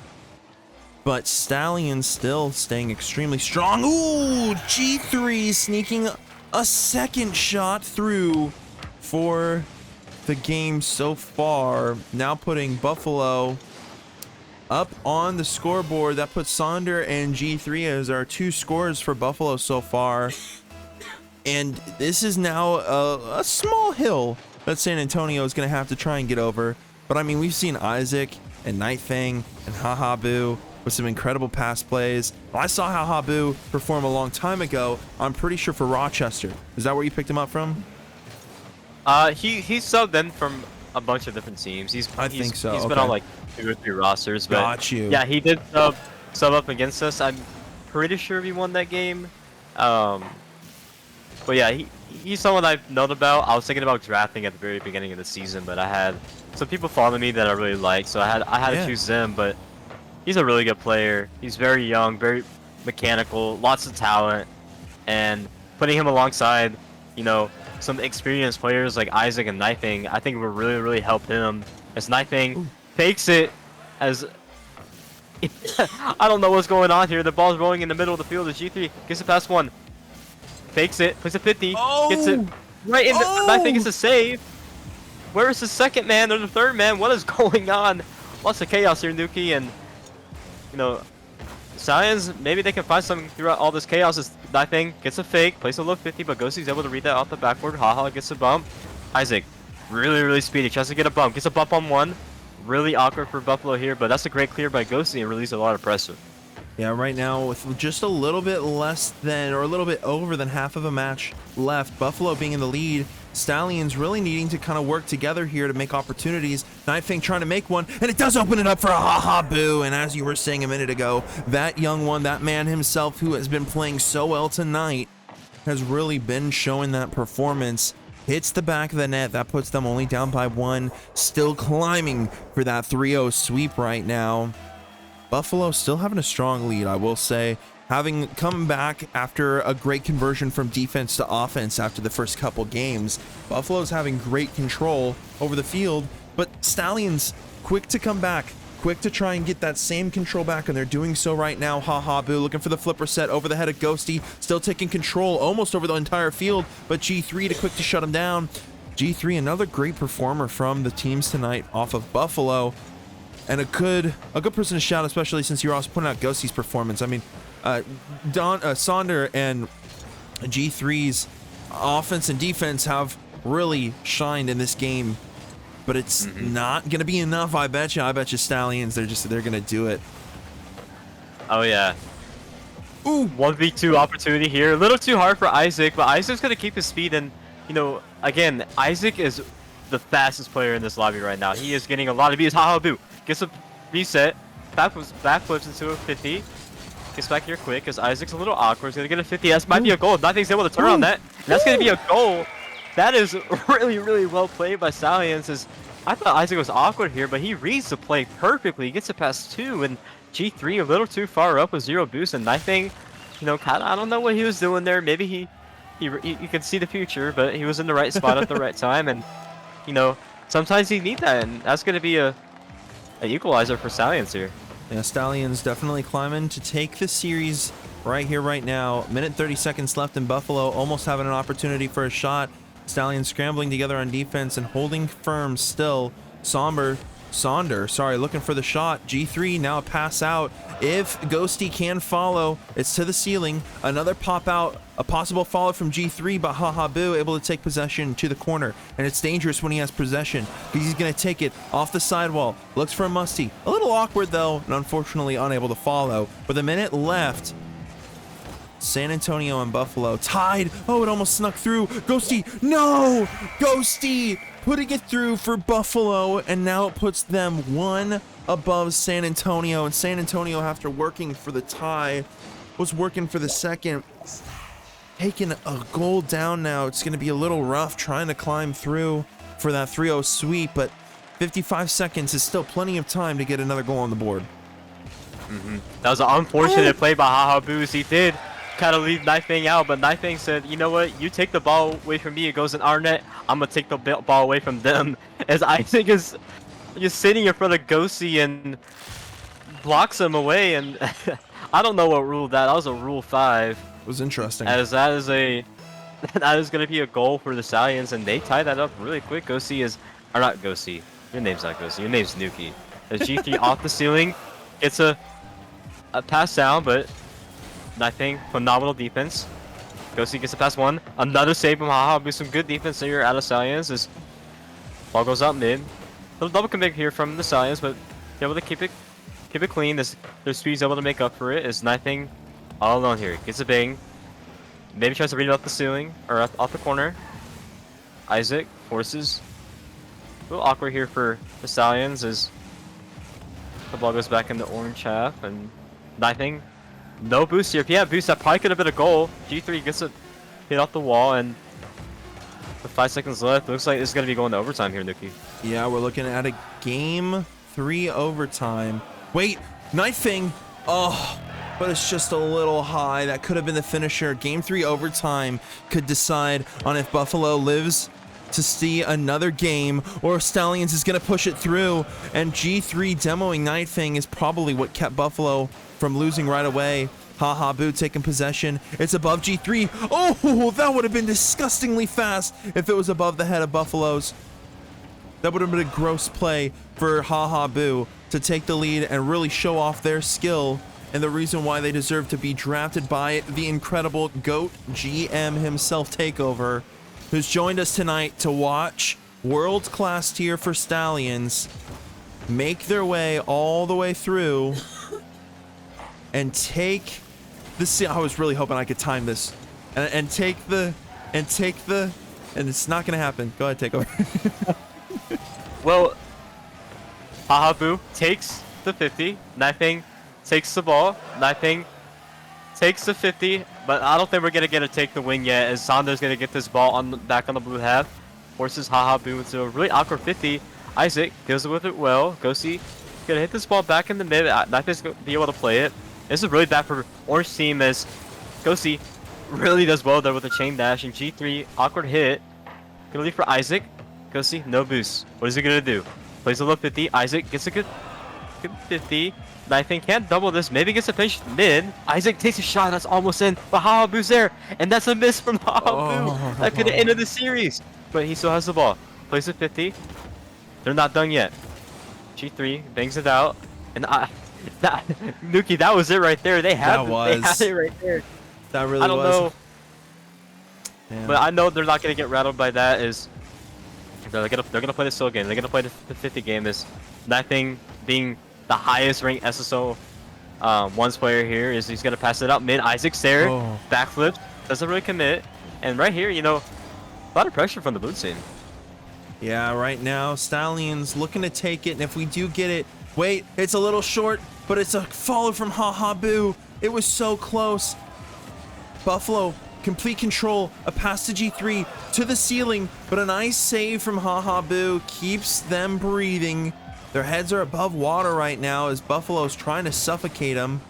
But Stallions still staying extremely strong. Ooh, G3 sneaking a second shot through for the game so far. Now putting Buffalo up on the scoreboard. That puts Sonder and G3 as our 2 scores for Buffalo so far. And this is now a small hill that San Antonio is going to have to try and get over. But I mean, we've seen Isaac and NuKEy and HaHaBu with some incredible pass plays. I saw HaHaBu perform a long time ago. I'm pretty sure for Rochester. Is that where you picked him up from? He subbed in from a bunch of different teams. I think so. He's been on like 2 or 3 rosters. But Got you. Yeah, he did sub up against us. I'm pretty sure we won that game. But yeah, he's someone I've known about. I was thinking about drafting at the very beginning of the season, but I had some people following me that I really liked, so I had to choose them. But he's a really good player. He's very young, very mechanical, lots of talent, and putting him alongside, you know, some experienced players like Isaac and NuKEy, I think will really help him. As NuKEy fakes it, as I don't know what's going on here. The ball's rolling in the middle of the field. As G3 gets it past 1. Fakes it, plays a 50, gets it right in the, NuKEy gets a save. Where is the second man or the third man? What is going on? Lots of chaos here, NuKEy, and you know, Science, maybe they can find something throughout all this chaos. As NuKEy gets a fake, plays a low 50, but Ghosty's able to read that off the backboard. Haha gets a bump. Isaac, really speedy, tries to get a bump, gets a bump on 1. Really awkward for Buffalo here, but that's a great clear by Ghosty and release a lot of pressure. Yeah, right now with just a little bit less than, or a little bit over than half of a match left, Buffalo being in the lead, Stallions really needing to kind of work together here to make opportunities. NuKEy trying to make one, and it does open it up for a HaHaBu. And as you were saying a minute ago, that young one, that man himself who has been playing so well tonight, has really been showing that performance. Hits the back of the net. That puts them only down by 1. Still climbing for that 3-0 sweep right now. Buffalo still having a strong lead, I will say. Having come back after a great conversion from defense to offense after the first couple games, Buffalo's having great control over the field, but Stallions quick to come back, quick to try and get that same control back, and they're doing so right now. HaHaBu looking for the flipper set over the head of Ghosty, still taking control almost over the entire field, but G3 to quick to shut him down. G3, another great performer from the teams tonight off of Buffalo. And a good person to shout, especially since you're also pointing out Ghosty's performance. I mean, Sonder and G3's offense and defense have really shined in this game, but it's not gonna be enough. I bet you Stallions, they're gonna do it. Oh yeah. Ooh, 1v2 opportunity here. A little too hard for Isaac, but Isaac's gonna keep his speed. And you know, again, Isaac is the fastest player in this lobby right now. He is getting a lot of beats. HaHaBu gets a reset, backflips into a 50. Gets back here quick as Isaac's a little awkward. He's gonna get a 50. That might be a goal. NuKEy's able to turn on that. And that's gonna be a goal. That is really well played by Stallions. As I thought Isaac was awkward here, but he reads the play perfectly. He gets it past 2, and G3 a little too far up with 0 boost, and NuKEy, you know, kind of, I don't know what he was doing there. Maybe you can see the future, but he was in the right spot at the right time, and you know, sometimes you need that, and that's gonna be a equalizer for Stallions here. Yeah, Stallions definitely climbing to take the series right here, right now. Minute 30 seconds left in Buffalo, almost having an opportunity for a shot. Stallions scrambling together on defense and holding firm still. Sonder, sorry, looking for the shot. G3 now a pass out. If Ghosty can follow, it's to the ceiling. Another pop out, a possible follow from G3, but HaHaBu able to take possession to the corner. And it's dangerous when he has possession because he's going to take it off the sidewall. Looks for a Musty. A little awkward though, and unfortunately unable to follow. With a minute left, San Antonio and Buffalo tied. Oh, it almost snuck through. Ghosty, no! Ghosty putting it through for Buffalo, and now it puts them one above San Antonio. And San Antonio, after working for the tie, was working for the second. Taking a goal down now. It's going to be a little rough trying to climb through for that 3-0 sweep, but 55 seconds is still plenty of time to get another goal on the board. That was an unfortunate play by HaHaBu. He did kind of leave NuKEy out, but NuKEy said, you know what, you take the ball away from me, it goes in our net, I'm gonna take the ball away from them. As Isaac is just sitting in front of Ghosty and blocks him away, and I don't know what rule that was a rule 5. It was interesting. As that is gonna be a goal for the Stallions, and they tie that up really quick. Ghosty is, or not Ghosty, your name's not Ghosty, your name's NuKEy. As G3 off the ceiling, it's a pass down, but NuKEy, phenomenal defense. Ghosty gets a pass 1. Another save from HaHaBu. Some good defense here out of Stallions as ball goes out mid. Little double commit here from the Stallions, but able to keep it clean. Their speed's able to make up for it. As NuKEy all alone here. Gets a bang. Maybe tries to read it off the ceiling or off the corner. Isaac forces. A little awkward here for the Stallions as the ball goes back in the orange half, and NuKEy. No boost here. If he had boost, that probably could have been a goal. G3 gets it hit off the wall, and with 5 seconds left, looks like it's going to be going to overtime here, NuKEy. Yeah, we're looking at a game 3 overtime. Wait, NuKEy. Oh, but it's just a little high. That could have been the finisher. Game 3 overtime could decide on if Buffalo lives to see another game or Stallions is going to push it through. And G3 demoing NuKEy is probably what kept Buffalo from losing right away. HaHaBu taking possession. It's above G3. Oh, that would have been disgustingly fast if it was above the head of Buffalo's. That would have been a gross play for HaHaBu to take the lead and really show off their skill and the reason why they deserve to be drafted by the incredible GOAT GM himself, Takeover, who's joined us tonight to watch world-class tier for Stallions make their way all the way through and take the I was really hoping I could time this and take the and it's not gonna happen. Go ahead, take over. Well, HaHaBu takes the 50. NuKEy takes the ball. NuKEy takes the 50, but I don't think we're gonna get a take the win yet, as Sonder's gonna get this ball back on the blue half, forces HaHaBu into a really awkward 50. Isaac deals with it well. Ghosty gonna hit this ball back in the mid. NuKEy's gonna be able to play it. This is really bad for Orange team, as Ghosty really does well there with the chain dash, and G3 awkward hit. Gonna leave for Isaac. Ghosty no boost. What is he gonna do? Plays a low 50. Isaac gets a good 50. NuKEy can't double this. Maybe gets a finish mid. Isaac takes a shot that's almost in, but HaHaBu's there, and that's a miss from HaHaBu. That could have ended the series, but he still has the ball. Plays a 50. They're not done yet. G3 bangs it out, and NuKEy, that was it right there. They had it right there. That really was. I don't know. Yeah. But I know they're not gonna get rattled by that. Is they're gonna play the slow game. They're gonna play the 50 game. Is NuKEy being the highest ranked SSO ones player here, is he's gonna pass it out mid. Isaac's there, backflip, doesn't really commit, and right here, you know, a lot of pressure from the blue team. Yeah, right now Stallions looking to take it, and if we do get it, wait, it's a little short, but it's a follow from HaHaBu. It was so close. Buffalo, complete control, a pass to G3 to the ceiling, but a nice save from HaHaBu keeps them breathing. Their heads are above water right now as Buffalo's trying to suffocate them.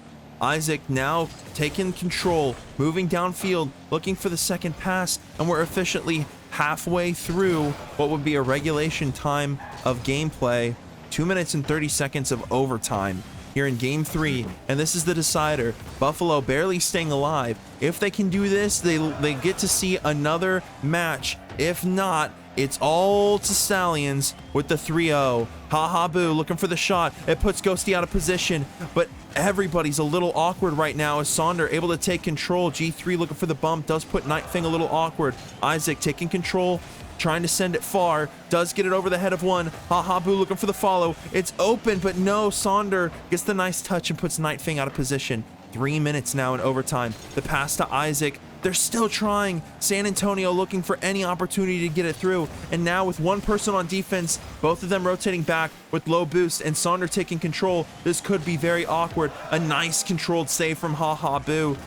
Isaac now taking control, moving downfield, looking for the second pass, and we're efficiently halfway through what would be a regulation time of gameplay. 2 minutes and 30 seconds of overtime here in game 3, and this is the decider. Buffalo barely staying alive. If they can do this, they get to see another match. If not, it's all to Stallions with the 3-0. Haha Boo looking for the shot. It puts Ghosty out of position, but everybody's a little awkward right now as Sonder able to take control. G3 looking for the bump, does put Nightfang a little awkward. Isaac taking control, trying to send it far, does get it over the head of one. Haha Boo looking for the follow. It's open, but no, Sonder gets the nice touch and puts Nightfang out of position. 3 minutes now in overtime. The pass to Isaac. They're still trying. San Antonio looking for any opportunity to get it through. And now with one person on defense, both of them rotating back with low boost and Sonder taking control, this could be very awkward. A nice controlled save from Haha Boo.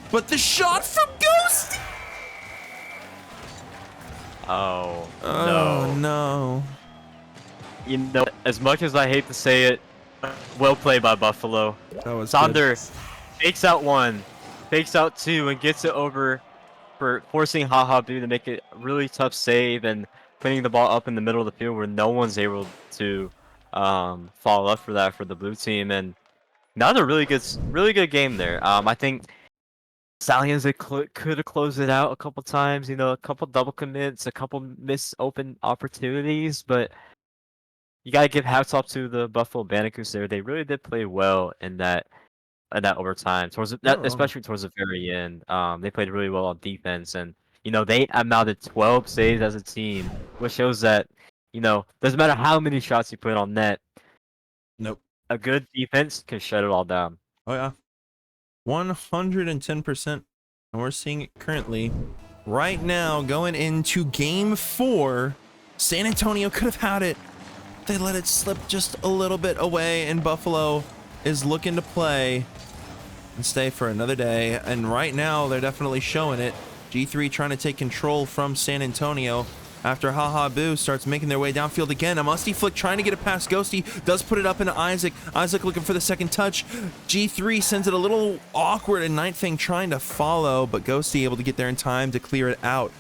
But the shot from Ghost! Oh, Oh, no. You know, as much as I hate to say it, well played by Buffalo. That was Sonder fakes out one, fakes out two, and gets it over for forcing Haha Boo to make it a really tough save and putting the ball up in the middle of the field where no one's able to follow up for that for the blue team. And another really good game there. I think Stallions could have closed it out a couple times. You know, a couple double commits, a couple missed open opportunities, but you gotta give hats off to the Buffalo Bandicoots there. They really did play well in that overtime, especially towards the very end. They played really well on defense, and you know they amounted 12 saves as a team, which shows that you know doesn't matter how many shots you put on net. Nope. A good defense can shut it all down. Oh yeah, 110%, and we're seeing it currently right now going into game 4. San Antonio could have had it. They let it slip just a little bit away, and Buffalo is looking to play and stay for another day. And right now, they're definitely showing it. G3 trying to take control from San Antonio after Haha Boo starts making their way downfield again. A musty flick trying to get it past Ghosty. Does put it up into Isaac. Isaac looking for the second touch. G3 sends it a little awkward, and Nightfang trying to follow, but Ghosty able to get there in time to clear it out.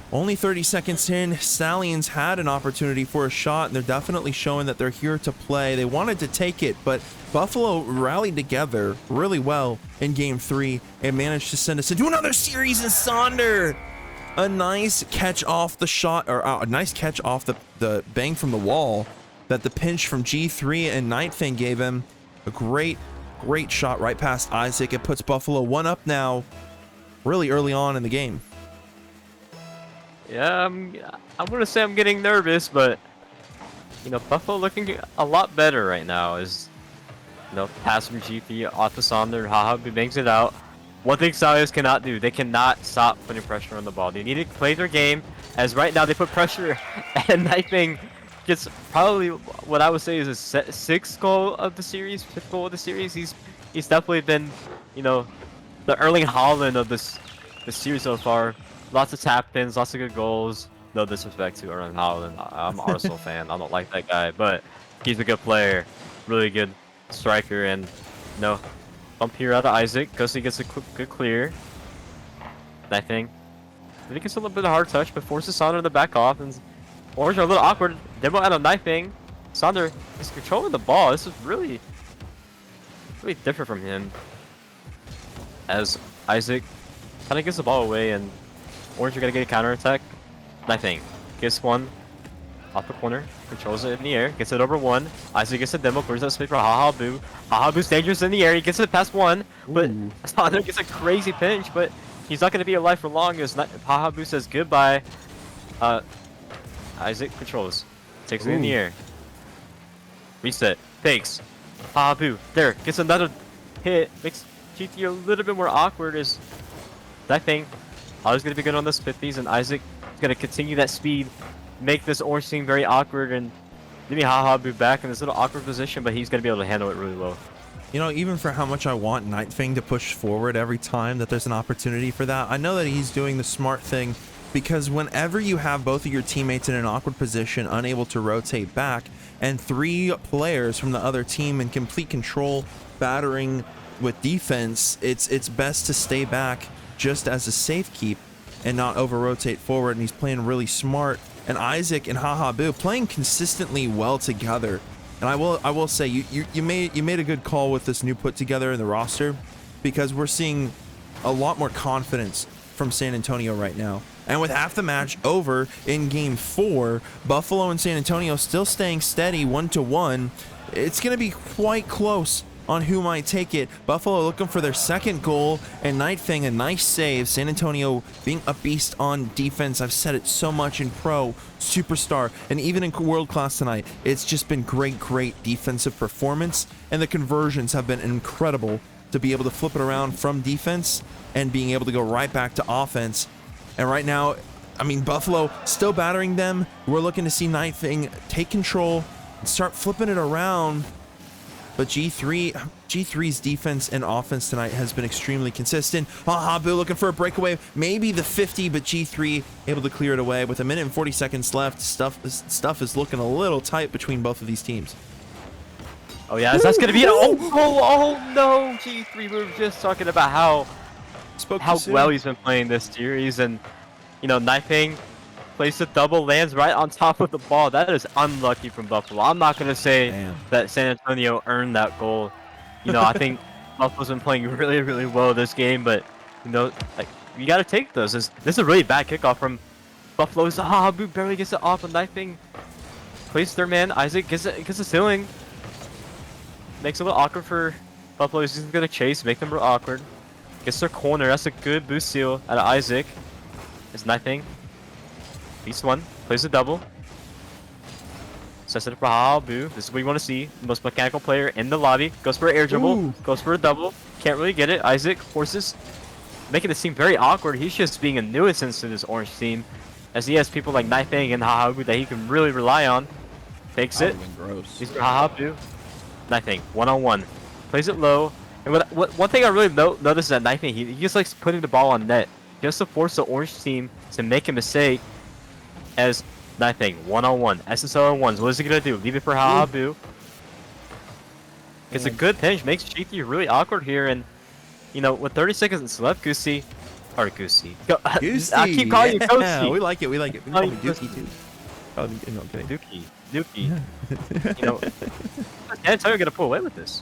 Only 30 seconds in, Stallions had an opportunity for a shot, and they're definitely showing that they're here to play. They wanted to take it, but Buffalo rallied together really well in game 3 and managed to send us into another series. And Sonder, a nice catch off the shot, or a nice catch off the bang from the wall that the pinch from G3 and Nightfang gave him. A great shot right past Isaac. It puts Buffalo 1 up now really early on in the game. Yeah, I'm gonna say I'm getting nervous, but you know, Buffalo looking a lot better right now. Is you know, pass from GP off to Sonder, Haha Boo bangs it out. One thing Stallions cannot do, they cannot stop putting pressure on the ball. They need to play their game, as right now they put pressure, and Nightfang gets probably what I would say is his 6th goal of the series, 5th goal of the series. He's definitely been, you know, the Erling Haaland of this series so far. Lots of tap ins, lots of good goals. No disrespect to Erling Haaland. I'm an Arsenal fan. I don't like that guy, but he's a good player, really good striker. And you know, bump here out of Isaac. Ghosty gets a good clear. Nightfang. I think it's a little bit of a hard touch, but forces Sonder to back off. And Orange are a little awkward. Demo out of Nightfang. Sonder is controlling the ball. This is really different from him. As Isaac kind of gets the ball away, and Orange are gonna get a counter attack. Nightfang gets one off the corner, controls it in the air, gets it over one. Isaac gets a demo, clears that space for Haha Boo. Haha Boo's dangerous in the air, he gets it past one, but Sonder gets a crazy pinch, but he's not gonna be alive for long as Haha Boo says goodbye. Isaac controls, takes it in the air. Reset, fakes. Haha Boo, there, gets another hit, makes GT a little bit more awkward as Nightfang. Always going to be good on those 50s, and Isaac is going to continue that speed, make this Orange team very awkward, and maybe Haha Boo back in this little awkward position, but he's going to be able to handle it really well. You know, even for how much I want Nightfang to push forward every time that there's an opportunity for that, I know that he's doing the smart thing because whenever you have both of your teammates in an awkward position, unable to rotate back, and 3 players from the other team in complete control battering with defense, it's best to stay back just as a safe keep and not over rotate forward. And he's playing really smart, and Isaac and HaHaBu playing consistently well together. And I will say you made a good call with this new put together in the roster, because we're seeing a lot more confidence from San Antonio right now. And with half the match over in game 4, Buffalo and San Antonio still staying steady 1-1. It's going to be quite close on who might take it. Buffalo looking for their second goal, and NuKEy a nice save. San Antonio being a beast on defense. I've said it so much in pro, superstar, and even in world class tonight. It's just been great defensive performance, and the conversions have been incredible to be able to flip it around from defense and being able to go right back to offense. And right now, I mean, Buffalo still battering them. We're looking to see NuKEy take control and start flipping it around. But G3's defense and offense tonight has been extremely consistent. HaHaBu looking for a breakaway, maybe the 50, but G3 able to clear it away with 1 minute and 40 seconds left. Stuff is looking a little tight between both of these teams. Oh yeah, that's gonna be an oh no, G3. We were just talking about how well he's been playing this series, and you know, NuKEy plays the double, lands right on top of the ball. That is unlucky from Buffalo. I'm not gonna say that San Antonio earned that goal. You know, I think Buffalo's been playing really well this game, but you know, like, you gotta take those. This is a really bad kickoff from Buffalo. HaHaBu barely gets it off, and NuKEy plays their man. Isaac gets a ceiling. Makes it a little awkward for Buffalo. He's just gonna chase, make them real awkward. Gets their corner. That's a good boost steal out of Isaac. It's NuKEy. Beast 1. Plays a double. Sets it up for HaHaBu. This is what you want to see. The most mechanical player in the lobby. Goes for an air dribble. Ooh. Goes for a double. Can't really get it. Isaac forces. Making it seem very awkward. He's just being a nuisance to this orange team, as he has people like NuKEy and HaHaBu that he can really rely on. Takes it. Gross. He's for HaHaBu. NuKEy, 1-on-1. Plays it low. And one thing I really noticed is that NuKEy, he just likes putting the ball on net, just to force the orange team to make a mistake. As NuKEy, 1-on-1. SSL ones. What is he gonna do? Leave it for HaHaBu. It's a good pinch. Makes G3 really awkward here, and you know, with 30 seconds left, Goosey. Goosey. I keep calling you Goosey. Yeah, we like it. We call me Dookie too. Oh, no, I'm kidding. Dookie. You know, San Antonio gonna pull away with this.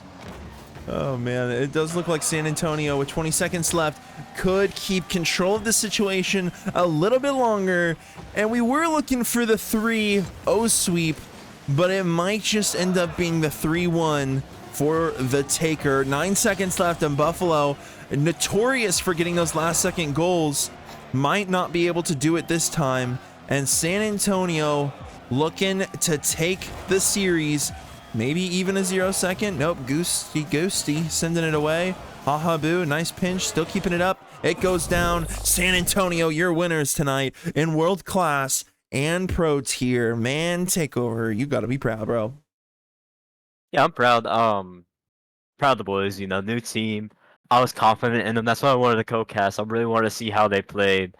Oh man, it does look like San Antonio with 20 seconds left could keep control of the situation a little bit longer, and we were looking for the 3-0 sweep, but it might just end up being the 3-1 for the taker. 9 seconds left, and Buffalo, notorious for getting those last second goals, might not be able to do it this time, and San Antonio looking to take the series. Maybe even a 0 second. Nope, Ghosty sending it away. HaHaBu, nice pinch, still keeping it up. It goes down. San Antonio, your winners tonight in world class and pro tier. Man, takeover. You gotta be proud, bro. Yeah, I'm proud. Proud of the boys. You know, new team. I was confident in them. That's why I wanted to co-cast. I really wanted to see how they played.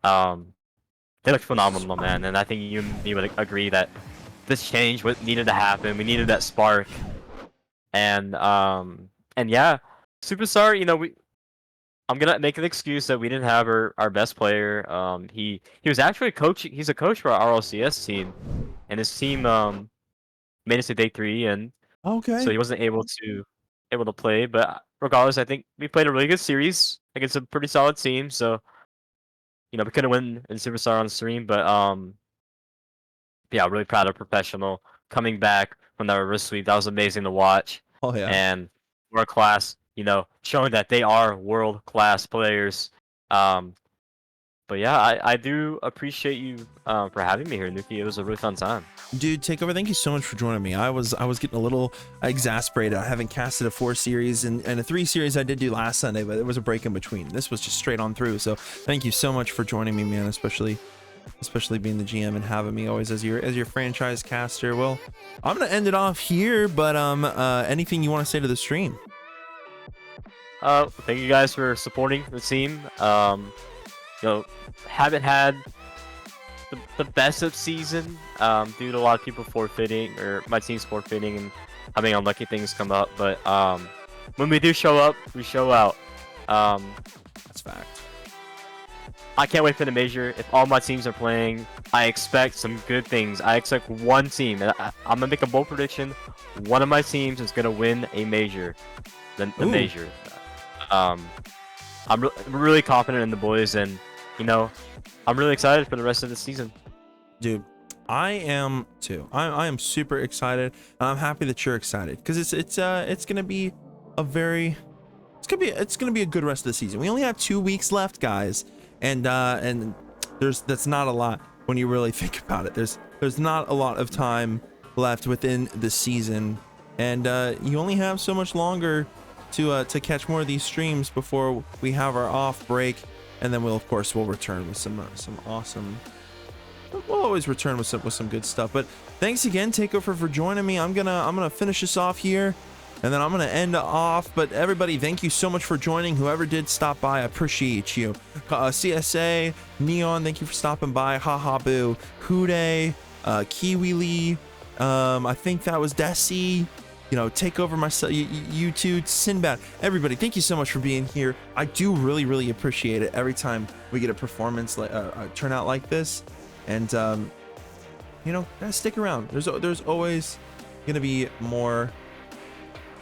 They looked phenomenal, man. And I think you and me would agree that this change what needed to happen. We needed that spark, and yeah, Superstar. You know, I'm gonna make an excuse that we didn't have our best player. He was actually coaching. He's a coach for our RLCS team, and his team made it to day 3, and so he wasn't able to play. But regardless, I think we played a really good series against a pretty solid team. So you know, we couldn't win in Superstar on stream, but yeah, really proud of Professional coming back from that reverse sweep. That was amazing to watch. Oh yeah. And world class, you know, showing that they are world class players. But yeah, I do appreciate you for having me here, NuKEy. It was a really fun time. Dude, Takeover, thank you so much for joining me. I was getting a little exasperated. I haven't casted a 4 series and a 3 series I did do last Sunday, but there was a break in between. This was just straight on through. So thank you so much for joining me, man, especially being the GM and having me always as your franchise caster. Well, I'm gonna end it off here, but anything you want to say to the stream? Thank you guys for supporting the team. You know, haven't had the best of season due to a lot of people forfeiting, or my team's forfeiting and having unlucky things come up. But when we do show up, we show out. That's fact. I can't wait for the major. If all my teams are playing, I expect some good things. I expect one team, and I'm gonna make a bold prediction. One of my teams is gonna win a major, the major. I'm really confident in the boys, and you know, I'm really excited for the rest of the season. Dude, I am too. I am super excited, and I'm happy that you're excited because it's gonna be a very it's gonna be a good rest of the season. We only have 2 weeks left, guys, and that's not a lot when you really think about it. There's not a lot of time left within the season, and you only have so much longer to catch more of these streams before we have our off break, and then we'll return with some awesome. We'll always return with some good stuff. But thanks again, Takeover, for joining me. I'm gonna finish this off here, and then I'm gonna end off. But everybody, thank you so much for joining. Whoever did stop by, I appreciate you. CSA, Neon, thank you for stopping by. Haha Boo, Hude, Kiwi Lee, I think that was Desi. You know, Takeover, myself, you two, Sinbad, everybody, thank you so much for being here. I do really appreciate it every time we get a performance like a turnout like this. And you know, guys, stick around. There's always gonna be more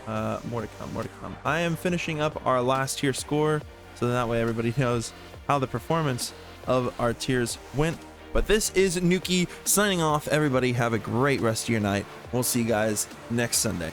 to come. I am finishing up our last tier score, so that way everybody knows how the performance of our tiers went. But this is NuKEy signing off. Everybody have a great rest of your night. We'll see you guys next Sunday.